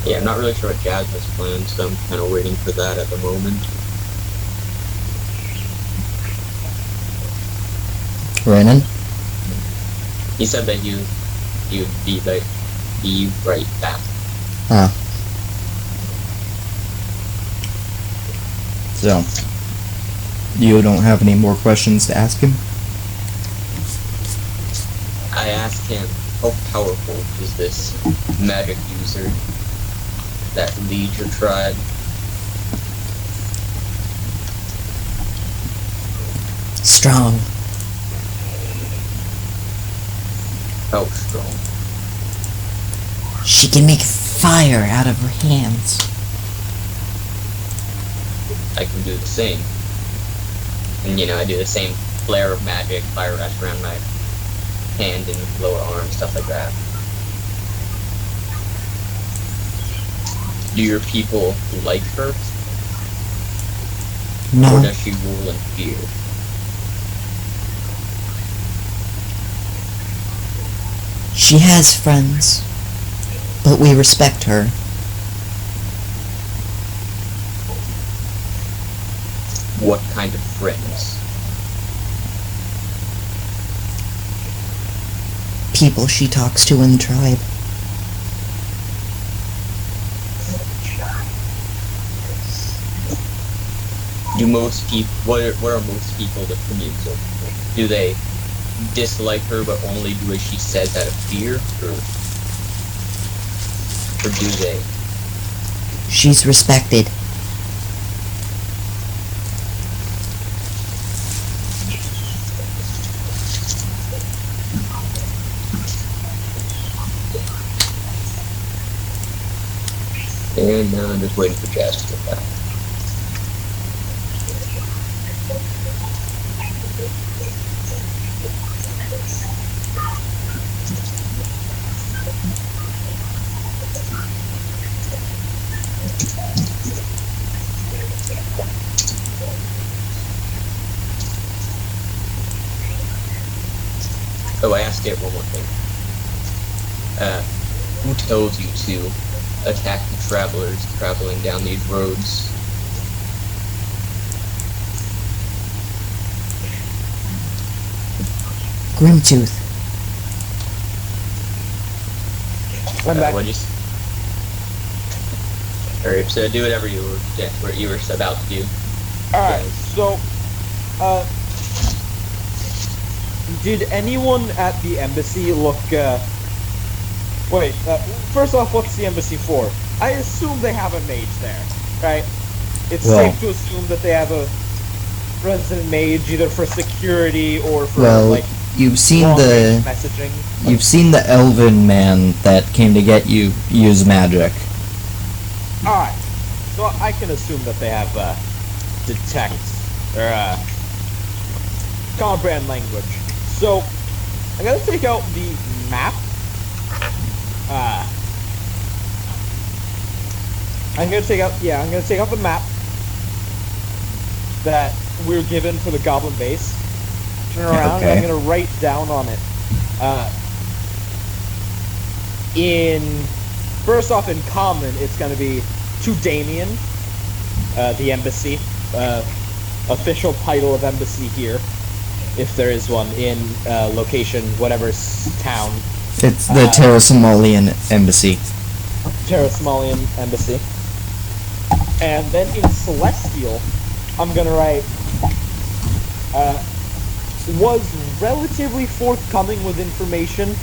Yeah, I'm not really sure what Jasmine's planned, so I'm kind of waiting for that at the moment. Renan? He said that you'd be right back. Huh. So, you don't have any more questions to ask him? I asked him, how powerful is this magic user that leads your tribe? Strong. How strong? She can make fire out of her hands. I can do the same. And I do the same flare of magic, fire rush around my hand and lower arm, stuff like that. Do your people like her? No. Or does she rule in fear? She has friends, but we respect her. What kind of friends? People she talks to in the tribe. Do most people, what are most people that commute to? Do they dislike her but only do as she says out of fear, or do they? She's respected. And now I'm just waiting for Jazz to get back. Oh, I asked it one more thing. Who tells you to attack the travelers traveling down these roads? Grimtooth. I'm back. What'd you s- Alright, so do whatever you were about to do. Alright, so, did anyone at the embassy look, first off, what's the embassy for? I assume they have a mage there, right? It's Well- safe to assume that they have a resident mage, either for security or for, Well, you've seen long-range the messaging. you've seen the elven man that came to get you use magic. Alright, so I can assume that they have, detect, or, comprehend language. So, I'm gonna take out the map. I'm gonna take out the map that we're given for the goblin base. Turn around, and I'm Okay. gonna write down on it, first off, in common, it's gonna be to Damien, the embassy, official title of embassy here, if there is one in location, whatever town. It's the Terra Somalian embassy. Terra Somalian embassy. And then in Celestial, I'm gonna write, was relatively forthcoming with information.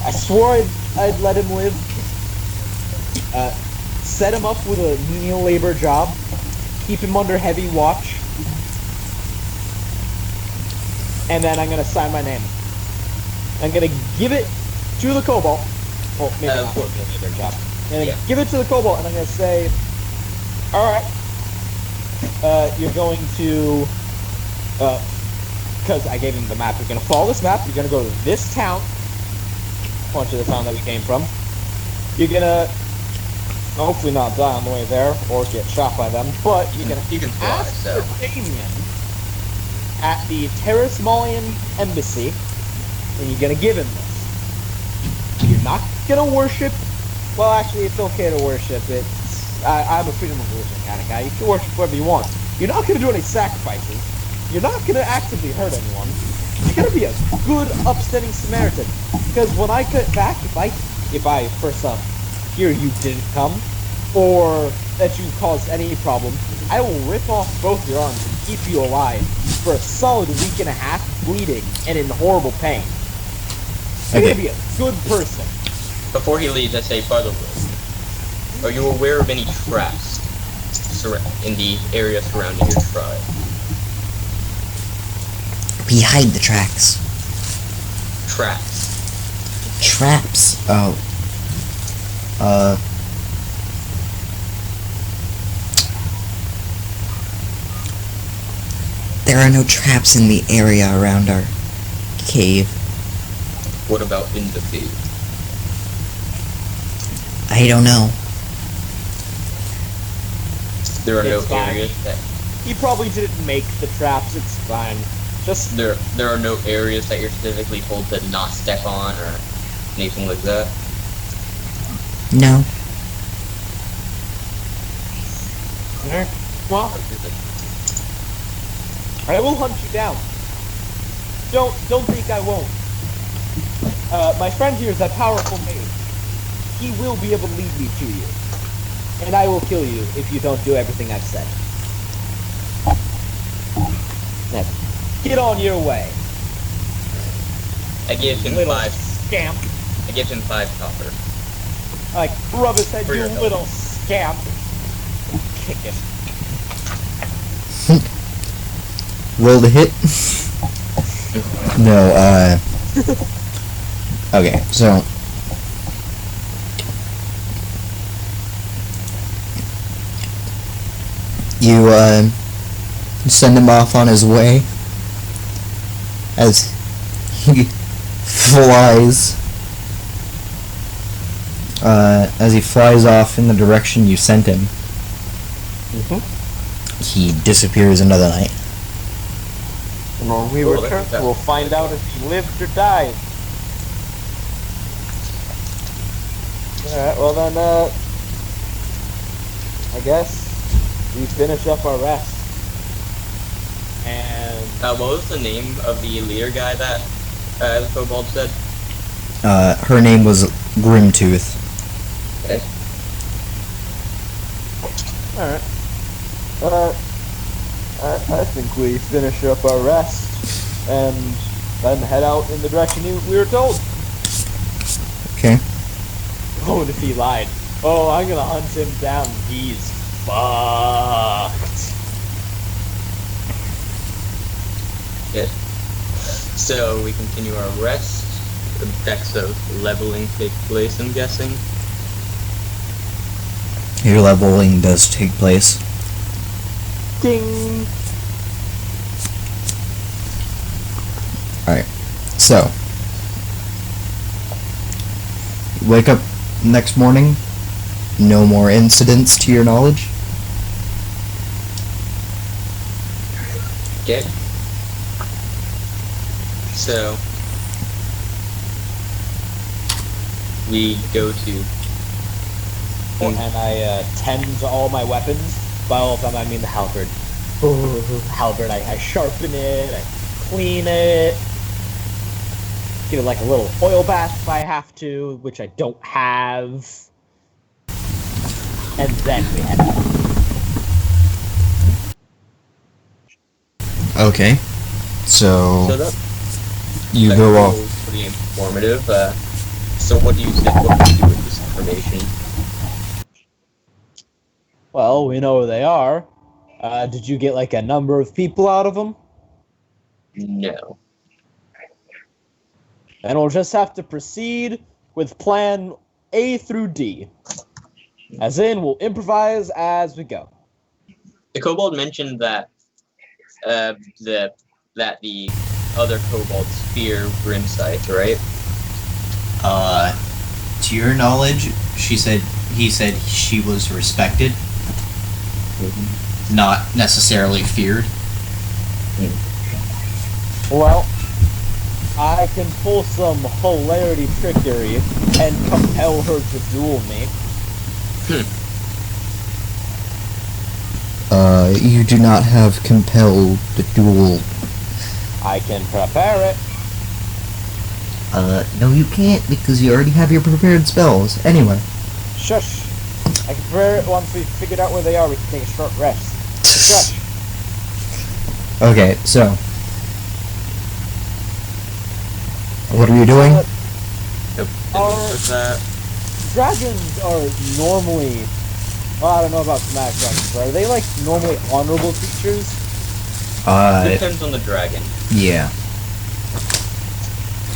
I swore I'd let him live. Set him up with a menial labor job. Keep him under heavy watch. And then I'm gonna sign my name. I'm gonna give it to the Kobold. Well, maybe not for a menial labor job. I'm gonna give it to the Kobold, and I'm gonna say, alright, you're going to, because I gave him the map, you're gonna follow this map, you're gonna go to this town, point to the town that we came from, you're gonna hopefully not die on the way there, or get shot by them, but you're gonna You can fly, ask so. for Damien at the Terra Somalian embassy, and you're gonna give him this. You're not gonna worship, well actually it's okay to worship, I'm a freedom of religion kind of guy, you can worship whatever you want. You're not gonna do any sacrifices, you're not gonna actively hurt anyone, you're gonna be a good, upstanding Samaritan. Because when I get back, if I first off hear you didn't come, or that you caused any problem, I will rip off both your arms and keep you alive for a solid week and a half, bleeding and in horrible pain. You're Okay. gonna be a good person. Before he leaves, I say, by the way, are you aware of any traps in the area surrounding your tribe? We hide the tracks. Traps. Traps. Oh. There are no traps in the area around our cave. What about in the cave? I don't know. There are no It's fine. areas that He probably didn't make the traps, it's fine. Just, there are no areas that you're specifically told to not step on or anything like that. No. well, I will hunt you down. Don't think I won't. My friend here is a powerful mage. He will be able to lead me to you. And I will kill you if you don't do everything I've said. Now, get on your way. I give him little 5. scamp. I give him 5 copper. Like, rub his head, For you your help. little scamp. Kick it. Roll to hit. No, okay, so you send him off on his way as he flies off in the direction you sent him. He disappears another night. And when we Well, return, that's- we'll find out if he lived or died. Alright, well then, I guess we finish up our rest. And What was the name of the leader guy that the Kobold said? Her name was Grimtooth. Okay. Alright. I think we finish up our rest and then head out in the direction we were told. Okay. oh, if he lied. Oh, I'm gonna hunt him down. He's fucked. Good. So we continue our rest. The decks of leveling take place, I'm guessing. Your leveling does take place. Ding! Alright, so you wake up next morning, no more incidents to your knowledge. Okay. So we go to And I tend to all my weapons. By all of them, I mean the halberd. Halberd, I sharpen it, I clean it, give it like a little oil bath if I have to, which I don't have. And then we head out. Okay, so that you that go was off. pretty informative. So what do you think? What do you do with this information? Well, we know where they are. Did you get like a number of people out of them? No. And we'll just have to proceed with plan A through D. As in, we'll improvise as we go. The Kobold mentioned that the other Kobolds fear Grimsight, right? To your knowledge, he said she was respected, not necessarily feared. Well, I can pull some hilarity trickery and compel her to duel me. You do not have compelled the duel. I can prepare it. No you can't, because you already have your prepared spells. Anyway. Shush. I can prepare it once we've figured out where they are. We can take a short rest. Shush. Okay, so. What are you doing? Nope. Are- With that. Dragons are normally... Well, I don't know about dramatic dragons, but are they like normally honorable creatures? Depends on the dragon. Yeah.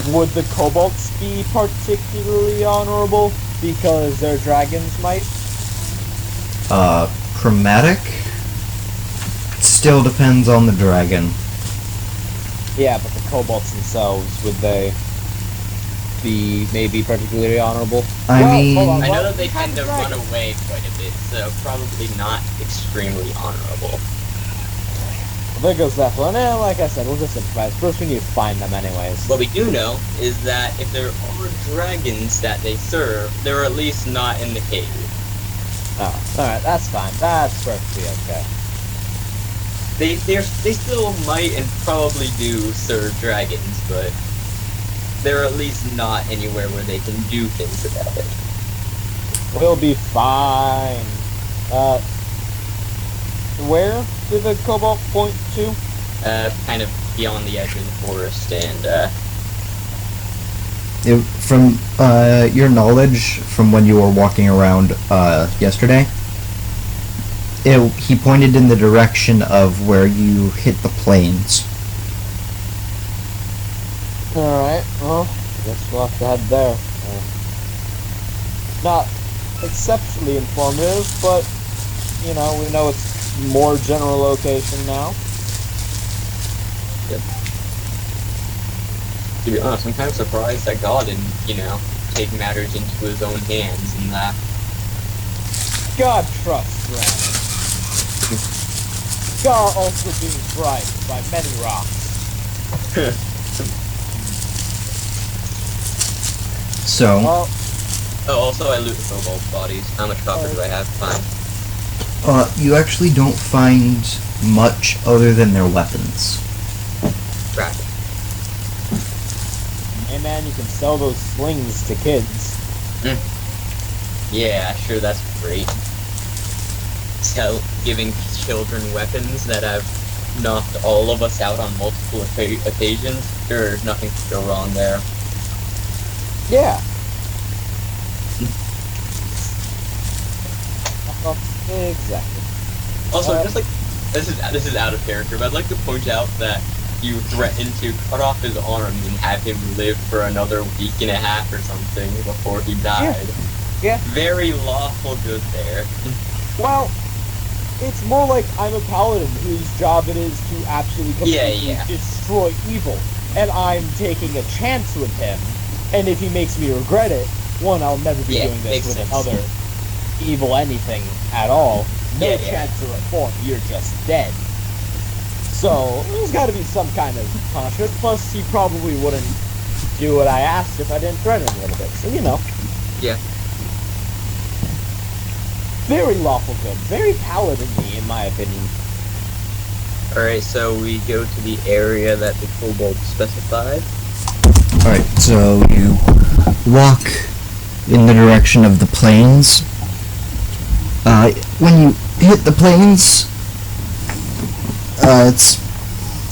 Would the kobolds be particularly honorable because they're dragons might? Chromatic? Still depends on the dragon. Yeah, but the kobolds themselves, would they be maybe particularly honorable? I mean- hold on, I know what that they kind tend of to run dragon? away quite a bit, so probably not extremely honorable. Well, there goes that one. Like I said, we'll just improvise. First, we need to find them anyways. What we do know is that if there are dragons that they serve, they're at least not in the cave. Oh, alright, that's fine. That's perfectly okay. They still might and probably do serve dragons, but they're at least not anywhere where they can do things about it. We'll be fine. Where did the kobold point to? Kind of beyond the edge of the forest, and From your knowledge from when you were walking around yesterday, he pointed in the direction of where you hit the plains. Alright, well, guess we'll have to head there. Not exceptionally informative, but, you know, we know it's more general location now. Yep. To be honest, I'm kind of surprised that God didn't, take matters into his own hands and that. God trusts Ren. God also being bribed by many rocks. So, Well, Oh, also I loot the kobold bodies. How much copper do I have? Fine. you actually don't find much other than their weapons. Right. hey man, you can sell those slings to kids. Yeah, sure, that's great. Giving children weapons that have knocked all of us out on multiple occasions. There's nothing to go wrong there. Yeah. Exactly. Also, just like this is out of character, but I'd like to point out that you threatened to cut off his arms and have him live for another week and a half or something before he died. Yeah. Very lawful good there. Well, it's more like I'm a paladin whose job it is to absolutely completely destroy evil, and I'm taking a chance with him. And if he makes me regret it, one, I'll never be doing this with another evil anything at all. No chance to reform. You're just dead. So there's got to be some kind of punishment. Plus, he probably wouldn't do what I asked if I didn't threaten him a little bit. So Yeah. very lawful good, very paladin-y in my opinion. Alright, so we go to the area that the kobold specified. Alright, so you walk in the direction of the plains. When you hit the plains,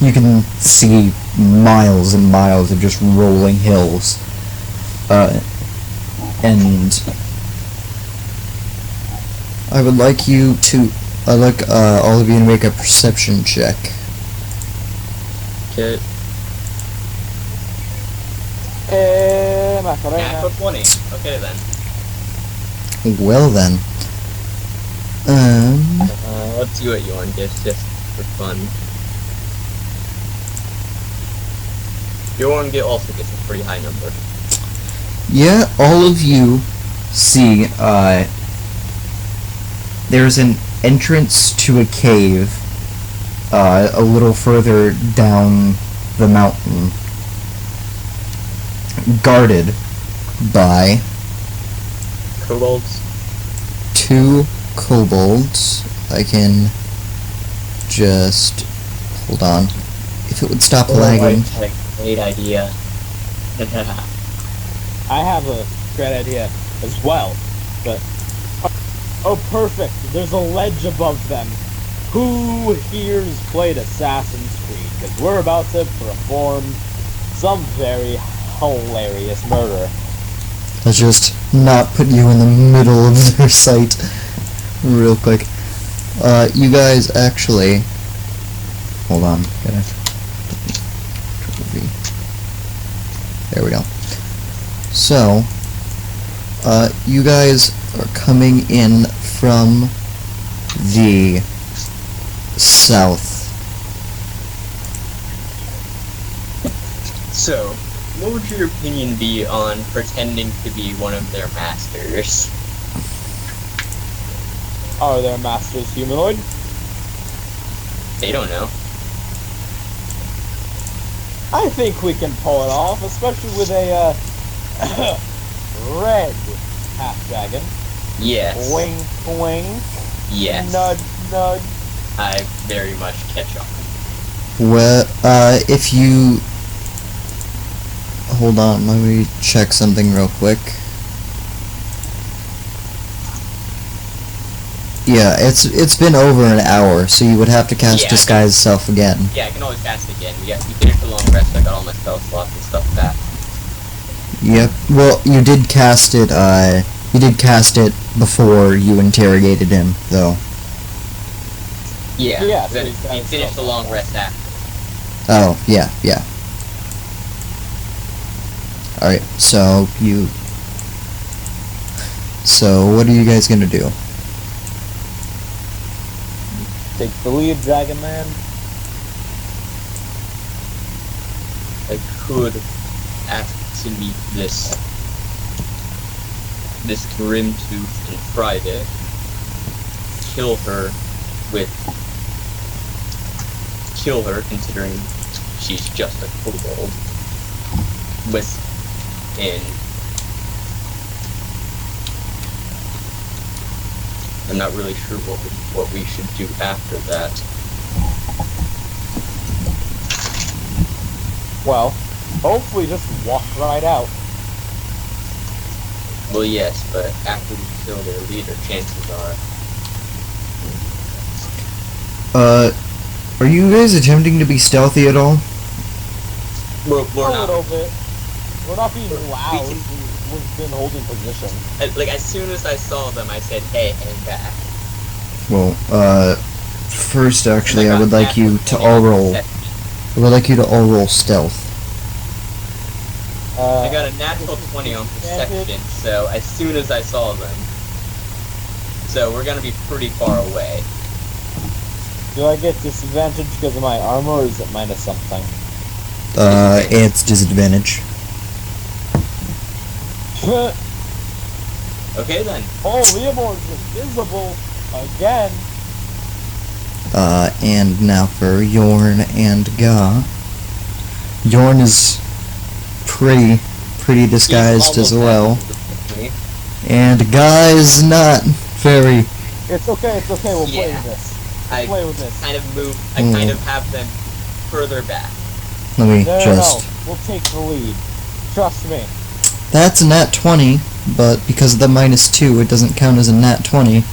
you can see miles and miles of just rolling hills. And I'd like all of you to make a perception check. Okay. Macarena. Natural 20. Okay then. Well then. Let's see what Yorn gets just for fun. Yorn also gets a pretty high number. Yeah, all of you see, there's an entrance to a cave, a little further down the mountain, guarded by Kobolds? 2 kobolds. I can just hold on. If it would stop lagging. Had a great idea. I have a great idea as well, but oh, perfect! There's a ledge above them. Who here's played Assassin's Creed? Because we're about to perform some very hilarious murder. Let's just not put you in the middle of their sight real quick. You guys actually... Hold on. There we go. So, you guys are coming in from the south. So, what would your opinion be on pretending to be one of their masters? Are their masters humanoid? They don't know. I think we can pull it off, especially with a red half-dragon. Yes. Wing, wing. Yes. Nudge, nudge. I very much catch on. Well, if you... Hold on, let me check something real quick. Yeah, it's been over an hour, so you would have to cast Disguise Self again. Yeah, I can always cast again. We finished a long rest, I got all my spell slots and stuff back. Yep. Well, you did cast it. You did cast it before you interrogated him, though. Yeah. Yeah, Then so he finished the long rest after. Oh, yeah, yeah. Alright, so you... So, what are you guys gonna do? Take the lead, Dragon Man. I could ask to meet this grim tooth and Friday. Kill her, considering she's just a kobold. I'm not really sure what we should do after that. Well, hopefully just walk right out. Well, yes, but after we kill their leader, chances Are you guys attempting to be stealthy at all? we're A not. little bit. We're not being We loud. can- We've been holding position. Like, as soon as I saw them, I said, hey, hang back. Well, first, actually, Like, I would like you to all roll. I would like you to all roll stealth. I got a natural 20 on perception, so as soon as I saw them. So we're gonna be pretty far away. Do I get disadvantage because of my armor, or is it minus something? It's disadvantage. Okay then. Oh, Leomor's invisible again. And now for Yorn and Ga. Yorn is pretty disguised as well. And Ga is not very... It's okay. We'll play Yeah. with this. I Play with this. kind of move. I kind of have them further back. Let me No, just... we'll take the lead. Trust me. That's a nat 20, but because of the -2, it doesn't count as a nat 20.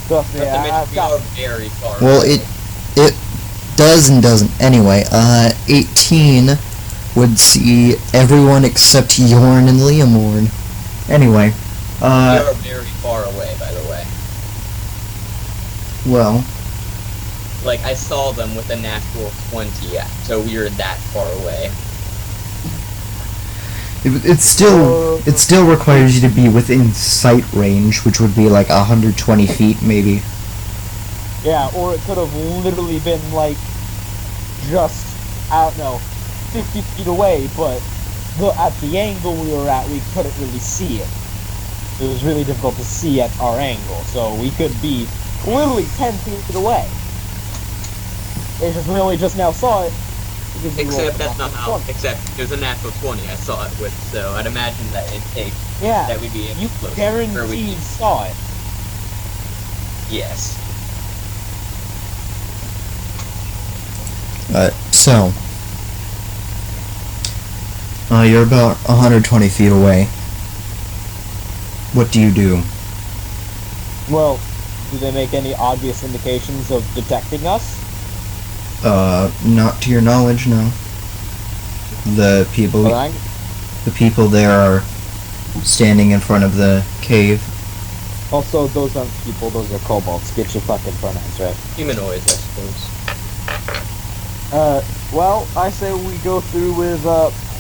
Trust me. Not to mention I've we got. are very far Well, away. it does and doesn't. Anyway, 18 would see everyone except Yorn and Leomorn. Anyway, We are very far away, by the way. well, Like, I saw them with a natural 20, so we are that far away. it still requires you to be within sight range, which would be like 120 feet, maybe. Yeah, or it could have literally been like just out, no, 50 feet away, but at the angle we were at, we couldn't really see it. It was really difficult to see at our angle, so we could be literally 10 feet away. They just really just now saw it. because we rolled Except a that's not natural how. 20. Except there's a natural 20 I saw it with, so I'd imagine that it'd take. Yeah, That would be you close. Or guaranteed we- saw it. Yes. So, you're about 120 feet away. What do you do? Well, do they make any obvious indications of detecting us? Not to your knowledge, no. The people there are standing in front of the cave. Also, those aren't people, those are kobolds. Get your fucking pronouns right. Humanoids, I suppose. Well, I say we go through with,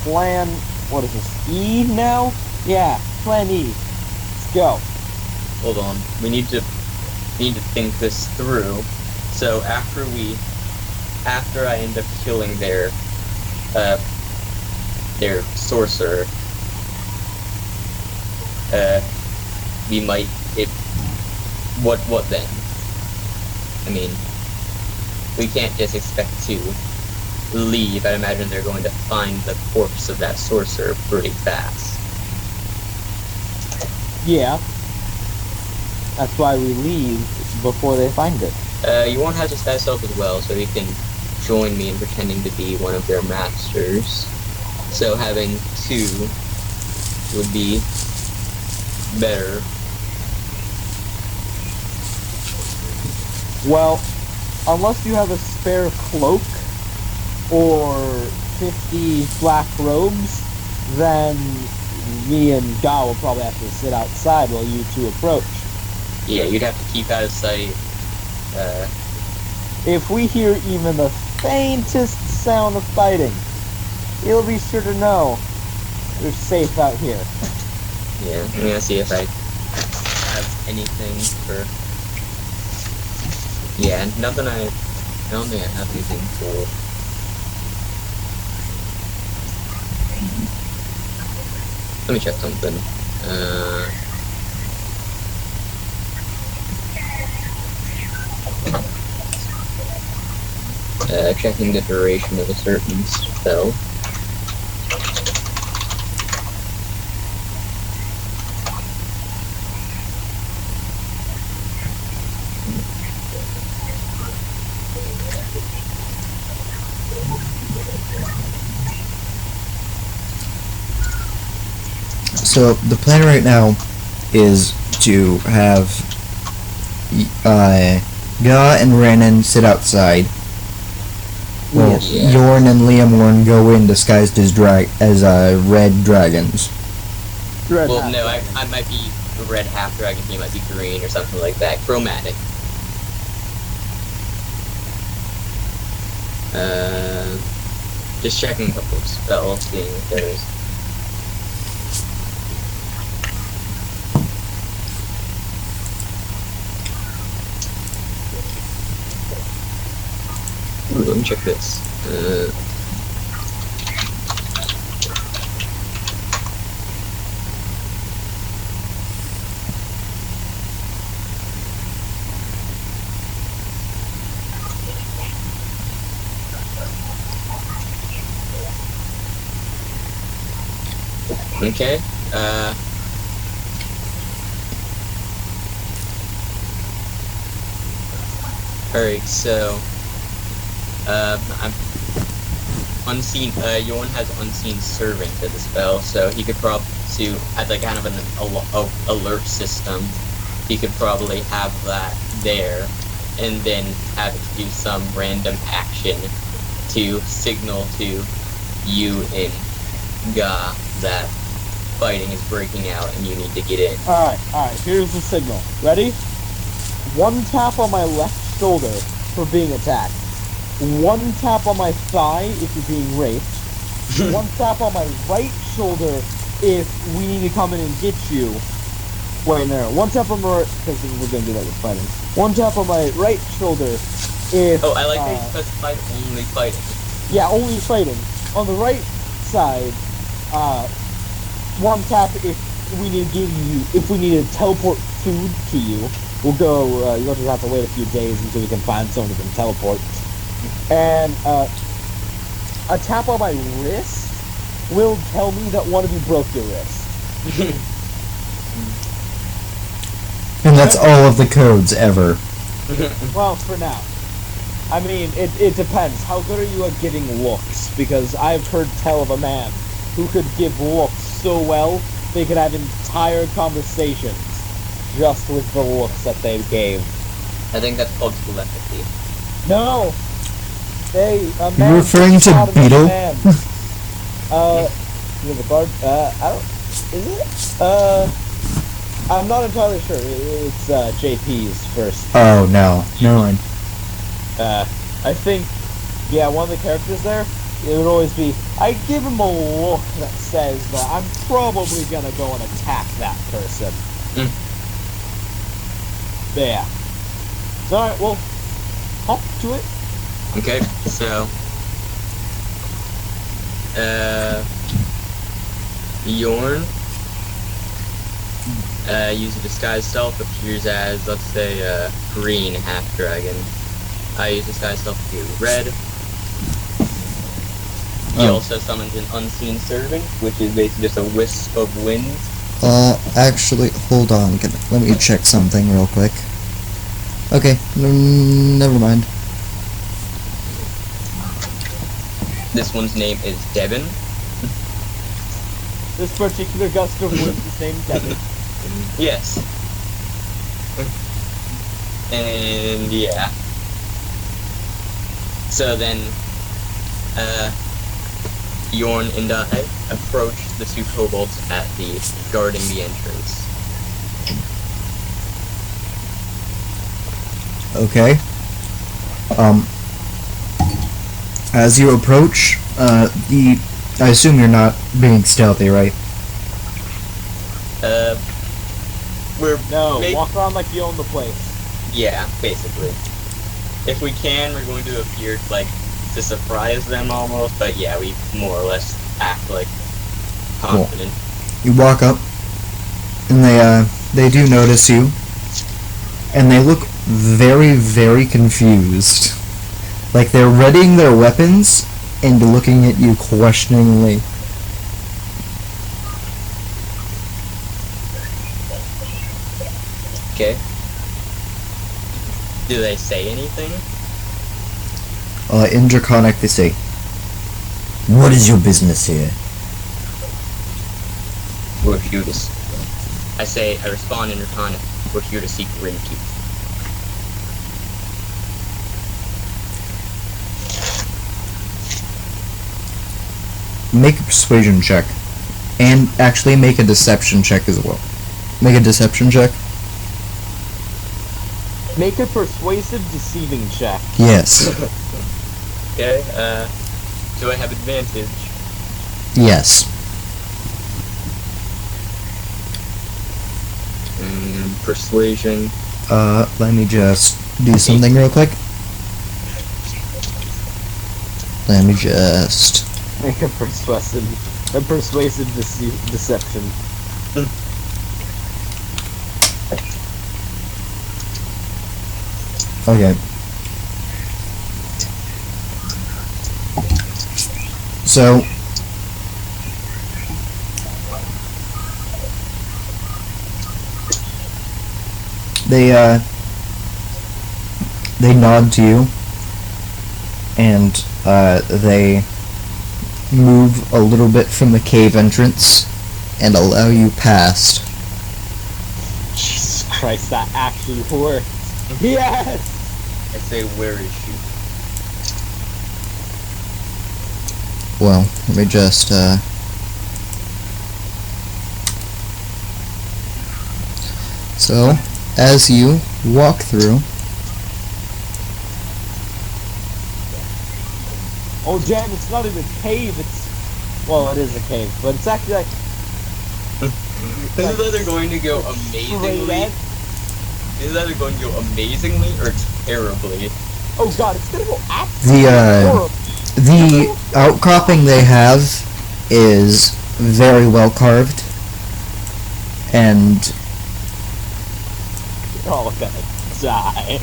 plan... What is this? E now? Yeah, plan E. Let's go. Hold on. We need to think this through. So after I end up killing their sorcerer, we might what then? I mean, we can't just expect to leave. I imagine they're going to find the corpse of that sorcerer pretty fast. Yeah. That's why we leave before they find it. You won't have to status up as well, so you can join me in pretending to be one of their masters. So having two would be better. Well, unless you have a spare cloak or 50 black robes, then me and Ga will probably have to sit outside while you two approach. Yeah, you'd have to keep out of sight. If we hear even the faintest sound of fighting, you'll be sure to know we're safe out here. Yeah, I'm gonna see if I have anything for. Yeah, nothing. I don't think I have anything for. Let me check something. Checking the duration of a certain spell. So the plan right now is to have Ga and Renan sit outside. Well, Yeah. Yorn and Liamorn go in disguised as red dragons. Red Well, hat no, dragon. I might be a red half dragon. He might be green or something like that. Chromatic. Just checking a couple of spells, seeing if there's. Ooh, let me check this. Okay. Alright, so I'm unseen. Yorn has unseen servant to the spell, so he could probably add like kind of an alert system. He could probably have that there, and then have it do some random action to signal to you and Ga that fighting is breaking out and you need to get in. Alright, here's the signal. Ready? One tap on my left shoulder for being attacked. One tap on my thigh if you're being raped. One tap on my right shoulder if we need to come in and get you. Wait, no. One tap on my right, because we're going to do that with fighting. One tap on my right shoulder if... Oh, I like that you specified only fighting. Yeah, only fighting. On the right side, one tap if we need to teleport food to you. We'll go, you'll just have to wait a few days until we can find someone who can teleport. And, a tap on my wrist will tell me that one of you broke your wrist. And that's all of the codes ever. Well, for now. I mean, it depends. How good are you at giving looks? Because I've heard tell of a man who could give looks so well, they could have entire conversations just with the looks that they gave. I think that's called telepathy. No! They, a You're man referring to shot another Beetle? man. You have a card? I don't... Is it? I'm not entirely sure. It's, JP's first. Oh no, never mind. I think, yeah, one of the characters there, it would always be, I give him a look that says that I'm probably gonna go and attack that person. Yeah. So, alright, well, hop to it. Okay, so Yorn use a disguise self, appears as, let's say, a green half dragon. I use disguise self to be red. He also summons an unseen servant, which is basically just a wisp of wind. Actually, hold on. Let me check something real quick. Okay, never mind. This one's name is Devin. This particular gust of wind is named Devin. Yes. And yeah. So then, Yorn and I approach the two kobolds at the guarding the entrance. Okay. As you approach, I assume you're not being stealthy, right? We're No, walk around like you own the place. Yeah, basically. If we can, we're going to appear like to surprise them almost, but yeah, we more or less act like confident. You walk up, and they do notice you, and they look very, very confused. Like they're readying their weapons and looking at you questioningly. Okay. Do they say anything? In Draconic they say, "What is your business here?" We're here to... I respond in Draconic, we're here to seek Ringtooth. Make a persuasion check. And actually make a deception check as well. Make a deception check. Make a persuasive deceiving check. Yes. Okay, do I have advantage? Yes. Persuasion. Let me just do something real quick. Let me just... Make a persuasive deception. Okay. So... They nod to you, and they move a little bit from the cave entrance and allow you past. Jesus Christ, that actually worked. Yes! I say, where is she? Well, let me just, So, as you walk through... Oh, Jen, it's not even a cave, it's... Well, it is a cave, but it's actually like... This is either going to go amazingly... This is either going to go amazingly or terribly. Oh god, it's gonna go absolutely horrible. The outcropping they have is very well carved, and Oh, gonna die.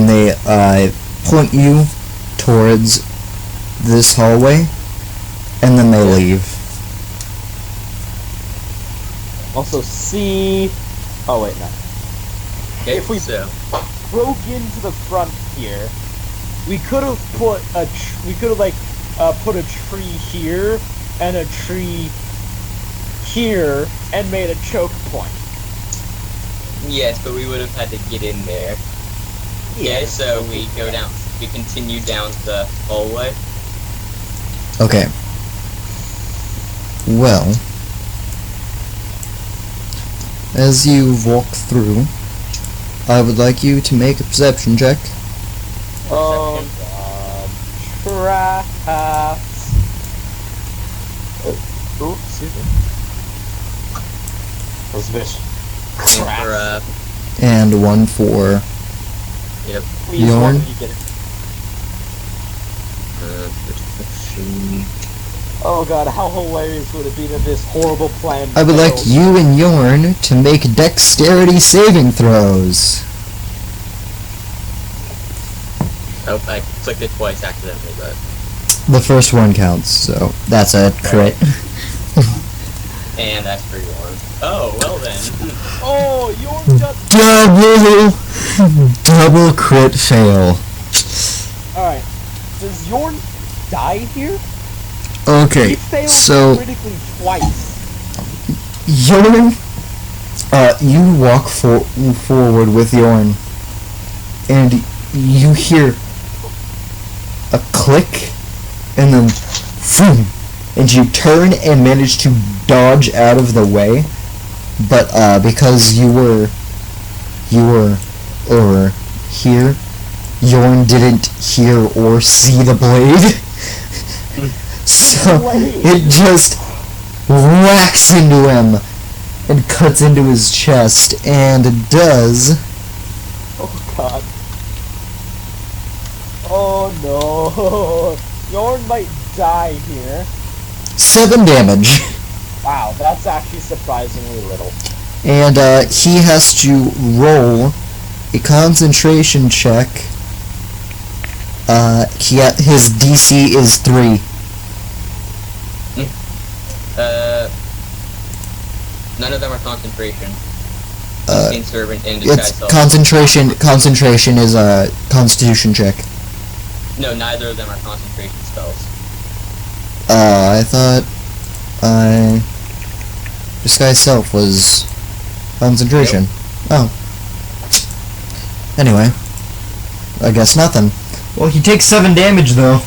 they point you towards this hallway, and then they leave. Also, see... Oh, wait, no. Okay, If we broke into the front here, we could have put a put a tree here and a tree here and made a choke point. Yes, but we would have had to get in there. Yeah, so we continue down the hallway. Okay. Well, as you walk through, I would like you to make a perception check. Oh god. Traps. Oh, excuse me. What's this? For, And one for yep. Please, Yorn? why don't you get it? Perception. Oh god, how hilarious would it be that this horrible plan I would like failed? you and Yorn to make dexterity saving throws. Oh, I clicked it twice accidentally, but... The first one counts, so that's a crit. And that's for Yorn. Oh, well then. Oh, you're just... Double crit fail. Alright, does Yorn die here? Okay, He failed so critically twice. Yorn, you walk forward with Yorn, and you hear a click, and then boom, and you turn and manage to dodge out of the way. But because you were over here, Yorn didn't hear or see the blade. So it just whacks into him and cuts into his chest, and it does. Oh god. Oh no. Yorn might die here. 7 damage. Wow, that's actually surprisingly little. And he has to roll a concentration check. His DC is 3. None of them are concentration. Instinct servant and It's disguise self. concentration is a constitution check. No, neither of them are concentration spells. I thought disguise self was concentration. Oh. Anyway, I guess nothing. Well, he takes 7 damage though.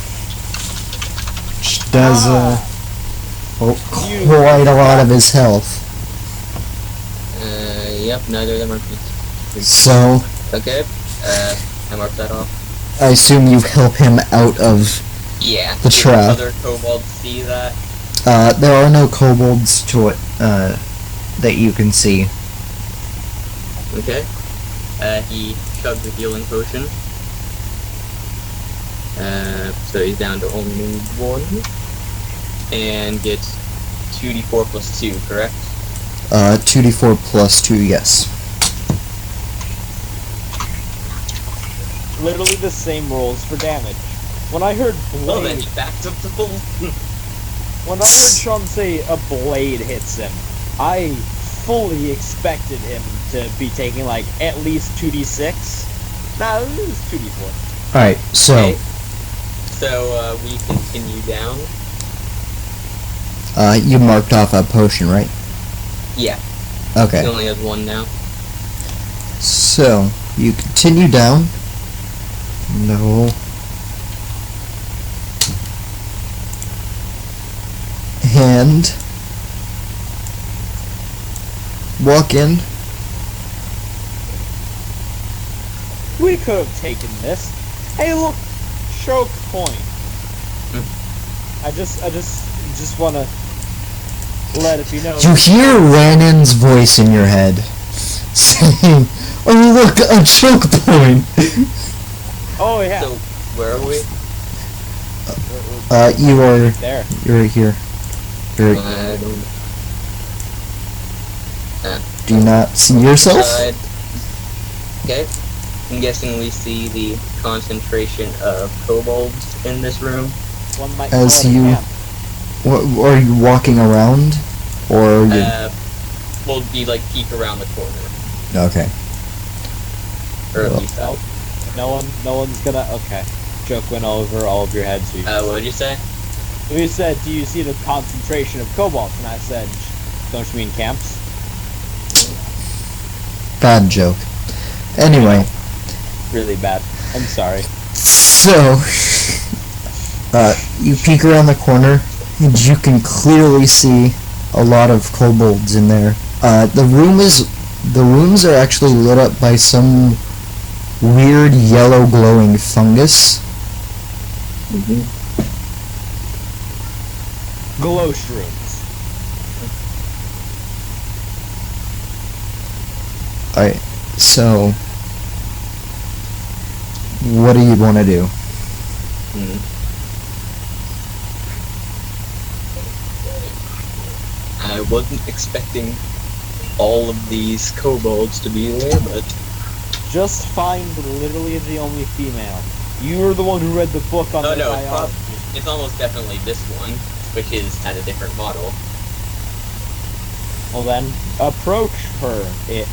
Which does quite a lot of his health. Yep, neither of them are concentration. So Okay, I marked that off. I assume you help him out of Yeah. the Did trap. other kobolds see that? There are no kobolds to it that you can see. Okay. He chugged the healing potion. So he's down to only 1. And gets 2d4 plus 2, correct? 2d4 plus 2, yes. Literally the same rolls for damage. When I heard Well, then blade, he backed up to full. when I heard Sean say a blade hits him, I fully expected him to be taking like at least 2d6. Nah, it was 2d4. Alright, so Okay. So, we continue down. you marked off a potion, right? Yeah. Okay. He only has 1 now. So, you continue down. No. And walk in. We could have taken this. Hey, look, choke point. I just wanna let it be known. You hear Ranan's voice in your head saying, "Oh look, a choke point." Oh yeah. So, where are we? You are. There. You're here. You're. I don't... Do you not see yourself? Okay. I'm guessing we see the concentration of kobolds in this room. One might As call it a you- camp. Are you walking around, or are you? We'll be like peek around the corner, Okay. or at Well- least out. No one's gonna. Okay. Joke went over all of your heads. So you What did you say? You said, "Do you see the concentration of kobolds?" And I said, "Don't you mean camps?" Bad joke. Anyway, Really bad. I'm sorry. so you peek around the corner, and you can clearly see a lot of kobolds in there. The rooms are actually lit up by some weird yellow glowing fungus. Glow shrooms. Alright, so what do you want to do? I wasn't expecting all of these kobolds to be there, but Just find literally the only female. You were the one who read the book on oh the no, biology. it's almost definitely this one, which is at a different model. Well then, approach her. It.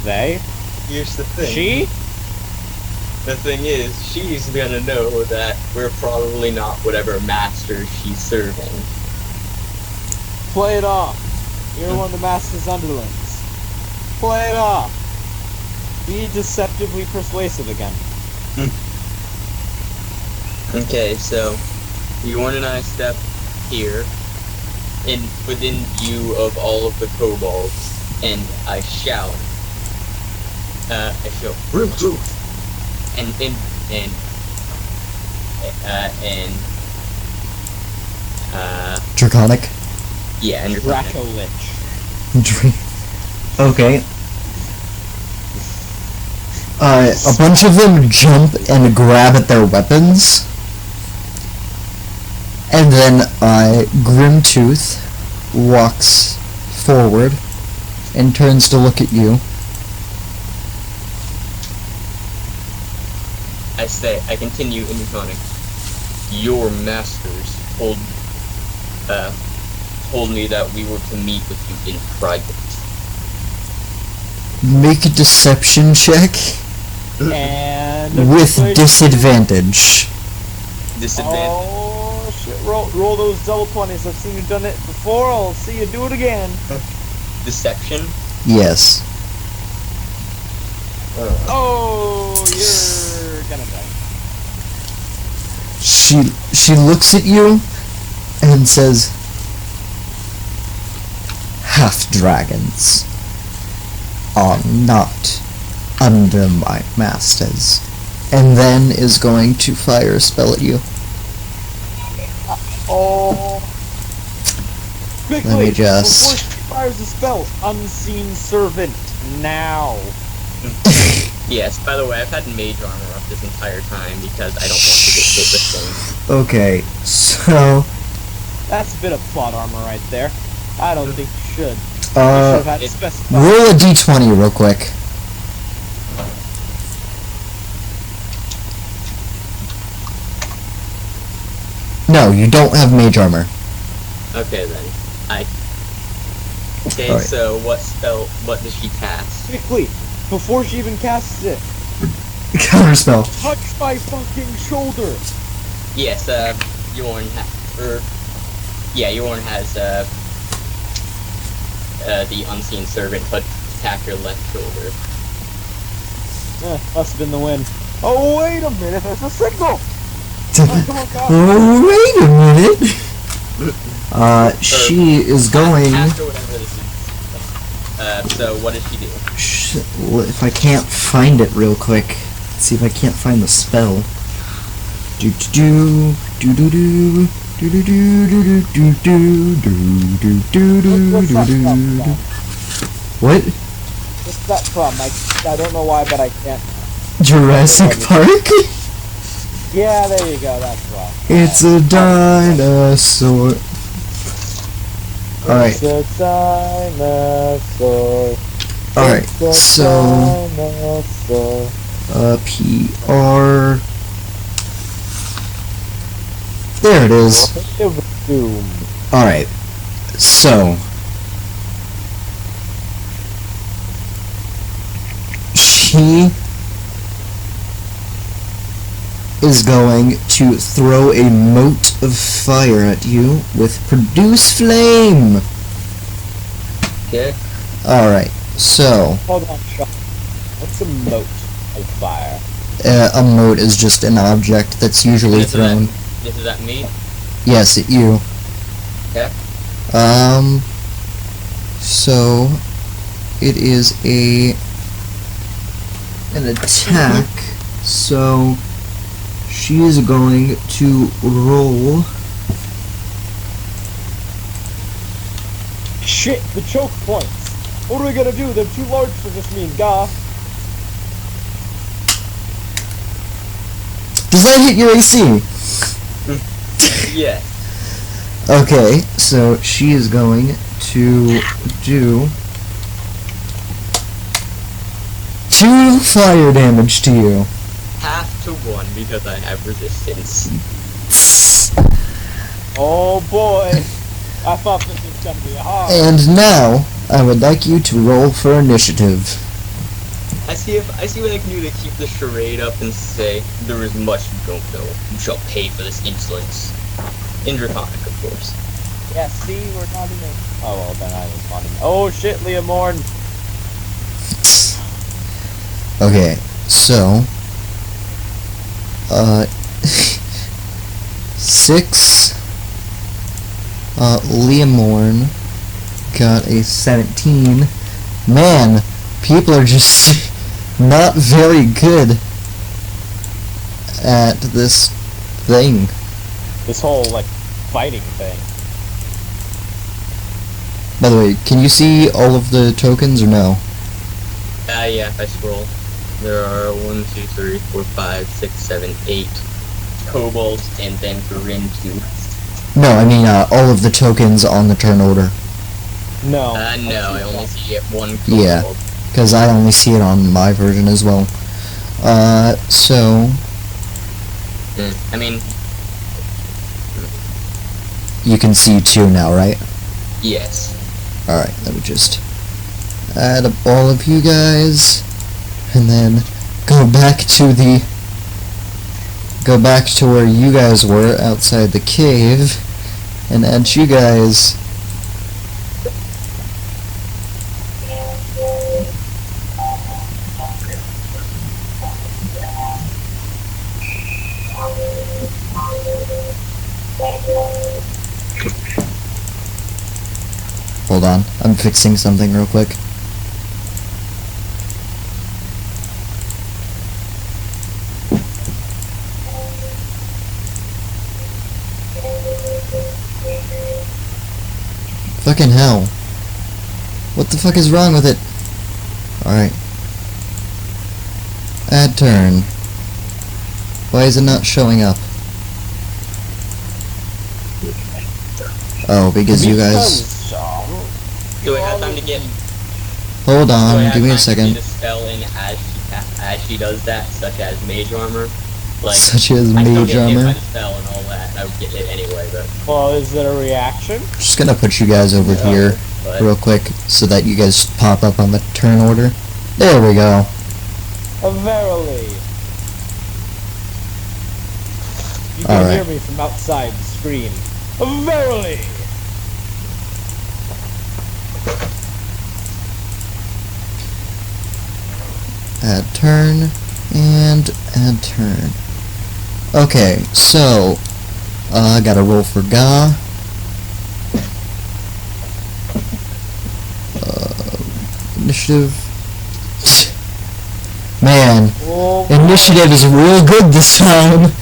They. Here's the thing. She. The thing is, she's gonna know that we're probably not whatever master she's serving. Play it off. You're one of the master's underlings. Play it off. Be deceptively persuasive again. Okay, so Bjorn and I step here, within view of all of the kobolds, and I shout. Real truth, and Draconic. yeah, and Draco Lich. Okay. A bunch of them jump and grab at their weapons. And then Grimtooth walks forward and turns to look at you. I continue in Draconic. Your masters told me that we were to meet with you in private. Make a deception check And with disadvantage. Disadvantage. Oh shit! Roll those double 20s. I've seen you done it before. I'll see you do it again. Deception. Yes. Oh, you're gonna die. She looks at you and says, "Half dragons are not under my masters," and then is going to fire a spell at you. Oh. Quickly, Let me just- before she fires a spell, Unseen Servant, now. Yes, by the way, I've had mage armor up this entire time because I don't want to get hit with things. Okay, so That's a bit of plot armor right there. I don't think you should. You should have had to specify. roll a d20 real quick. No, you don't have mage armor. Okay then. Okay, Alright. so what does she cast? Quickly, before she even casts it, Counterspell. touch my fucking shoulder. Yes, Yorn Yorn has, the Unseen Servant attack her left shoulder. Must have been the wind. Oh, wait a minute, there's a signal! Come on, God. Oh, wait a minute. She is going. After whatever this is. So what does she do? If I can't find it real quick, let's see if I can't find the spell. Do do do do do do do do do do do do do do do do. What? What's that from? I don't know why, but I can't. Jurassic Park? Yeah, there you go, that's why. It's a dinosaur. Alright. It's a dinosaur. Alright, It's a so dinosaur. PR. There it is. Doom. Alright, so she is going to throw a mote of fire at you with Produce Flame. Okay. Alright, so Hold on, Sean. What's a mote of fire? a mote is just an object that's usually This is thrown. This is at me. Yes, at you. Okay. So it is an attack. So she is going to roll. Shit, the choke points. What are we gonna do? They're too large for just me and Ga. Does that hit your AC? Yeah. Okay, so she is going to do 2 fire damage to you. Half to 1 because I have resistance. Oh boy. I thought this was gonna be hard. And now I would like you to roll for initiative. I see what I can do to keep the charade up and say, there is much you don't know. You shall pay for this insolence. In Draconic, of course. Yeah, see, we're not in it. Oh well, then I was not in. Oh shit, Leah Morn. Okay, so 6. Leomorn got a 17. Man, people are just not very good at this thing. This whole, like, fighting thing. By the way, can you see all of the tokens or no? Yeah, if I scroll. There are 1, 2, 3, 4, 5, 6, 7, 8 kobolds, and then Grintu. No, I mean all of the tokens on the turn order. No. No, I only see it one kobold. Yeah. Because I only see it on my version as well. So... I mean... You can see 2 now, right? Yes. Alright, let me just add up all of you guys, and then go back to where you guys were outside the cave, and add you guys. Hold on, I'm fixing something real quick. Fucking hell. What the fuck is wrong with it? Alright. Add turn. Why is it not showing up? Oh, because you guys... Do I have time to get... Hold do I on, have give me a time to second. get a spell in as she does that, such as Mage Armor? Like, Such as I still Mage get hit by Armor. the spell and all that, I would get hit anyway, but... Well, is it a reaction? Just gonna put you guys over here but real quick so that you guys pop up on the turn order. There we go. Verily. You can Alright. hear me from outside the screen. Verily. Add turn, and add turn. Okay, so, I gotta roll for Ga. Initiative. Man, Well, initiative is real good this time.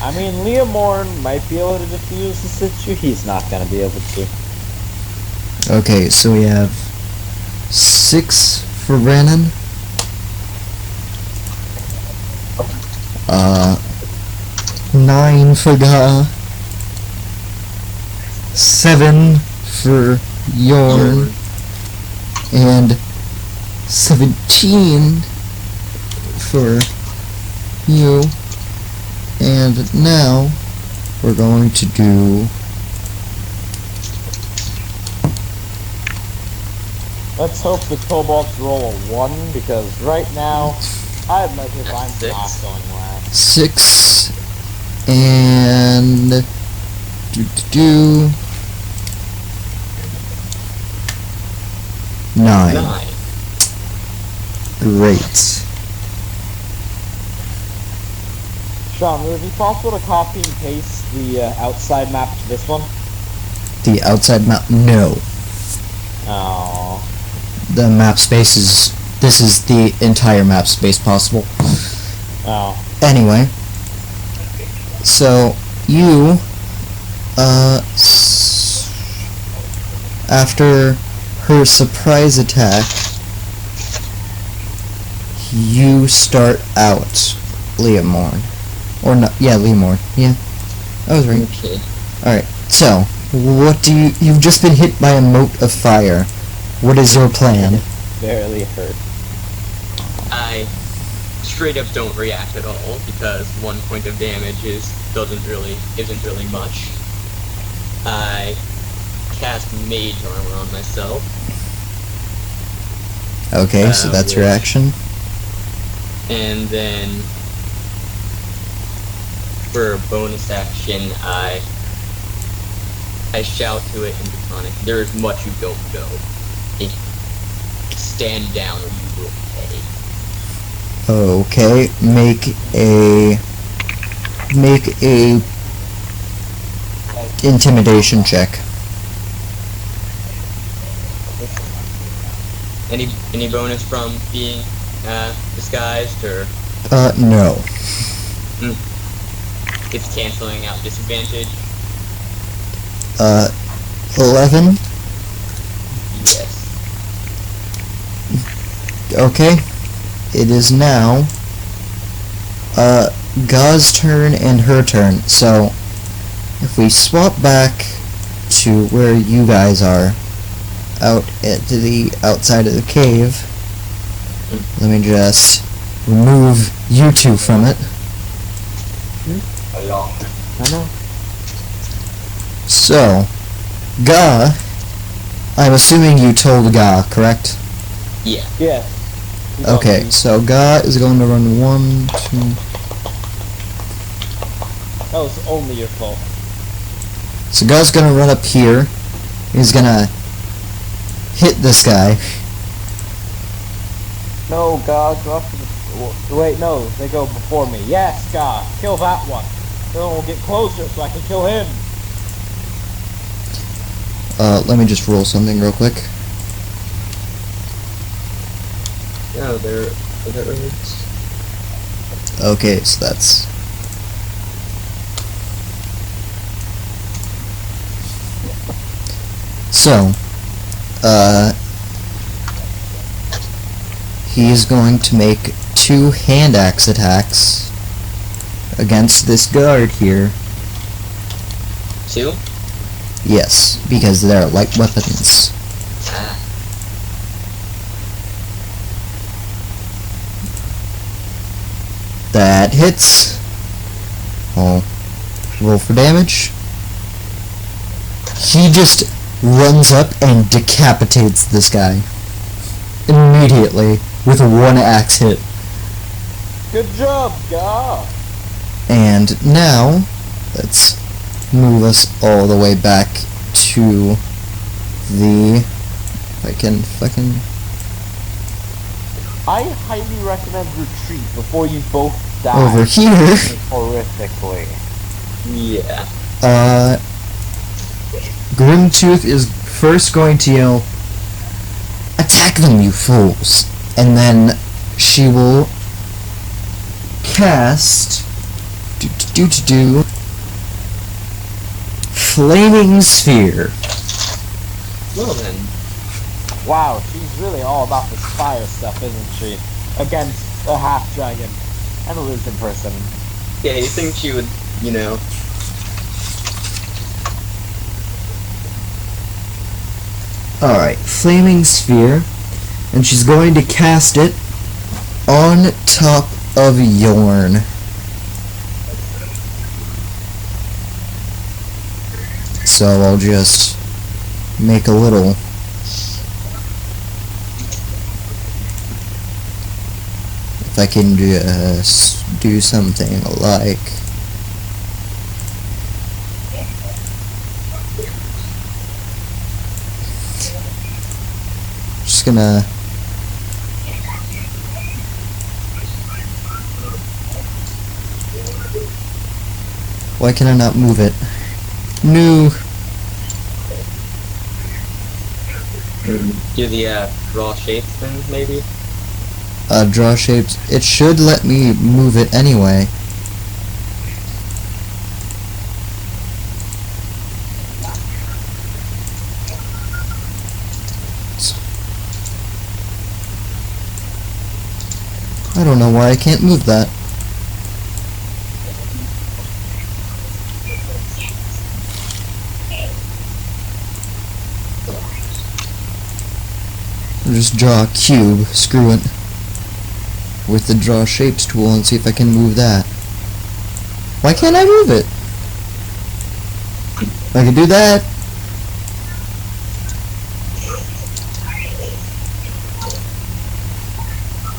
I mean, Leomorn might be able to defuse the situation. He's not gonna be able to. Okay, so we have 6 for Brennan. 9 for Ga. 7 for Yorn. And 17 for you. And now we're going to do... Let's hope the Kobolds roll a 1, because right now, I admit if I'm Six. not going last. 6 and do 9. 9. Great. Sean, would it be possible to copy and paste the outside map to this one? The outside map? No. Oh. The map space is... This is the entire map space possible. Oh. Anyway. So, you... after her surprise attack, you start out, Leomorn. Or not, yeah, Leomorn. Yeah, I was right. Okay. Alright, so, what do you... You've just been hit by a mote of fire. What is your plan? Barely hurt. I straight up don't react at all, because 1 point of damage isn't really much. I cast Mage Armor on myself. Okay, so that's your which- action. And then for a bonus action, I shout to it in Draconic, there is much you don't know. Stand down or you will pay. Okay, make a intimidation check. Any bonus from being disguised, or No. it's canceling out disadvantage? 11? Yes. Okay. It is now, Gau's turn and her turn. So, if we swap back to where you guys are, out at the outside of the cave, let me just remove you two from it. I know. So, Ga, I'm assuming you told Ga, correct? Yeah. Yeah. Okay, so Ga is going to run 1, 2... That was only your fault. So Ga's gonna run up here. He's gonna hit this guy. No, God, go up to the... Wait, no, they go before me. Yes, God, kill that one. Then we'll get closer so I can kill him. Let me just roll something real quick. No, they're birds. Okay, so that's... So, he is going to make 2 hand axe attacks against this guard here. 2? Yes, because they're light weapons. Ah. That hits. I'll roll for damage. He just runs up and decapitates this guy immediately with a 1 axe hit. Good job, God. And now, let's move us all the way back to the... If I can fucking... I highly recommend retreat before you both die. Over here. Horrifically. Yeah. Grimtooth is first going to yell, "Attack them, you fools!" And then she will cast Flaming Sphere. Well then. Wow, she's really all about this fire stuff, isn't she? Against a half-dragon and a lizard person. Yeah, you think she would, you know... Alright, Flaming Sphere. And she's going to cast it on top of Yorn. So I'll just make a little... If I can just do something like... Just gonna... Why can I not move it? No. Do the, draw shape thing, maybe? Draw shapes. It should let me move it anyway. I don't know why I can't move that. I'll just draw a cube, screw it, with the draw shapes tool and see if I can move that. Why can't I move it? I can do that.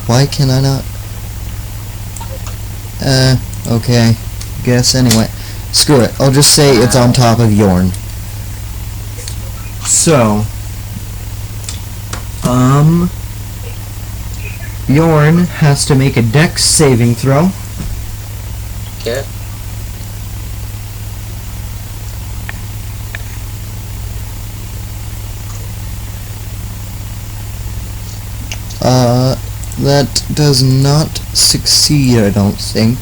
Why can I not? Okay. Guess anyway. Screw it. I'll just say it's on top of Yorn. So, Yorn has to make a dex saving throw. Okay. That does not succeed, I don't think.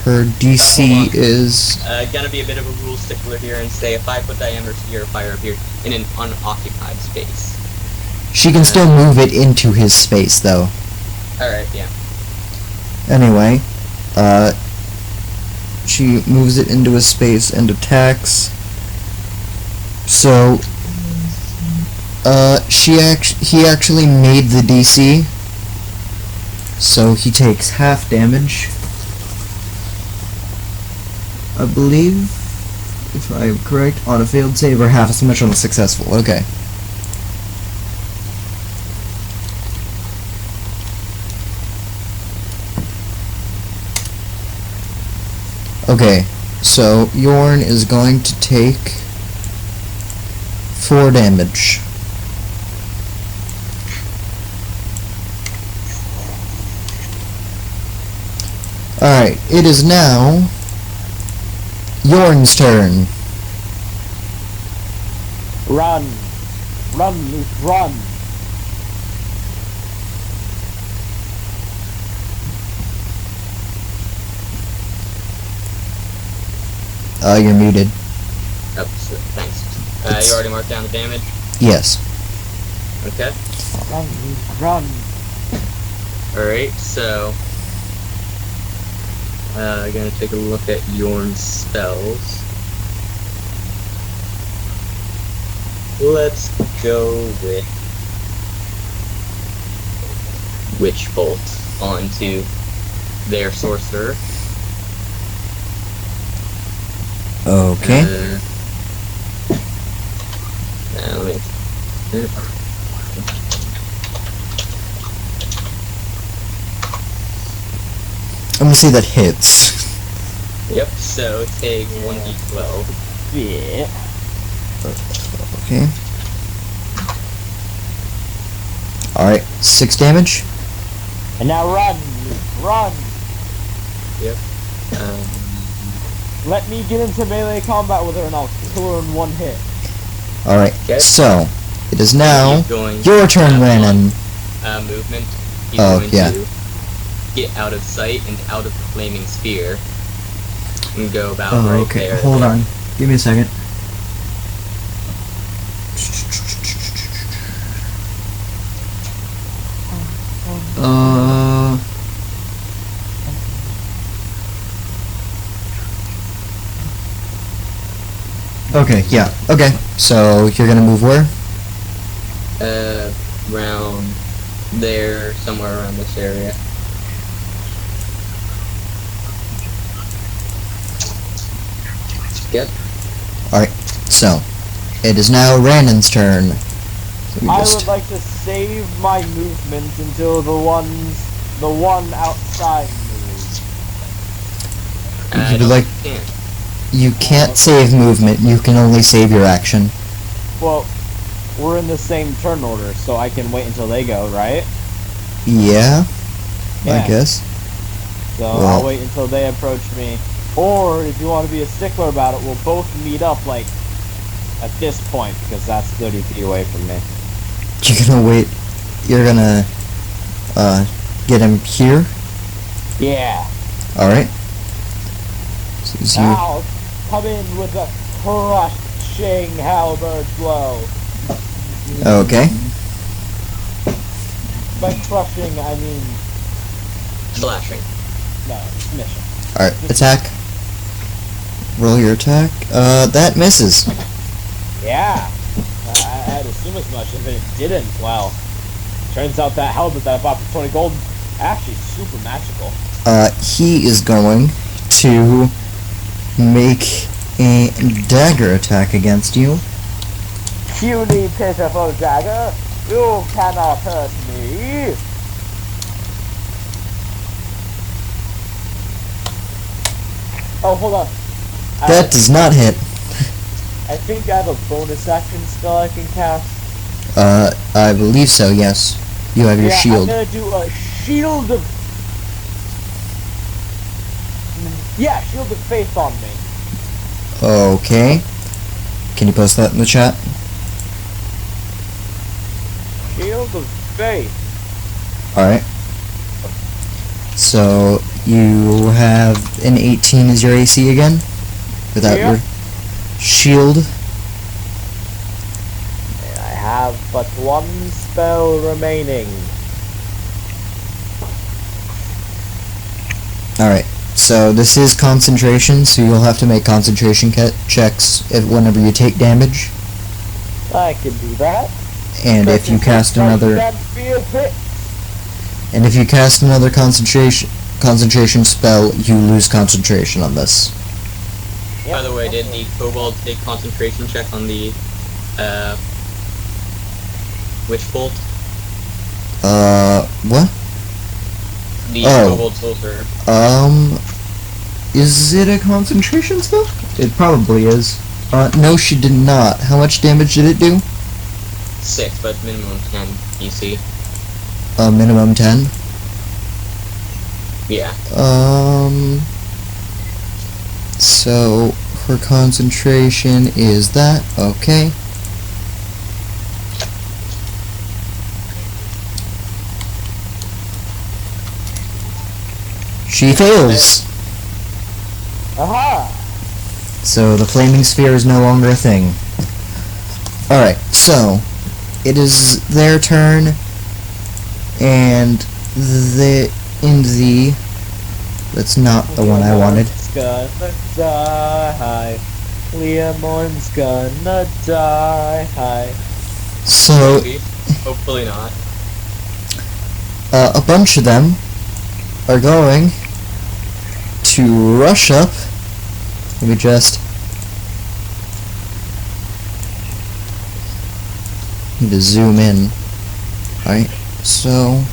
Her DC is... Gonna be a bit of a rule stickler here and say a 5-foot diameter sphere of fire appears in an unoccupied space. She can still move it into his space, though. Alright, yeah. Anyway, she moves it into his space and attacks. So, he actually made the DC. So he takes half damage, I believe, if I'm correct, on a failed save, or half as much on a successful. Okay. Okay, so Yorn is going to take 4 damage. Alright, it is now Yorn's turn. Run! Run, Luke, run! You're muted. Oh, so, thanks. You already marked down the damage? Yes. Okay. Run, Luke, run! Alright, so... gonna take a look at Yorn's spells. Let's go with Witch Bolt onto their sorcerer. Okay. Now let me... I'm gonna say that hits. Yep, so take 1d12. Yeah. Okay. Alright, 6 damage. And now run, Luke, run! Yep. Let me get into melee combat with her and I'll kill her in one hit. Alright, Okay. so, it is now He's going your turn, to have Renan. movement. He's Oh, going yeah. to get out of sight and out of the flaming sphere. And go about Oh, right okay, there. hold on. Give me a second. Okay, yeah, okay. So, you're gonna move where? Around there, somewhere around this area. Yep. Alright, so, it is now Ranon's turn. So we I just- would like to save my movement until the one outside moves. You I could don't like- think you can. You can't save movement, you can only save your action. Well, we're in the same turn order, so I can wait until they go, right? Yeah, I Yeah. guess. So Well- I'll wait until they approach me. Or, if you want to be a stickler about it, we'll both meet up, like, at this point, because that's 30 feet away from me. You're gonna wait, you're gonna, get him here? Yeah. Alright. So it's you. Now, come in with a crushing halberd blow. Okay. By crushing, I mean, Slashing. no, smishing. Alright, attack. Roll your attack. That misses. Yeah. I'd assume as much. If it didn't, well, turns out that halberd that I bought for 20 gold actually super magical. He is going to make a dagger attack against you. Puny, pitiful dagger, you cannot hurt me. Oh, hold on. That does not hit. I think I have a bonus action spell I can cast. I believe so, yes. You have your Yeah, shield. I'm gonna do a shield of... Yeah, shield of faith on me. Okay. Can you post that in the chat? faith. Alright. So, you have an 18 as your AC again? Without Yeah. your shield? And I have but one spell remaining. Alright. So, this is concentration, so you'll have to make concentration checks whenever you take damage. I can do that. And if you cast another... Can't feel hit. And if you cast another concentration spell, you lose concentration on this. Yep. By the way, did the Kobold take concentration check on the Witch Bolt? What? The Oh. Kobold Soldier. Is it a concentration spell? It probably is. No, she did not. How much damage did it do? 6, but minimum 10 EC. Minimum 10? Yeah. So, her concentration is that, okay. She fails! Aha! So, the flaming sphere is no longer a thing. Alright, so, it is their turn, and that's not the one I wanted. Gonna die. Leomorn's gonna die. So, Maybe. Hopefully not. a bunch of them are going to rush up. Let me just need to zoom in. Alright, so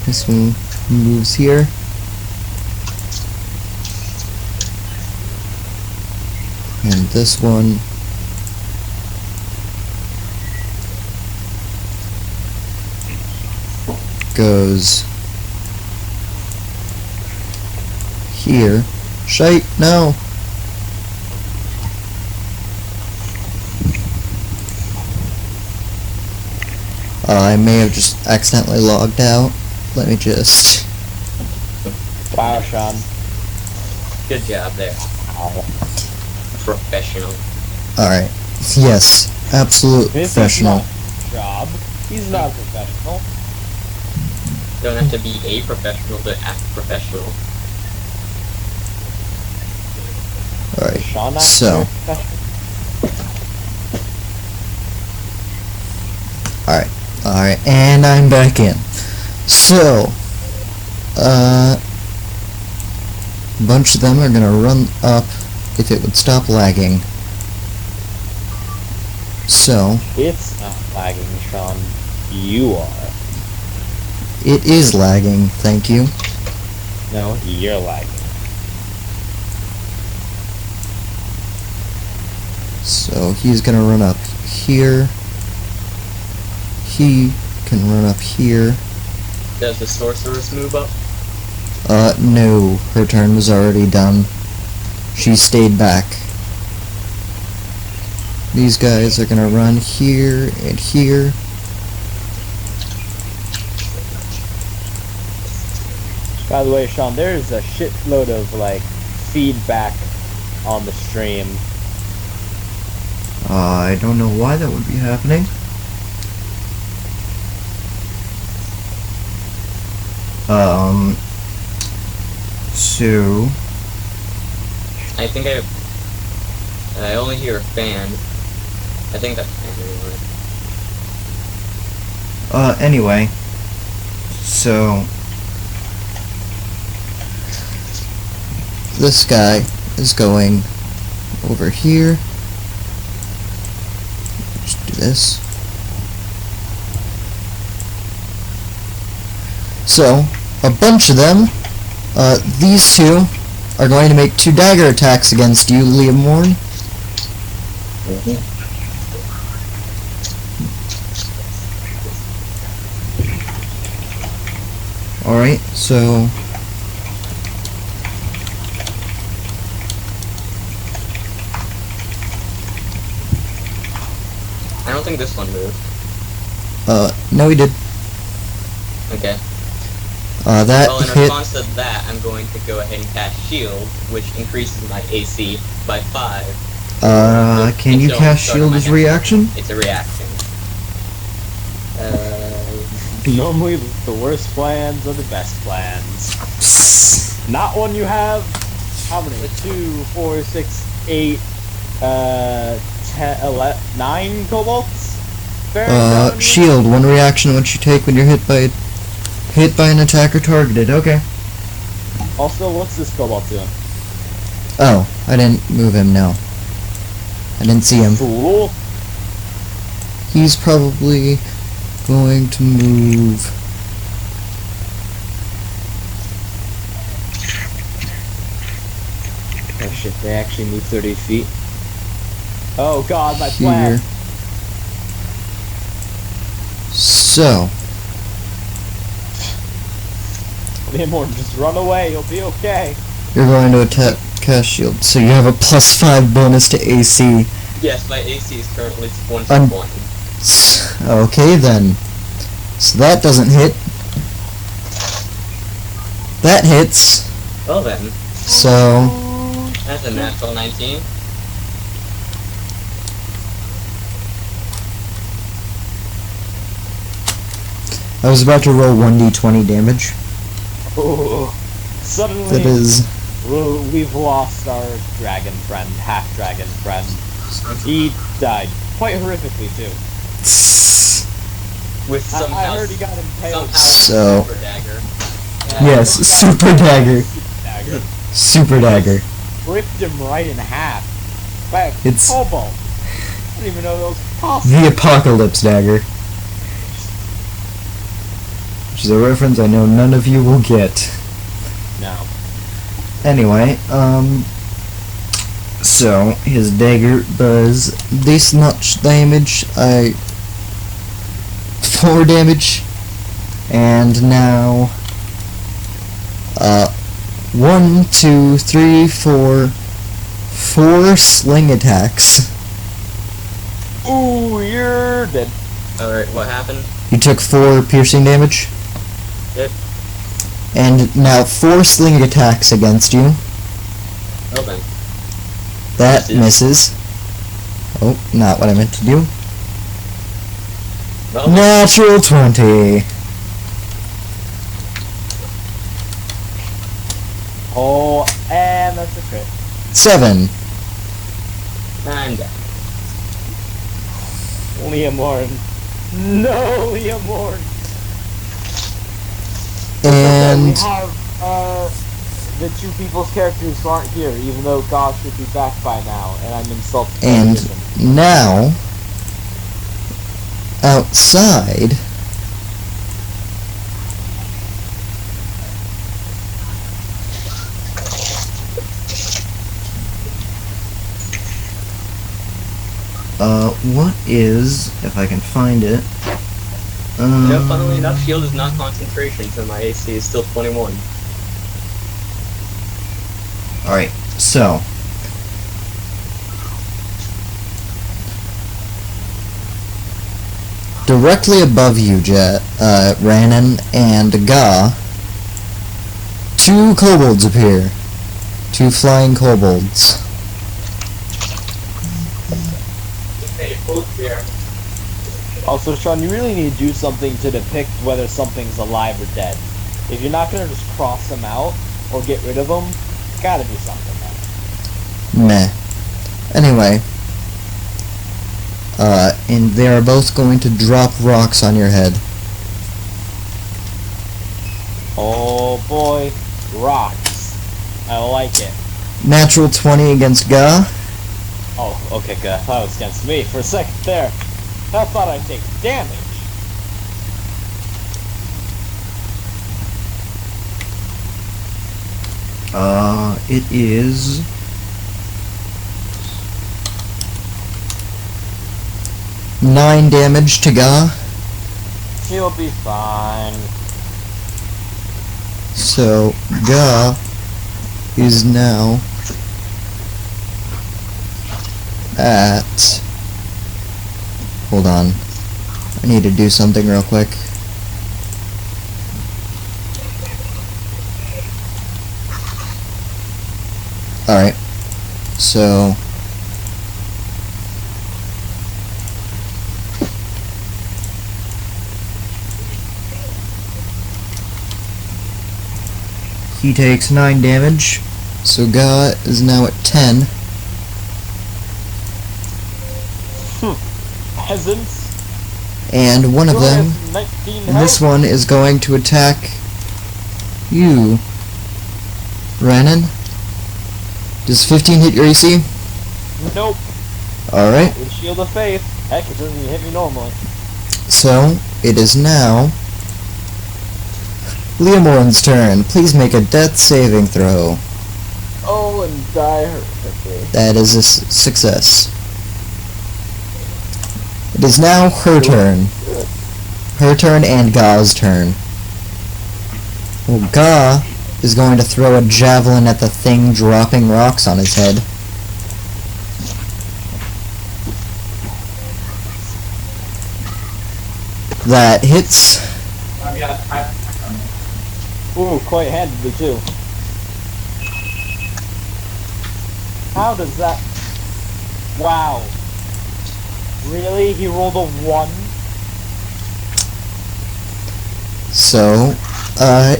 this one moves here. And this one goes here. Shite, no. I may have just accidentally logged out. Let me just... Wow, Sean. Good job there. Professional. Alright. Yes. Absolute This professional. is not job. He's not professional. Don't have to be a professional to act professional. Alright. Sean not So. professional. Alright, and I'm back in. So, a bunch of them are gonna run up if it would stop lagging. So, It's not lagging, Sean. You are. it is lagging, thank you. No, you're lagging. So, he's gonna run up here. He can run up here. Does the sorceress move up? No, her turn was already done. She stayed back. These guys are gonna run here and here. By the way, Sean, there's a shitload of, like, feedback on the stream. I don't know why that would be happening. So... I think I only hear a fan. I think that's fan anyway. Anyway. So... This guy is going over here. Just do this. So, a bunch of them, these two, are going to make 2 dagger attacks against you, Liam Morn. Alright, so... think this one moved. No, he did. Okay. That Well, in hit. response to that, I'm going to go ahead and cast Shield, which increases my AC by 5. Can you Until cast the start of shield my as next reaction? It's a reaction. Normally, the worst plans are the best plans. Not one you have. How many? 2, 4, 6, 8, 10, 11, 9 kobolds? Bearing down on you? Shield, one reaction which you take when you're hit by an attacker targeted. Okay. Also, what's this kobold doing? Oh, I didn't move him, no. I didn't see him. Fool. He's probably going to move. Oh shit, they actually moved 30 feet. Oh god, my Here. plan. So, Liamorn, just run away, you'll be okay. you're going to attack cast shield. So you have a +5 bonus to AC. Yes, my AC is currently 1 Um, 1. Okay then. So that doesn't hit. That hits. Well then, So that's a natural 19. I was about to roll 1d20 damage. Ooh. Suddenly, That is we've lost our dragon friend, half-dragon friend. He died. Quite horrifically, too. With somehow, I heard he got impaled. So- super dagger. yes, super dagger. Dagger. Super dagger. Ripped him right in half. By a It's- kobold. I didn't even know that was possible. The apocalypse dagger. Which is a reference I know none of you will get. No. Anyway, so his dagger does this much damage. 4 damage, and now 1, 2, 3, 4 sling attacks. Ooh, you're dead. Alright, what happened? You took 4 piercing damage. Yep. And now 4 sling attacks against you. Oh then. That Misses. misses. Oh, not what I meant to do. Well, Natural 20. Oh, and that's a crit. 7. I'm dead. Liamorn. No, Liamorn. And we have the two people's characters who aren't here, even though God should be back by now, and I'm insulted. by and them. now outside what is, if I can find it, Funnily enough, shield is not concentration, so my AC is still 21. alright, so directly above you, Ranan and Ga, 2 kobolds appear. 2 flying kobolds. Also, Sean, you really need to do something to depict whether something's alive or dead. If you're not gonna just cross them out or get rid of them, gotta do something. Meh. Anyway. And they are both going to drop rocks on your head. Oh boy, rocks. I like it. Natural 20 against Ga. Oh, okay, good. I thought it was against me for a second there. I thought I'd take damage. It is 9 damage to Ga. He'll be fine. So Ga is now at Hold on. I need to do something real quick. Alright. So... he takes 9 damage. So Ga is now at 10. Peasants. And one of Who them, has 19 this health? one, is going to attack you, Renan. Does 15 hit your AC? Nope. Alright, With Shield of Faith. Heck, it doesn't even hit me normally. so it is now Leomorn's turn. Please make a death saving throw. Oh, and die horrifically. That is a success. It is now her turn. Her turn and Ga's turn. Well, Ga is going to throw a javelin at the thing dropping rocks on his head. That hits. Ooh, quite handedly too. How does that... Wow. Really? He rolled a 1? So,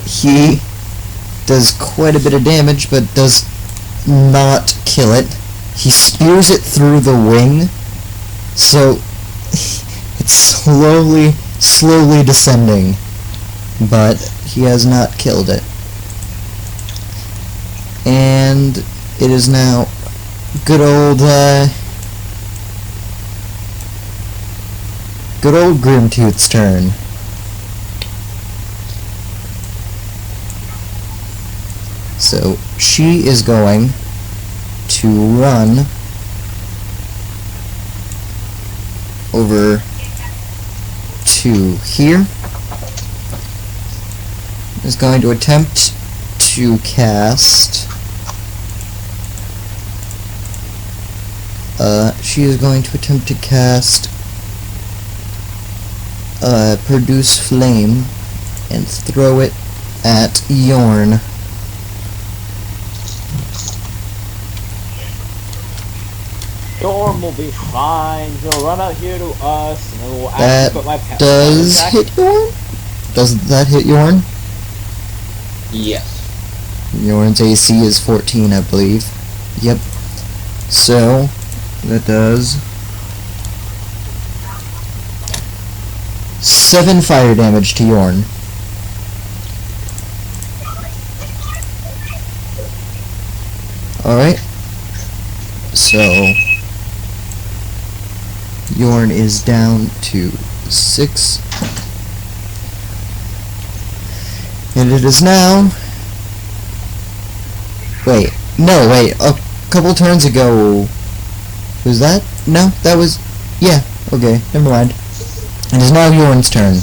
he does quite a bit of damage, but does not kill it. He spears it through the wing, so it's slowly descending, but he has not killed it. And it is now good old Grimtooth's turn. So she is going to run over to here. Is going to attempt to cast. She is going to attempt to cast Produce Flame and throw it at Yorn. Storm will be fine. He'll run out here to us, and then we'll That actually put my pet does attack. hit Yorn? Does that hit Yorn? Yes. Yorn's AC is 14, I believe. Yep. So, that does 7 fire damage to Yorn. Alright. So, Yorn is down to 6. And it is now... Wait. No, wait. A couple turns ago... Was that? No, that was... Yeah, okay, never mind. It is now Yorn's turn.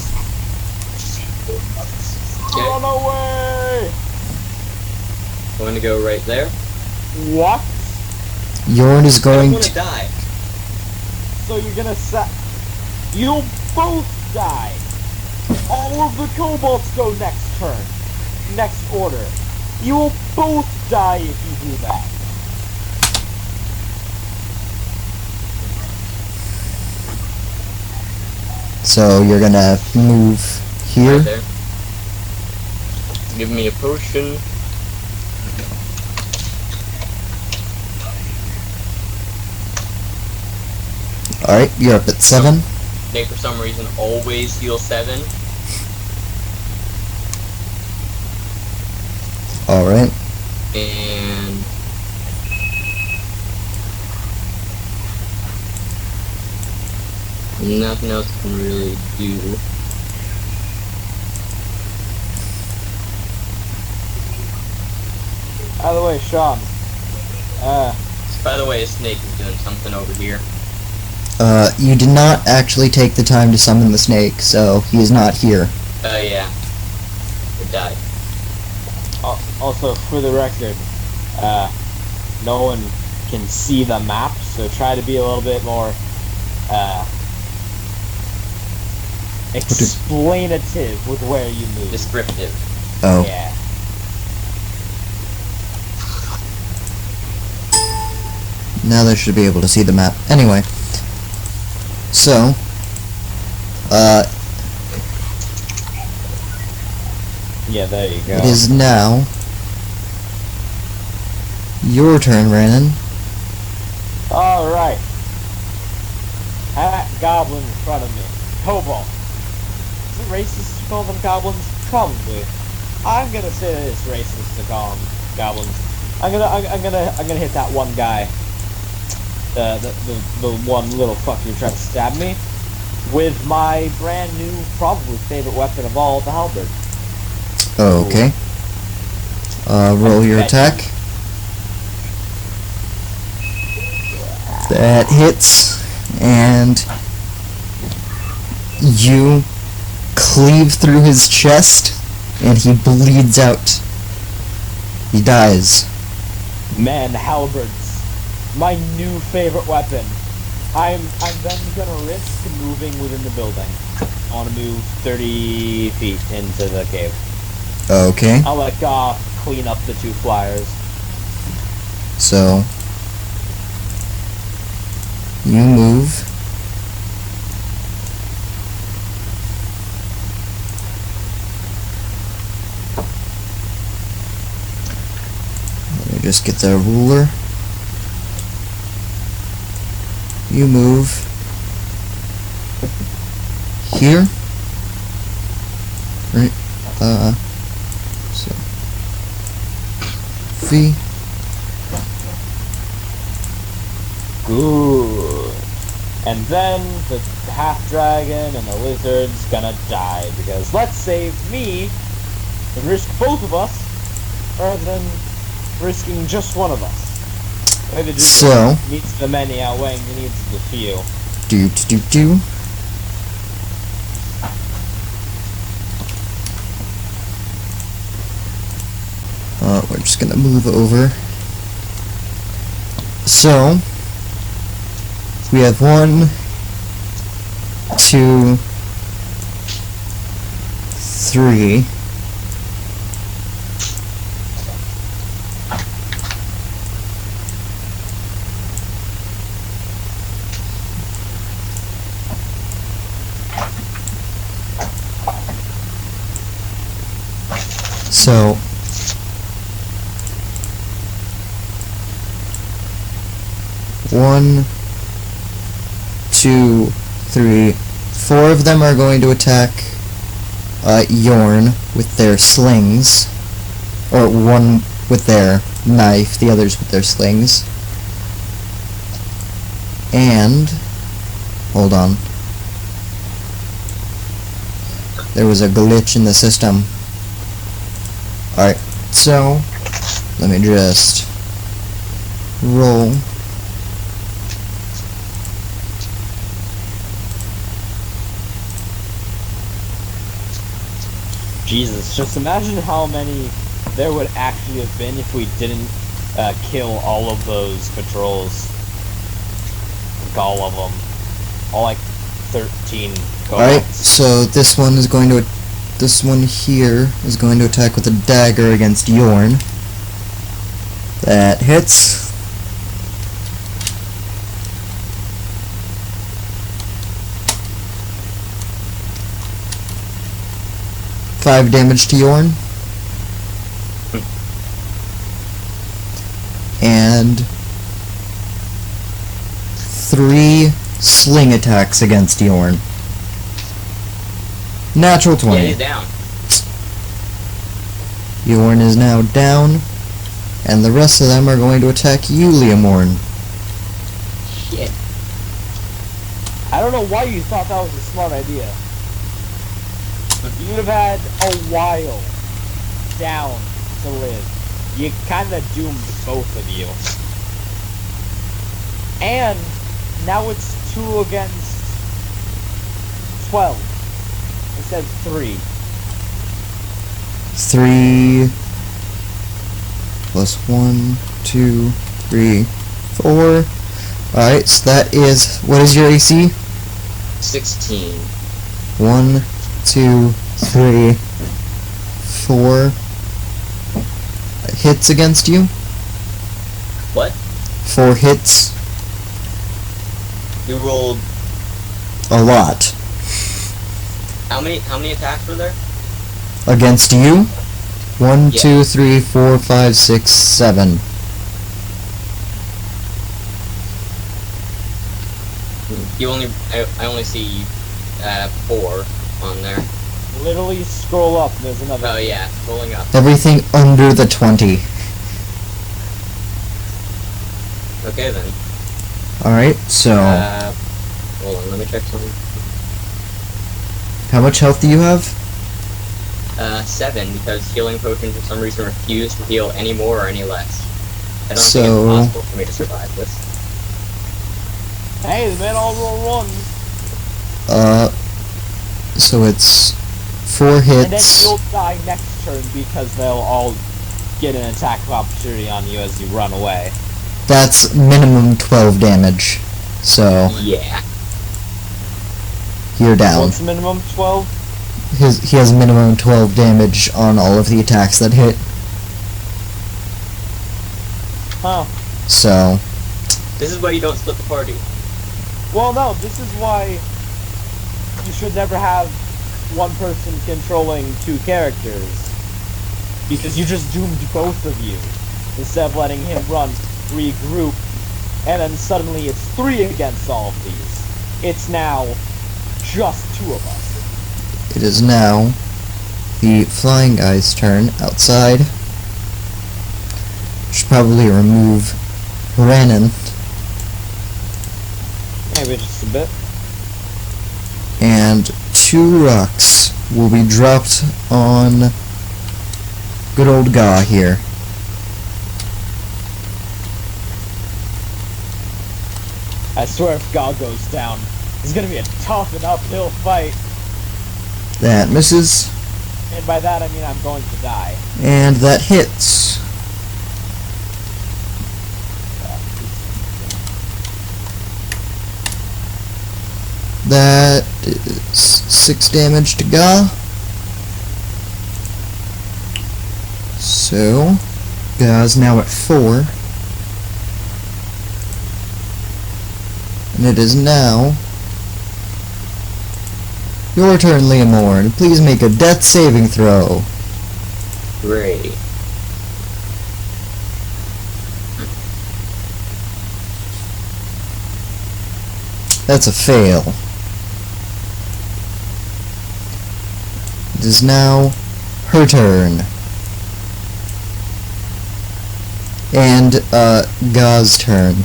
Run away! Going to go right there. What? Yorn is I don't going want to... to die. So you're gonna You'll both die. All of the kobolds go next turn. Next order. You will both die if you do that. So you're gonna move here. Right there. Give me a potion. Alright, you're up at 7. They for some reason always heal 7. Alright. And nothing else can really do. By the way, Sean. By the way, a snake is doing something over here. You did not actually take the time to summon the snake, so he is not here. Yeah. It died. Also, for the record, no one can see the map, so try to be a little bit more explainative with where you move. Descriptive. Oh. Yeah. Now they should be able to see the map. Anyway. So. Yeah, there you go. It is now your turn, Brandon. Alright. That goblin in front of me. Kobold. Is it racist to call them goblins? Probably. I'm gonna say that it's racist to call them goblins. I'm gonna hit that one guy. The one little fucker who tried to stab me with my brand new, probably favorite weapon of all, the halberd. Okay. Roll your attack. That hits, and you cleave through his chest, and he bleeds out. He dies. Man, halberds. My new favorite weapon. I'm then gonna risk moving within the building. I wanna move 30 feet into the cave. Okay. I'll let Goth clean up the two flyers. So you move. Let me just get the ruler. You move here. Right. So V. Good. And then the half dragon and the lizard's gonna die because let's save me and risk both of us rather than risking just one of us. So Needs the many outweighing the needs of the few. do. We're just gonna move over. So we have 1, 2, 3. So one, 2, 3, 4 of them are going to attack Yorn with their slings, or one with their knife, the others with their slings. And hold on, there was a glitch in the system. Alright, so let me just roll. Jesus, just imagine how many there would actually have been if we didn't kill all of those patrols. Like all of them. All like 13 kobolds. Alright, so this one here is going to attack with a dagger against Yorn. That hits. Five damage to Yorn. And 3 sling attacks against Yorn. Natural 20. Yeah, he's down. Yorn is now down, and the rest of them are going to attack you, Leomorn. Shit. I don't know why you thought that was a smart idea. You would have had a while down to live. You kinda doomed both of you. And now it's 2 against 12 instead of 3. 3 plus 1, 2, 3, 4. Alright, so that is, what is your AC? 16. 1, 2, 3, 4 hits against you. What? 4 hits. You rolled A lot. how many attacks were there? Against you. 1, Yeah. 2, 3, 4, 5, 6, 7. You only I only see 4 on there. Literally scroll up and there's another. Oh yeah, rolling up. Everything under the 20. Okay then. Alright, so Hold on, let me check something. how much health do you have? 7, because healing potions for some reason refuse to heal any more or any less. I don't think So- it's possible for me to survive this. Hey, the men all roll ones. So it's 4 And then hits. you'll die next turn because they'll all get an attack of opportunity on you as you run away. That's minimum 12 damage. So Yeah. you're down. What's the minimum? 12? He has minimum 12 damage on all of the attacks that hit. Huh. So This is why you don't split the party. Well, no, this is why you should never have one person controlling 2 characters. Because you just doomed both of you. Instead of letting him run, regroup, and then suddenly it's 3 against all of these. It's now just 2 of us. it is now the flying guy's turn outside. Should probably remove Renan. Maybe just a bit. And 2 rocks will be dropped on good old Ga here. I swear if Ga goes down, it's gonna be a tough and uphill fight. That misses, And by that I mean I'm going to die. and that hits. That is 6 damage to Ga. So, Ga's now at 4. And it is now your turn, Leomorn. Please make a death saving throw. Great. That's a fail. It is now her turn. And, Ga's turn.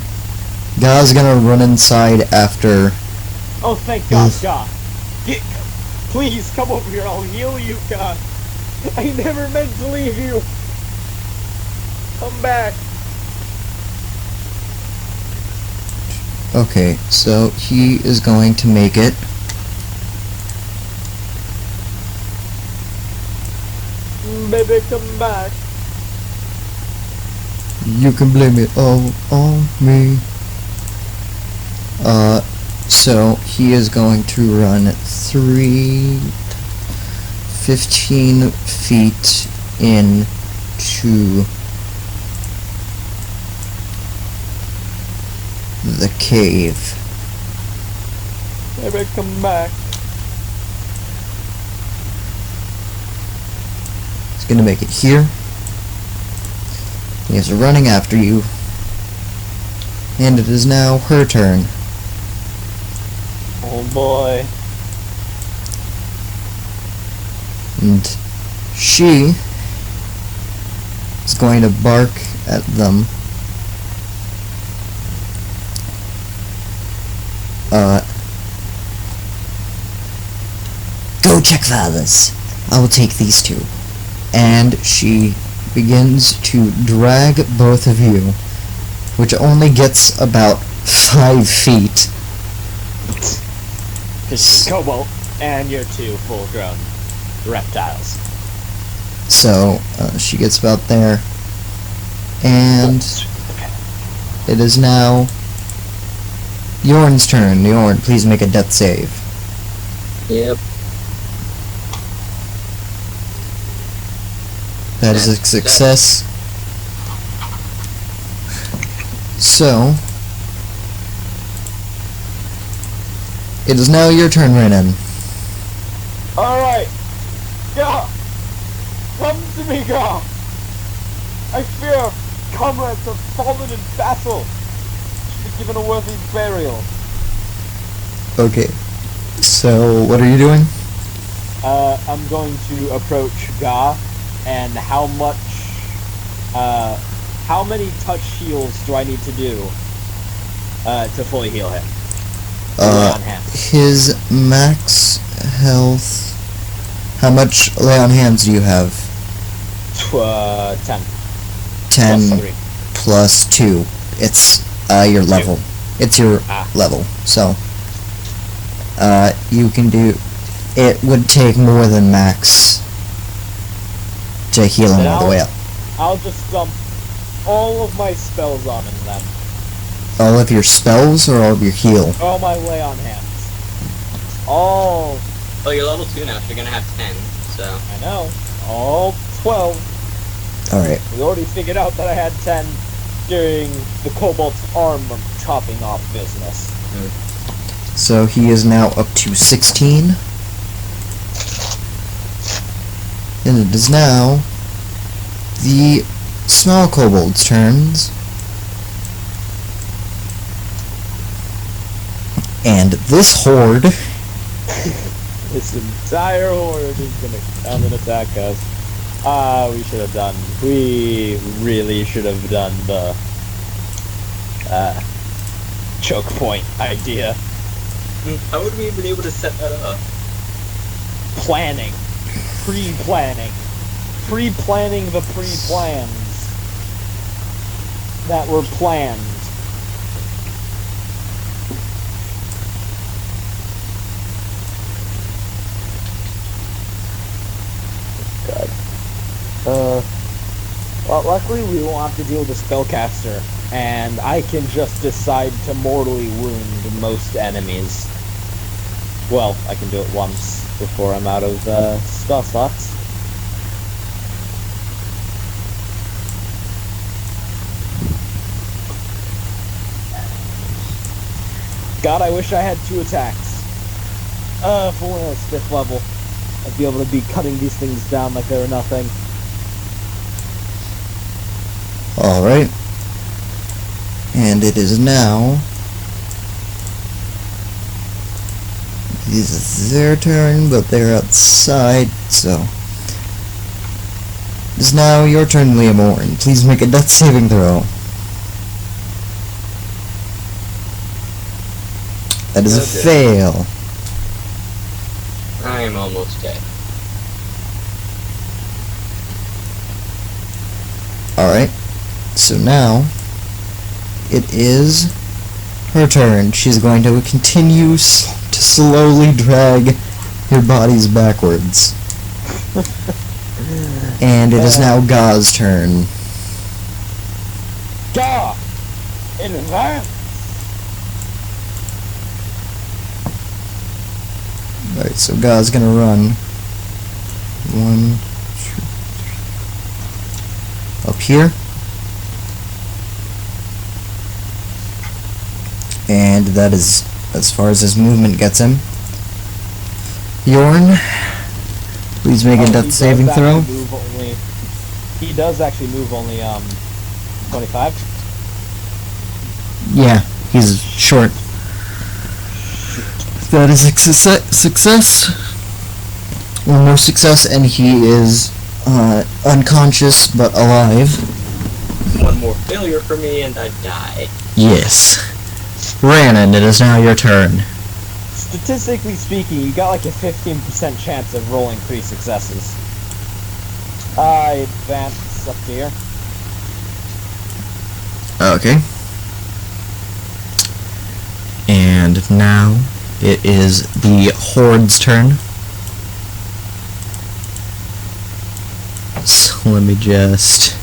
Ga's gonna run inside after... Oh, thank God, Oof. God. Please, come over here, I'll heal you, God. I never meant to leave you. Come back. Okay, so he is going to make it. Baby, come back. You can blame it all on me. So he is going to run 15 feet into the cave. Baby, come back. He's gonna make it here. He is running after you. And it is now her turn. Oh boy. And she is going to bark at them. Go check for others. I will take these 2. And she begins to drag both of you, which only gets about 5 feet. Because she's Kobold, and you're 2 full-grown reptiles. So, she gets about there. And it is now Yorn's turn. Yorn, please make a death save. Yep. That is a success. So, it is now your turn, Renan. Alright. Ga! Come to me, Ga! I fear comrades have fallen in battle. Should be given a worthy burial. Okay. So, what are you doing? I'm going to approach Ga, and how many touch heals do I need to do to fully heal him? Lay on hands. His max health. How much lay on hands do you have? 10. 10 Plus 3. plus 2. It's your level. It's your level. So, you can do. It would take more than max to heal him all the way up. I'll just dump all of my spells on him then. All of your spells or all of your heal? All my lay on hands. All. Oh, you're level 2 now, so you're gonna have 10, so... I know. All 12. Alright. We already figured out that I had 10 during the Kobold's armor chopping off business. So he is now up to 16. And it is now the small kobold's turns. And this horde... This entire horde is gonna come and attack us. We really should have done the choke point idea. How would we have been able to set that up? Planning. Pre-planning. Pre-planning the pre-plans that were planned. God. Well, luckily we won't have to deal with a spellcaster, and I can just decide to mortally wound most enemies. Well, I can do it once before I'm out of spell slots. God, I wish I had 2 attacks. If only I was 5th level, I'd be able to be cutting these things down like they were nothing. Alright. And it is now... It is their turn, but they're outside, so... It is now your turn, Liam Oren. Please make a death saving throw. That is a fail. I am almost dead. Alright. So now, it is her turn. She's going to continue to slowly drag your bodies backwards. And it is now Ga's turn. Ga! In advance! Alright, so Ga's gonna run. 1, 2, 3. Up here. And that is as far as his movement gets him. Yorn, please make a death saving throw. He does actually move only 25. Yeah, he's short. That is a success. One more success, and he is unconscious but alive. One more failure for me and I die. Yes. Rhiannon, it is now your turn. Statistically speaking, you got like a 15% chance of rolling 3 successes. I advance up here. Okay. And now it is the Horde's turn. So let me just...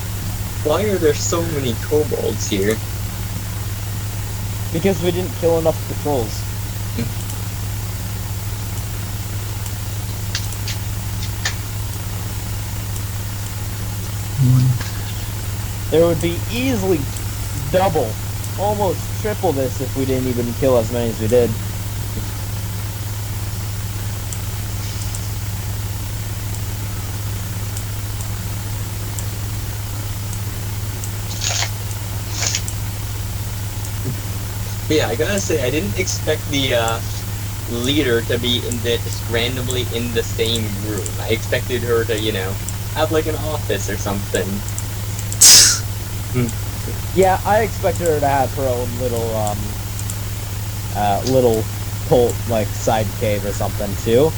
Why are there so many kobolds here? Because we didn't kill enough patrols. There would be easily double, almost triple this if we didn't even kill as many as we did. Yeah, I gotta say, I didn't expect the leader to be just randomly in the same room. I expected her to, have like an office or something. Yeah, I expected her to have her own little cult, like, side cave or something, too.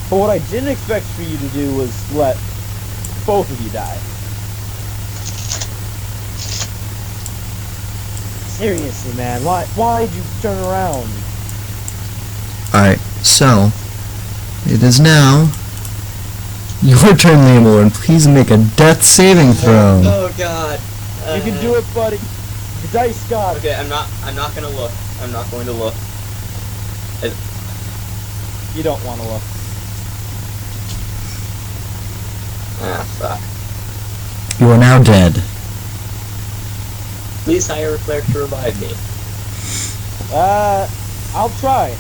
But what I didn't expect for you to do was let both of you die. Seriously, man, why'd you turn around? Alright, so it is now your turn, Lamorn. Please make a death saving throw. Oh god. You can do it, buddy. The dice god. Okay, I'm not gonna look. I'm not going to look. You don't want to look. Ah, fuck. You are now dead. Please hire a cleric to revive me. I'll try.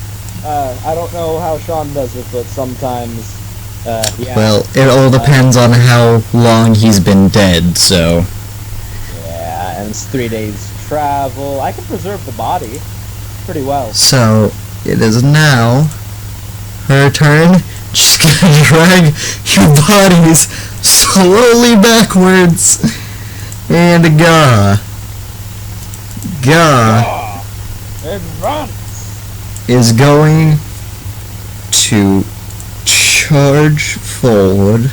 I don't know how Sean does it, but sometimes, yeah. Well, it all depends on how long he's been dead, so... Yeah, and it's 3 days travel. I can preserve the body pretty well. So, it is now her turn. She's gonna drag your bodies slowly backwards. And Advance! is going to charge forward.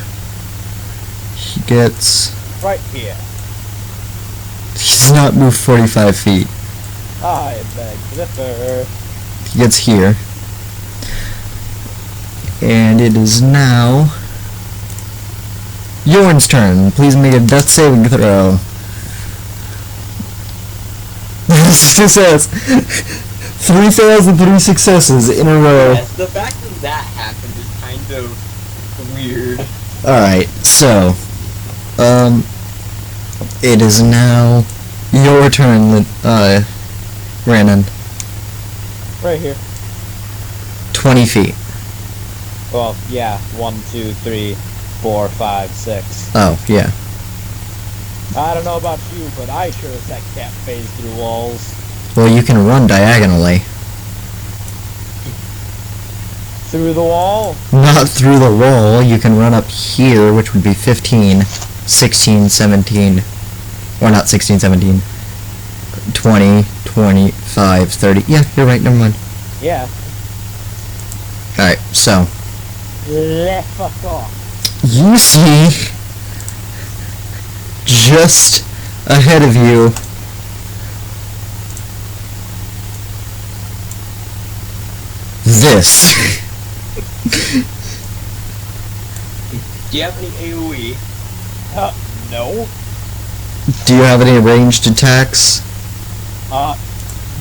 He gets... Right here. He does not move 45 feet. I beg to differ. He gets here. And it is now Yorn's turn. Please make a death saving throw. Success! 3 fails and 3 successes in a row. Yes, the fact that happened is kind of weird. Alright, so it is now your turn, Rannon. Right here. 20 feet. Well, yeah. 1, 2, 3, 4, 5, 6. Oh, yeah. I don't know about you, but I sure as heck can't phase through walls. Well, you can run diagonally. Through the wall? Not through the wall. You can run up here, which would be 15, 16, 17. Or not 16, 17. 20, 25, 30. Yeah, you're right, never mind. Yeah. Alright, so. Fuck off. You see, just ahead of you, this. Do you have any AoE? No. Do you have any ranged attacks?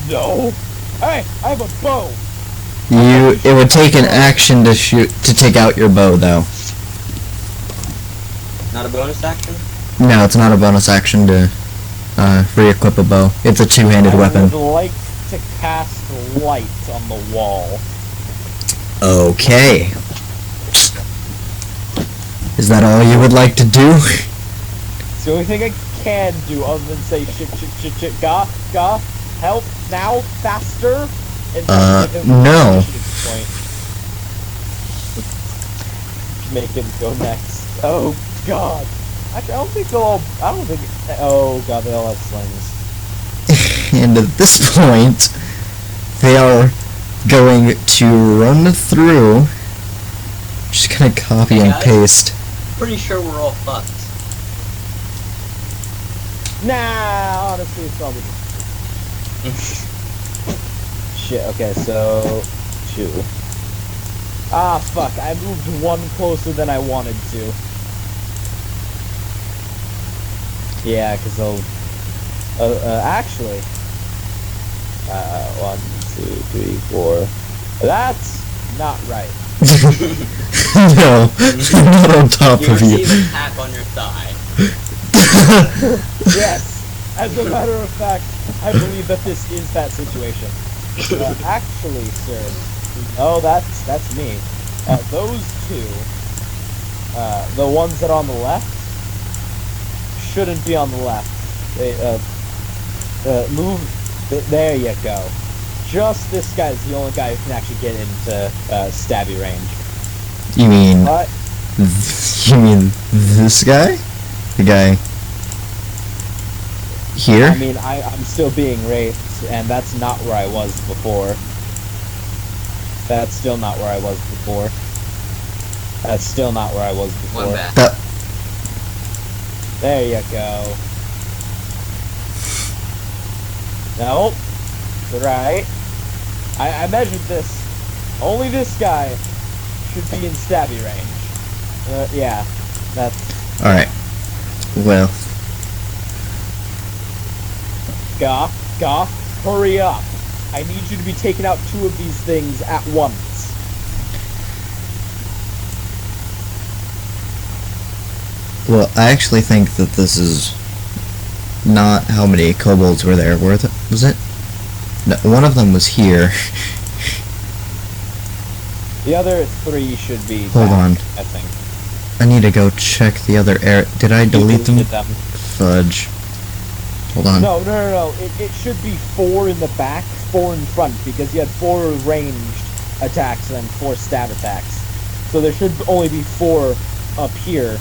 No. Hey, I have a bow. It would take an action to take out your bow, though. Not a bonus action? No, it's not a bonus action to re-equip a bow. It's a two-handed weapon. I would like to cast light on the wall. Okay. Is that all you would like to do? It's the only thing I can do other than say shit, ga, help, now, faster. And no. Make him go next. Oh, God. Actually, I don't think they'll all, oh, God, they all have slings. And at this point, they are going to run through. Just gonna copy and paste. Pretty sure we're all fucked. Nah, honestly, it's probably just... Shit, okay, so... 2. Ah, fuck, I moved 1 closer than I wanted to. Yeah, because they'll... actually... 1, 2, 3, 4... That's not right. No, I'm not on top You of you. receive a tap on your thigh. Yes. As a matter of fact, I believe that this is that situation. Actually, sir. Oh, that's me. Those two, the ones that are on the left, shouldn't be on the left. They, move. There you go. Just this guy's the only guy who can actually get into stabby range. You mean But you mean this guy? The guy here? I mean, I'm still being raped, and that's not where I was before. That's still not where I was before. That's still not where I was before. One back. That There you go. Nope. Right. I measured this. Only this guy should be in stabby range. Yeah. That's... Alright. Well, Goth, hurry up. I need you to be taking out 2 of these things at once. well, I actually think that this is not how many kobolds were there. Was it? No, one of them was here. The other 3 should be Hold back, on. I think. I need to go check the other area. Did I delete them? Deleted them. Fudge. Hold on. No. It should be 4 in the back, 4 in front, because you had 4 ranged attacks and then 4 stab attacks. So there should only be 4 up here,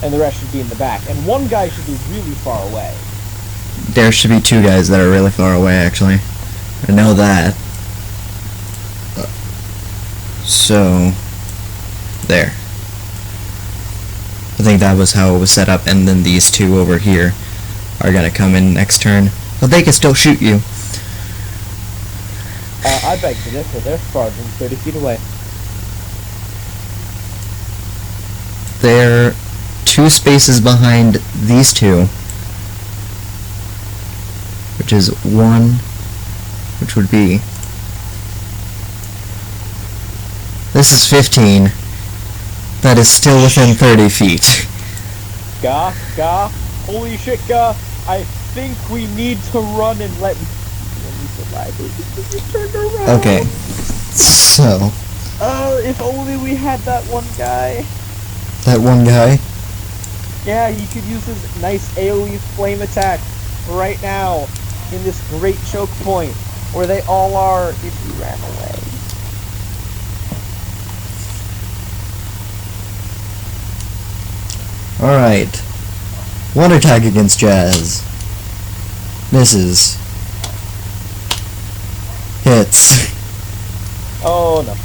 and the rest should be in the back. And 1 guy should be really far away. There should be 2 guys that are really far away, actually. I know that. So, there. I think that was how it was set up, and then these 2 over here are gonna come in next turn. But they can still shoot you. I beg to differ, they're farther than 30 feet away. They're 2 spaces behind these 2. Which is 1, which would be... This is 15. That is still within 30 feet. Gah, holy shit, Gah, I think we need to run and let me turn around. Okay. So, If only we had that one guy. that one guy. Yeah, he could use his nice AoE flame attack right now in this great choke point where they all are if he ran away. Alright. 1 attack against Jazz. Misses. Hits. Oh no.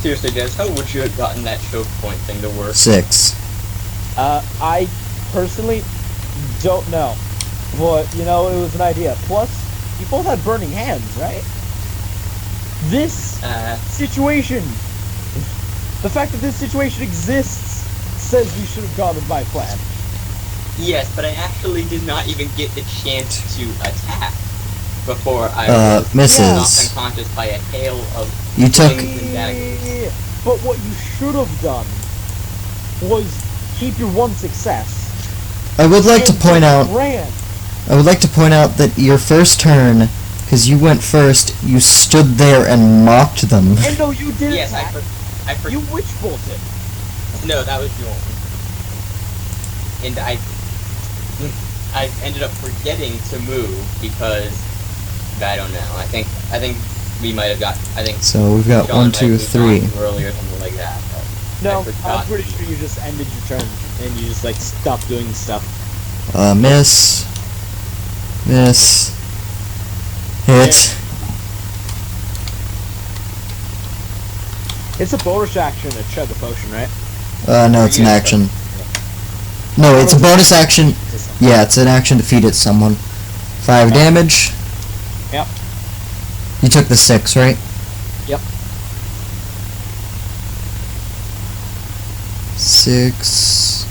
Seriously, Jazz, how would you have gotten that choke point thing to work? 6. I personally don't know. But, you know, it was an idea. Plus, you both had burning hands, right? This situation, the fact that this situation exists, says we should have gone with my plan. Yes, but I actually did not even get the chance to attack before I was misses. knocked unconscious by a hail of You took... slings and daggers. But what you should have done was keep your 1 success. I would like to and point out... ran. I would like to point out that your first turn, because you went first, you stood there and mocked them. And no, you didn't. Yes, I You witch bolted. No, that was Jordan. And I ended up forgetting to move because I don't know. I think we might have got. I think So we've got John 1, might 2, have moved on 3. earlier, something like that. But No, I forgot. I'm pretty sure you just ended your turn and you just like stopped doing stuff. Miss. Miss. Hit. It's a bonus action to chug a potion, right? No, it's an action. No, it's a bonus action. Yeah, it's an action to feed it someone. 5 damage. Yep. You took the 6, right? Yep. 6.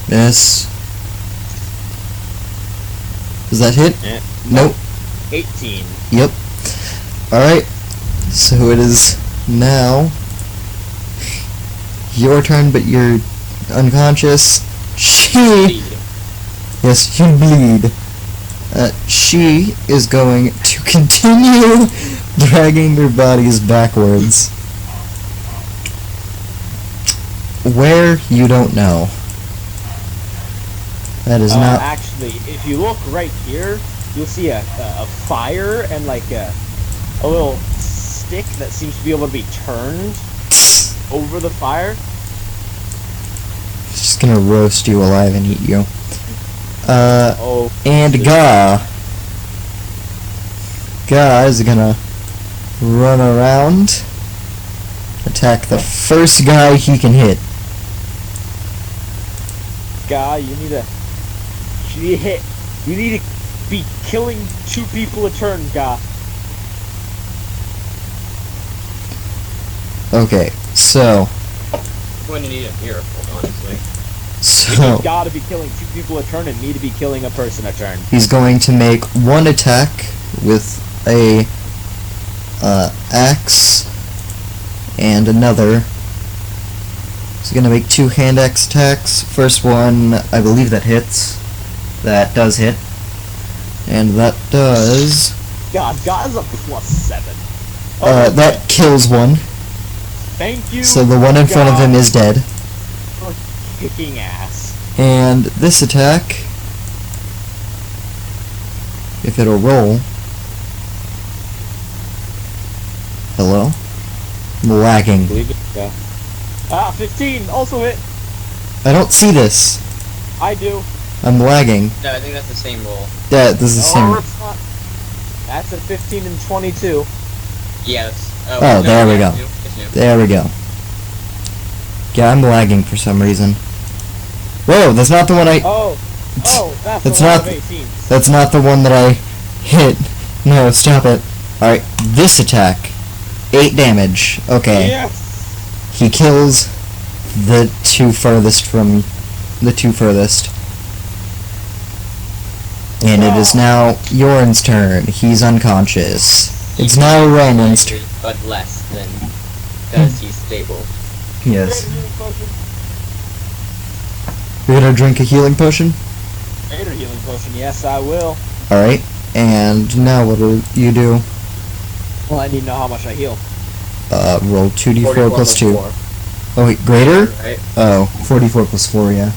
Miss. Does that hit? Yeah. Nope. 18. Yep. Alright. So it is now your turn, but you're unconscious. She, Bleed. yes, you bleed. She is going to continue dragging their bodies backwards. Where, you don't know. That is not... Actually, if you look right here, you'll see a fire and like a little stick that seems to be able to be turned over the fire. Just gonna roast you alive and eat you. Oh. And Ga is gonna run around, attack the first guy he can hit. Guy, you need to be killing 2 people a turn, Guy. Okay, so I'm going to need a miracle, honestly. so You gotta be killing 2 people a turn and me to be killing a person a turn. he's going to make one attack with a axe and another. He's gonna make 2 hand axe attacks. First one, I believe that hits. That does hit. And that does... God is a +7. that kills one. Thank you. So the one in front of him is dead. For kicking ass. And this attack, if it'll roll... Hello? I'm lagging. Believe it, yeah. 15, also hit. I don't see this. I do. I'm lagging. No, I think that's the same roll. Yeah, this is the same. It's not. That's a 15 and 22. Yeah, that's... Oh, there we go. It's new. There we go. Yeah, I'm lagging for some reason. Whoa, that's not the one I... Oh, that's It's a lot not- of 18s. That's not the one that I hit. No, stop it. Alright, this attack. 8 damage. Okay. Yes. He kills the 2 furthest from... The 2 furthest. And it is now Yorn's turn. He's unconscious. It's now Raymond's turn. But less than... Because he's stable. Yes. Healing potion. You're gonna drink a healing potion? Greater healing potion. Yes, I will. Alright. And now what do you do? Well, I need to know how much I heal. Roll 2d4 44 plus 2. 4. Oh wait, greater? Right? Oh, 44 plus 4, yeah.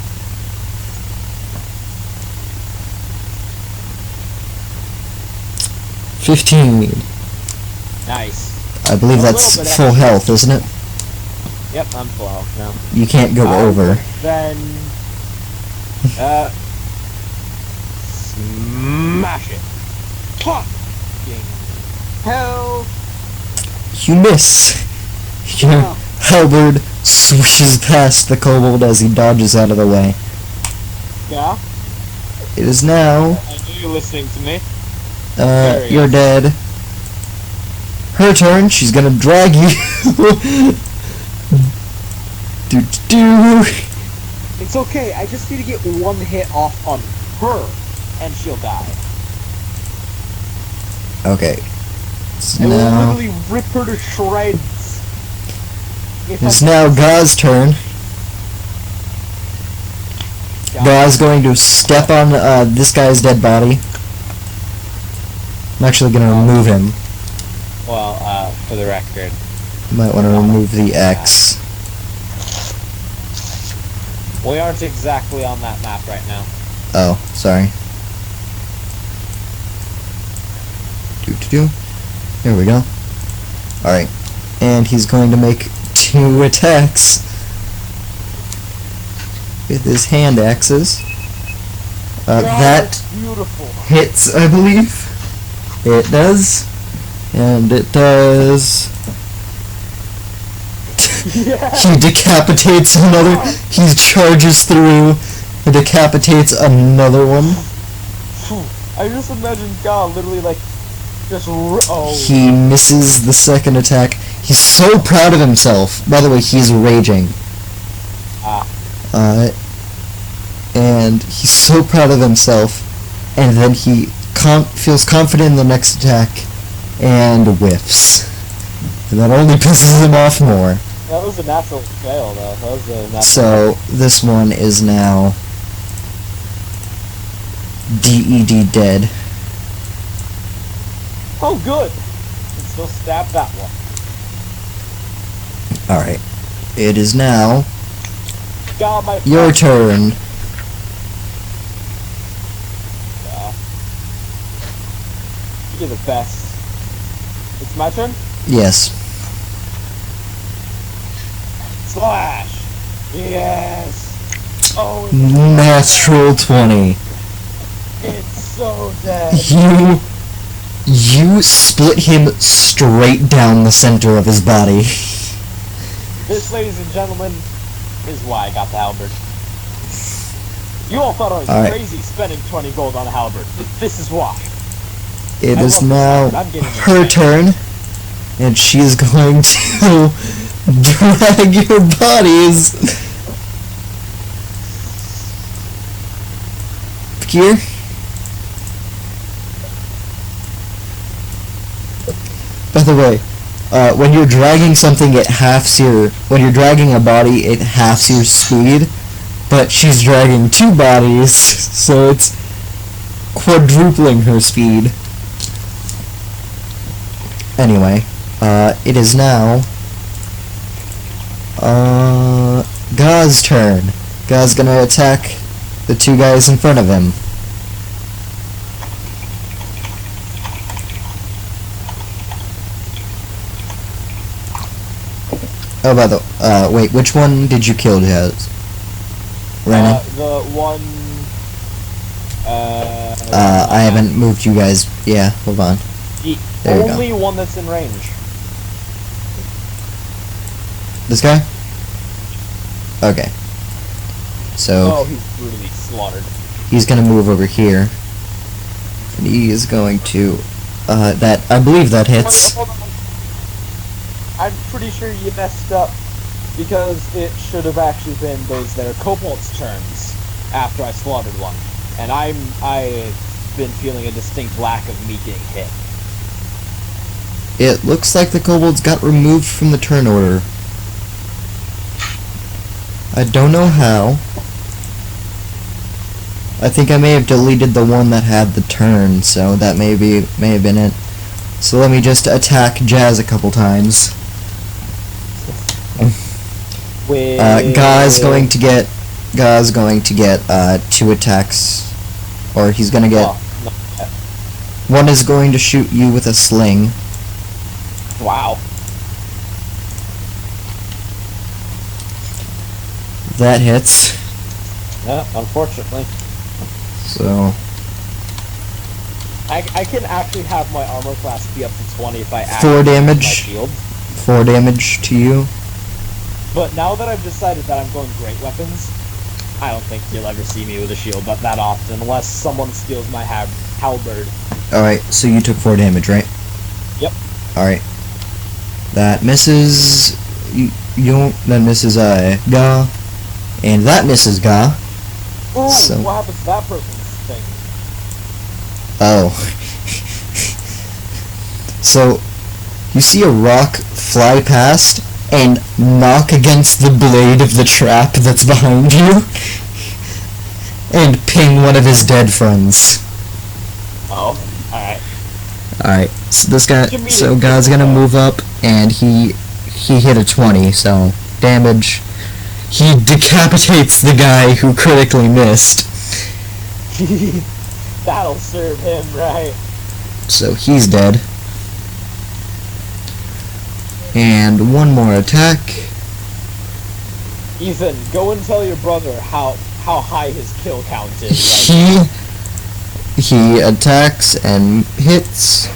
$15. Nice. I believe A that's little bit full extra. health, isn't it? Yep, I'm full health now. You can't go over. Then, smash it. Fucking hell. You miss. Your Wow. halberd swishes past the kobold as he dodges out of the way. Yeah, It is now, I knew you were listening to me. There he you're is. dead. Her turn, she's gonna drag you. do. It's okay, I just need to get one hit off on her, and she'll die. Okay. So I will now, literally rip her to shreds. If it's I- now Ga's turn. Ga's going to step on this guy's dead body. I'm actually gonna remove him. Well, for the record. You might want to remove the X. We aren't exactly on that map right now. Oh, sorry. There we go. Alright. And he's going to make 2 attacks with his hand axes. That Beautiful. hits, I believe. It does. And it does. Yeah. He decapitates another. He charges through and decapitates another one. I just imagine God literally like just He misses the second attack. He's so proud of himself. By the way, he's raging. And he's so proud of himself. And then he feels confident in the next attack and whiffs. And that only pisses him off more. That was a natural fail, though. That was a natural. So this one is now DED dead. Oh, good. Can still stab that one. Alright. It is now God, my your turn. Yeah. You're the best. It's my turn? Yes. Slash! Yes! Oh, Natural 20. it's so dead. You split him straight down the center of his body. This, ladies and gentlemen, is why I got the halberd. You all thought I was Alright. crazy spending 20 gold on a halberd. This is why. It I is love this now halberd. I'm getting it. her turn, and she's going to drag your bodies here. By the way, when you're dragging something, when you're dragging a body, it halves your speed, but she's dragging two bodies, so it's quadrupling her speed. Anyway, it is now Gaz's turn. Gaz's gonna attack the two guys in front of him. Oh, by the wait, which one did you kill, Jazz? Renan? The one... I haven't moved you guys. Yeah, hold on. The There you go. only one that's in range. This guy? Okay. So, Oh, he's brutally slaughtered. he's gonna move over here. And he is going to, I believe that hits. Hold on. I'm pretty sure you messed up, because it should have actually been those there Kobold's turns after I slaughtered one. And I've been feeling a distinct lack of me getting hit. It looks like the kobolds got removed from the turn order. I don't know how. I think I may have deleted the one that had the turn, so that may have been it. So let me just attack Jazz a couple times. Gaz's going to get 2 attacks, or he's gonna get. One is going to shoot you with a sling. Wow. That hits. Yeah, unfortunately. So I can actually have my armor class be up to 20 if I 4 activate damage. my shield. 4 damage to you. But now that I've decided that I'm going great weapons, I don't think you'll ever see me with a shield that often, unless someone steals my halberd. Alright, so you took 4 damage, right? Yep. Alright. That misses. That misses Ga. And that misses Ga. Ooh, So- what happens to that person's thing? Oh. So, you see a rock fly past and knock against the blade of the trap that's behind you and ping one of his dead friends. Oh, alright. Alright, so this guy, Give me so the- God's gonna move up, and he hit a 20, so damage. He decapitates the guy who critically missed, That'll serve him right. so he's dead. And one more attack. Ethan, go and tell your brother how high his kill count is right now. He attacks and hits,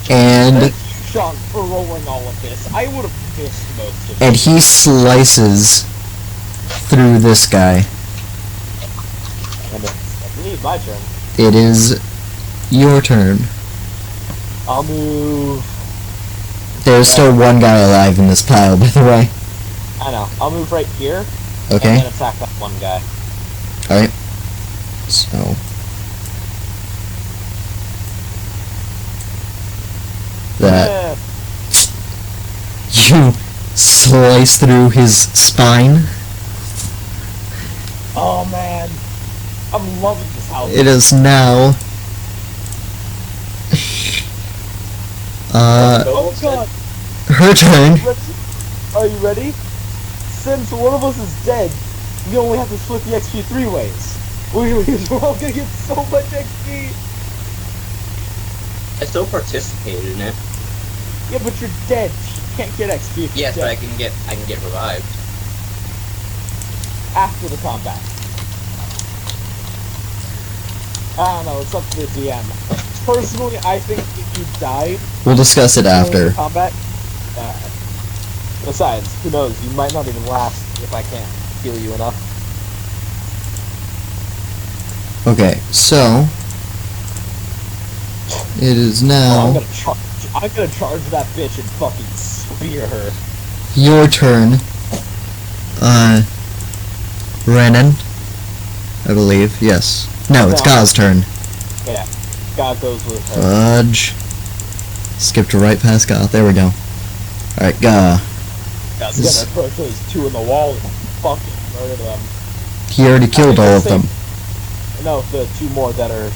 and Thank you, Sean, for rolling all of this. I would have missed most of it. he slices through this guy. And I believe my turn. It is your turn. I'll move. There's still one guy alive in this pile, by the way. I know. I'll move right here. Okay. And then attack that one guy. Alright. So. That. Yeah. You slice through his spine. Oh man, I'm loving this house. It is now. Oh god, Her turn. are you ready? Since one of us is dead, we only have to split the XP 3 ways. We're all gonna get so much XP. I still participated in it. Yeah, but you're dead. You can't get XP if Yes, you're but I dead can get revived. after the combat. I don't know, it's up to the DM. Personally, I think if you died We'll discuss it during after. the combat, besides, who knows, you might not even last if I can't heal you enough. Okay, so it is Oh, now I'm gonna charge that bitch and fucking spear her. your turn. Renan, I believe. Yes. No, it's No. Ga's turn. Yeah, God goes with her. Fudge. Skipped right past Ga. There we go. Alright, Ga. God's gonna approach those two in the wall and fucking murder them. He already killed all of them. No, the two more that are,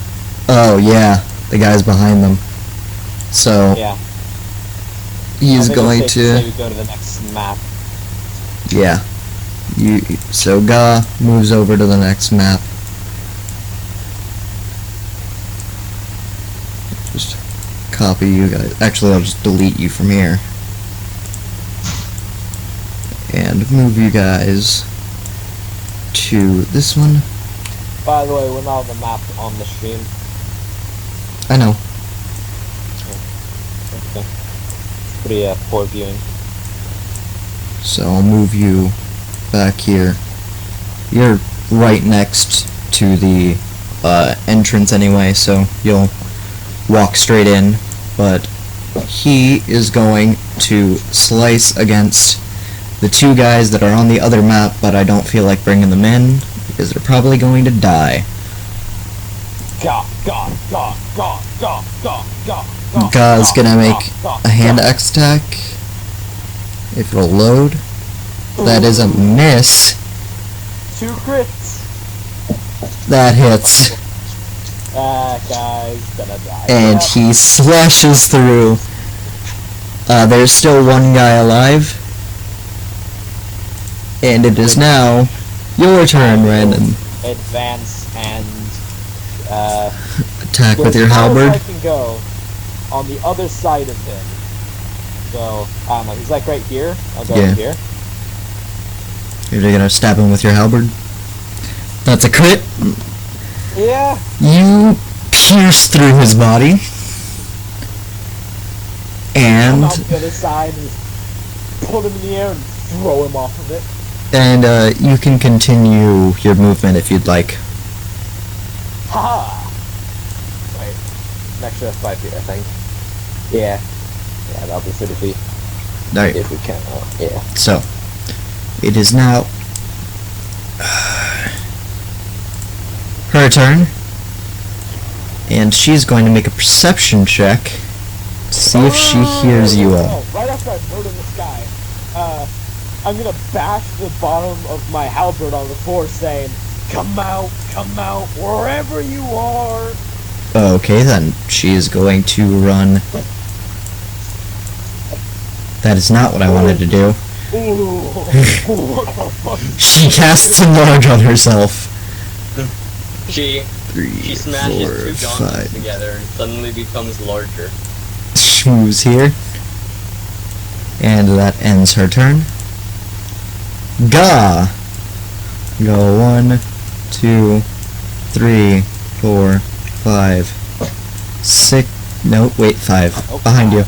Oh, yeah. The guys behind them. So, yeah. he's I think going it's safe to say to... we go to the next map. Yeah. So Ga moves over to the next map. Just copy you guys. Actually, I'll just delete you from here. And move you guys to this one. By the way, we're not on the map on the stream. I know. Okay. Pretty poor viewing. So I'll move you back here. You're right next to the entrance anyway, so you'll walk straight in. But he is going to slice against the two guys that are on the other map, but I don't feel like bringing them in because they're probably going to die. Ga's gonna make a hand X attack. If it'll load. That is a miss. 2 crits. That hits. Guy's gonna die. And he slashes through. There's still one guy alive. And it is now your turn, Brandon. Advance and Attack go with your as far as halberd. I can go on the other side of him. So I don't know. He's like right here. I'll go Yeah. over here. You're gonna stab him with your halberd. That's a crit. Yeah. You pierce through his body. I'm And out the other side and just put him in the air and throw him off of it. you can continue your movement if you'd like. Haha. Wait. An extra 5 feet, I think. Yeah. Yeah, that'll be 30 feet. Alright, If we can. Yeah. so it is now her turn. And she's going to make a perception check to see if she hears you all. Right after I murder this guy, I'm gonna bash the bottom of my halberd on the floor saying, come out, wherever you are. Okay, then she is going to run. That is not what I wanted to do. Ooh, what the fuck? She casts enlarge on herself. She 3, smashes 4, two gauntlets 5. together and suddenly becomes larger. She moves here. And that ends her turn. Ga! Go 1, 2, 3, 4, 5, 6. No, wait, 5. Behind you.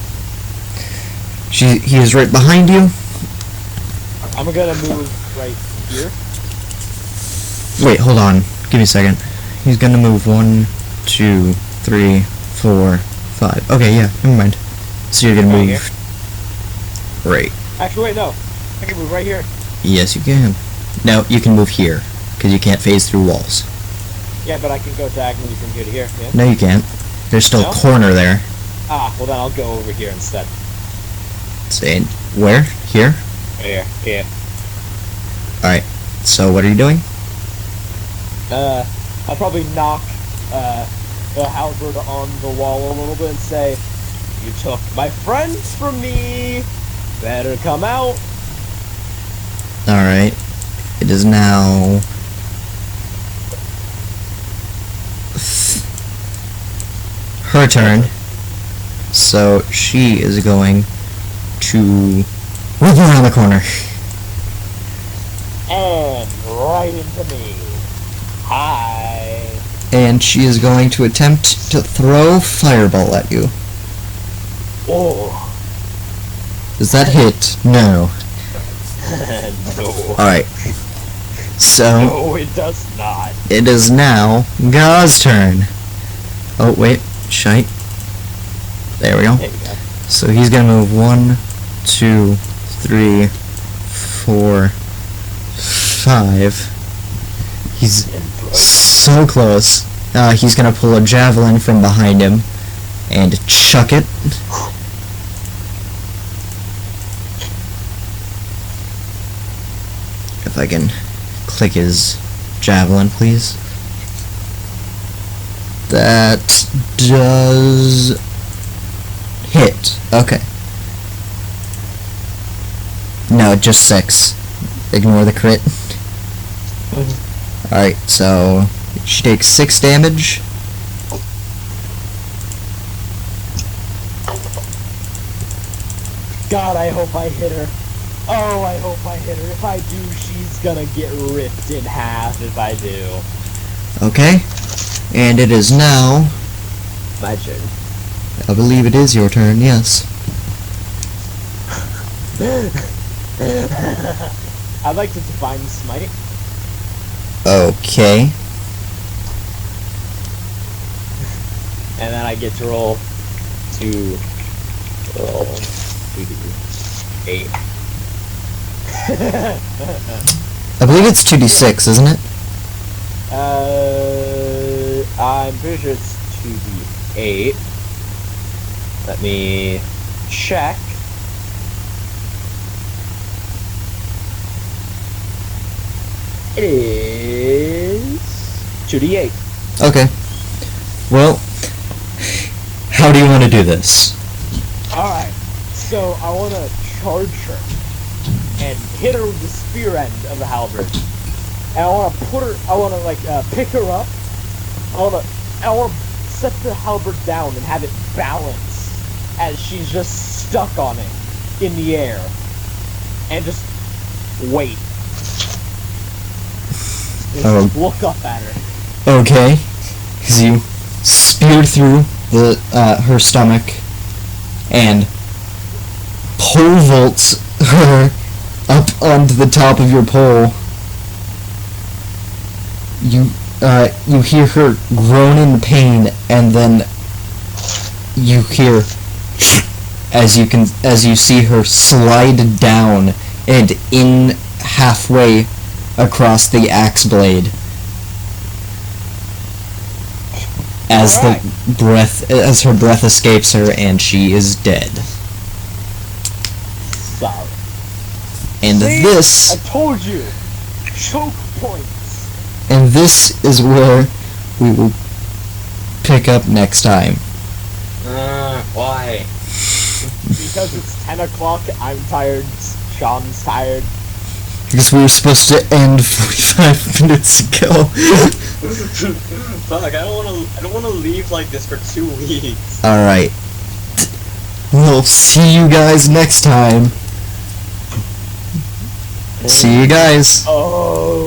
He is right behind you. I'm gonna move right here. Wait, hold on. Give me a second. He's gonna move 1, 2, 3, 4, 5. Okay, yeah, never mind. So you're gonna Right move. Right. Actually, wait, no. I can move right here. Yes, you can. No, you can move here because you can't phase through walls. Yeah, but I can go diagonally from here to here. Yeah. No, you can't. There's still No? a corner there. Ah, well then I'll go over here instead. Say, where? Here? Yeah. Alright, so what are you doing? I'll probably knock the halberd on the wall a little bit and say, "You took my friends from me. Better come out." Alright. It is now... her turn. So she is going to whip around the corner. And right into me. Hi. And she is going to attempt to throw Fireball at you. Oh. Does that hit? No. No. Alright. So, No, it does not. it is now Gau's turn. Oh, wait. Shite. There we go. There you go. So he's gonna move 1, 2, 3, 4, 5. He's so close. He's gonna pull a javelin from behind him and chuck it. If I can click his javelin, please. That does hit. Okay. No, just 6. Ignore the crit. Alright, so she takes 6 damage. God, I hope I hit her. Oh, I hope I hit her. If I do, she's gonna get ripped in half if I do. Okay. And it is now... My turn. I believe it is your turn, yes. I'd like to Divine Smite. Okay. And then I get to roll 2d8. I believe it's 2d6, isn't it? I'm pretty sure it's 2d8. Let me check. It is 2d8. Okay. Well, how do you want to do this? Alright, so I want to charge her and hit her with the spear end of the halberd. And I want to pick her up. I want to set the halberd down and have it balance as she's just stuck on it in the air. And just wait. Just look up at her. Okay. As you spear through the her stomach and pole vaults her up onto the top of your pole. You hear her groan in pain, and then you hear as you see her slide down and in halfway across the axe blade as her breath escapes her and she is dead. Sorry. And See? this I told you! Choke points! And this is where we will pick up next time. Why? Because it's 10 o'clock, I'm tired, Sean's tired. Because we were supposed to end 45 minutes ago. Fuck, I don't wanna leave like this for 2 weeks. Alright. We'll see you guys next time. See you guys. Oh.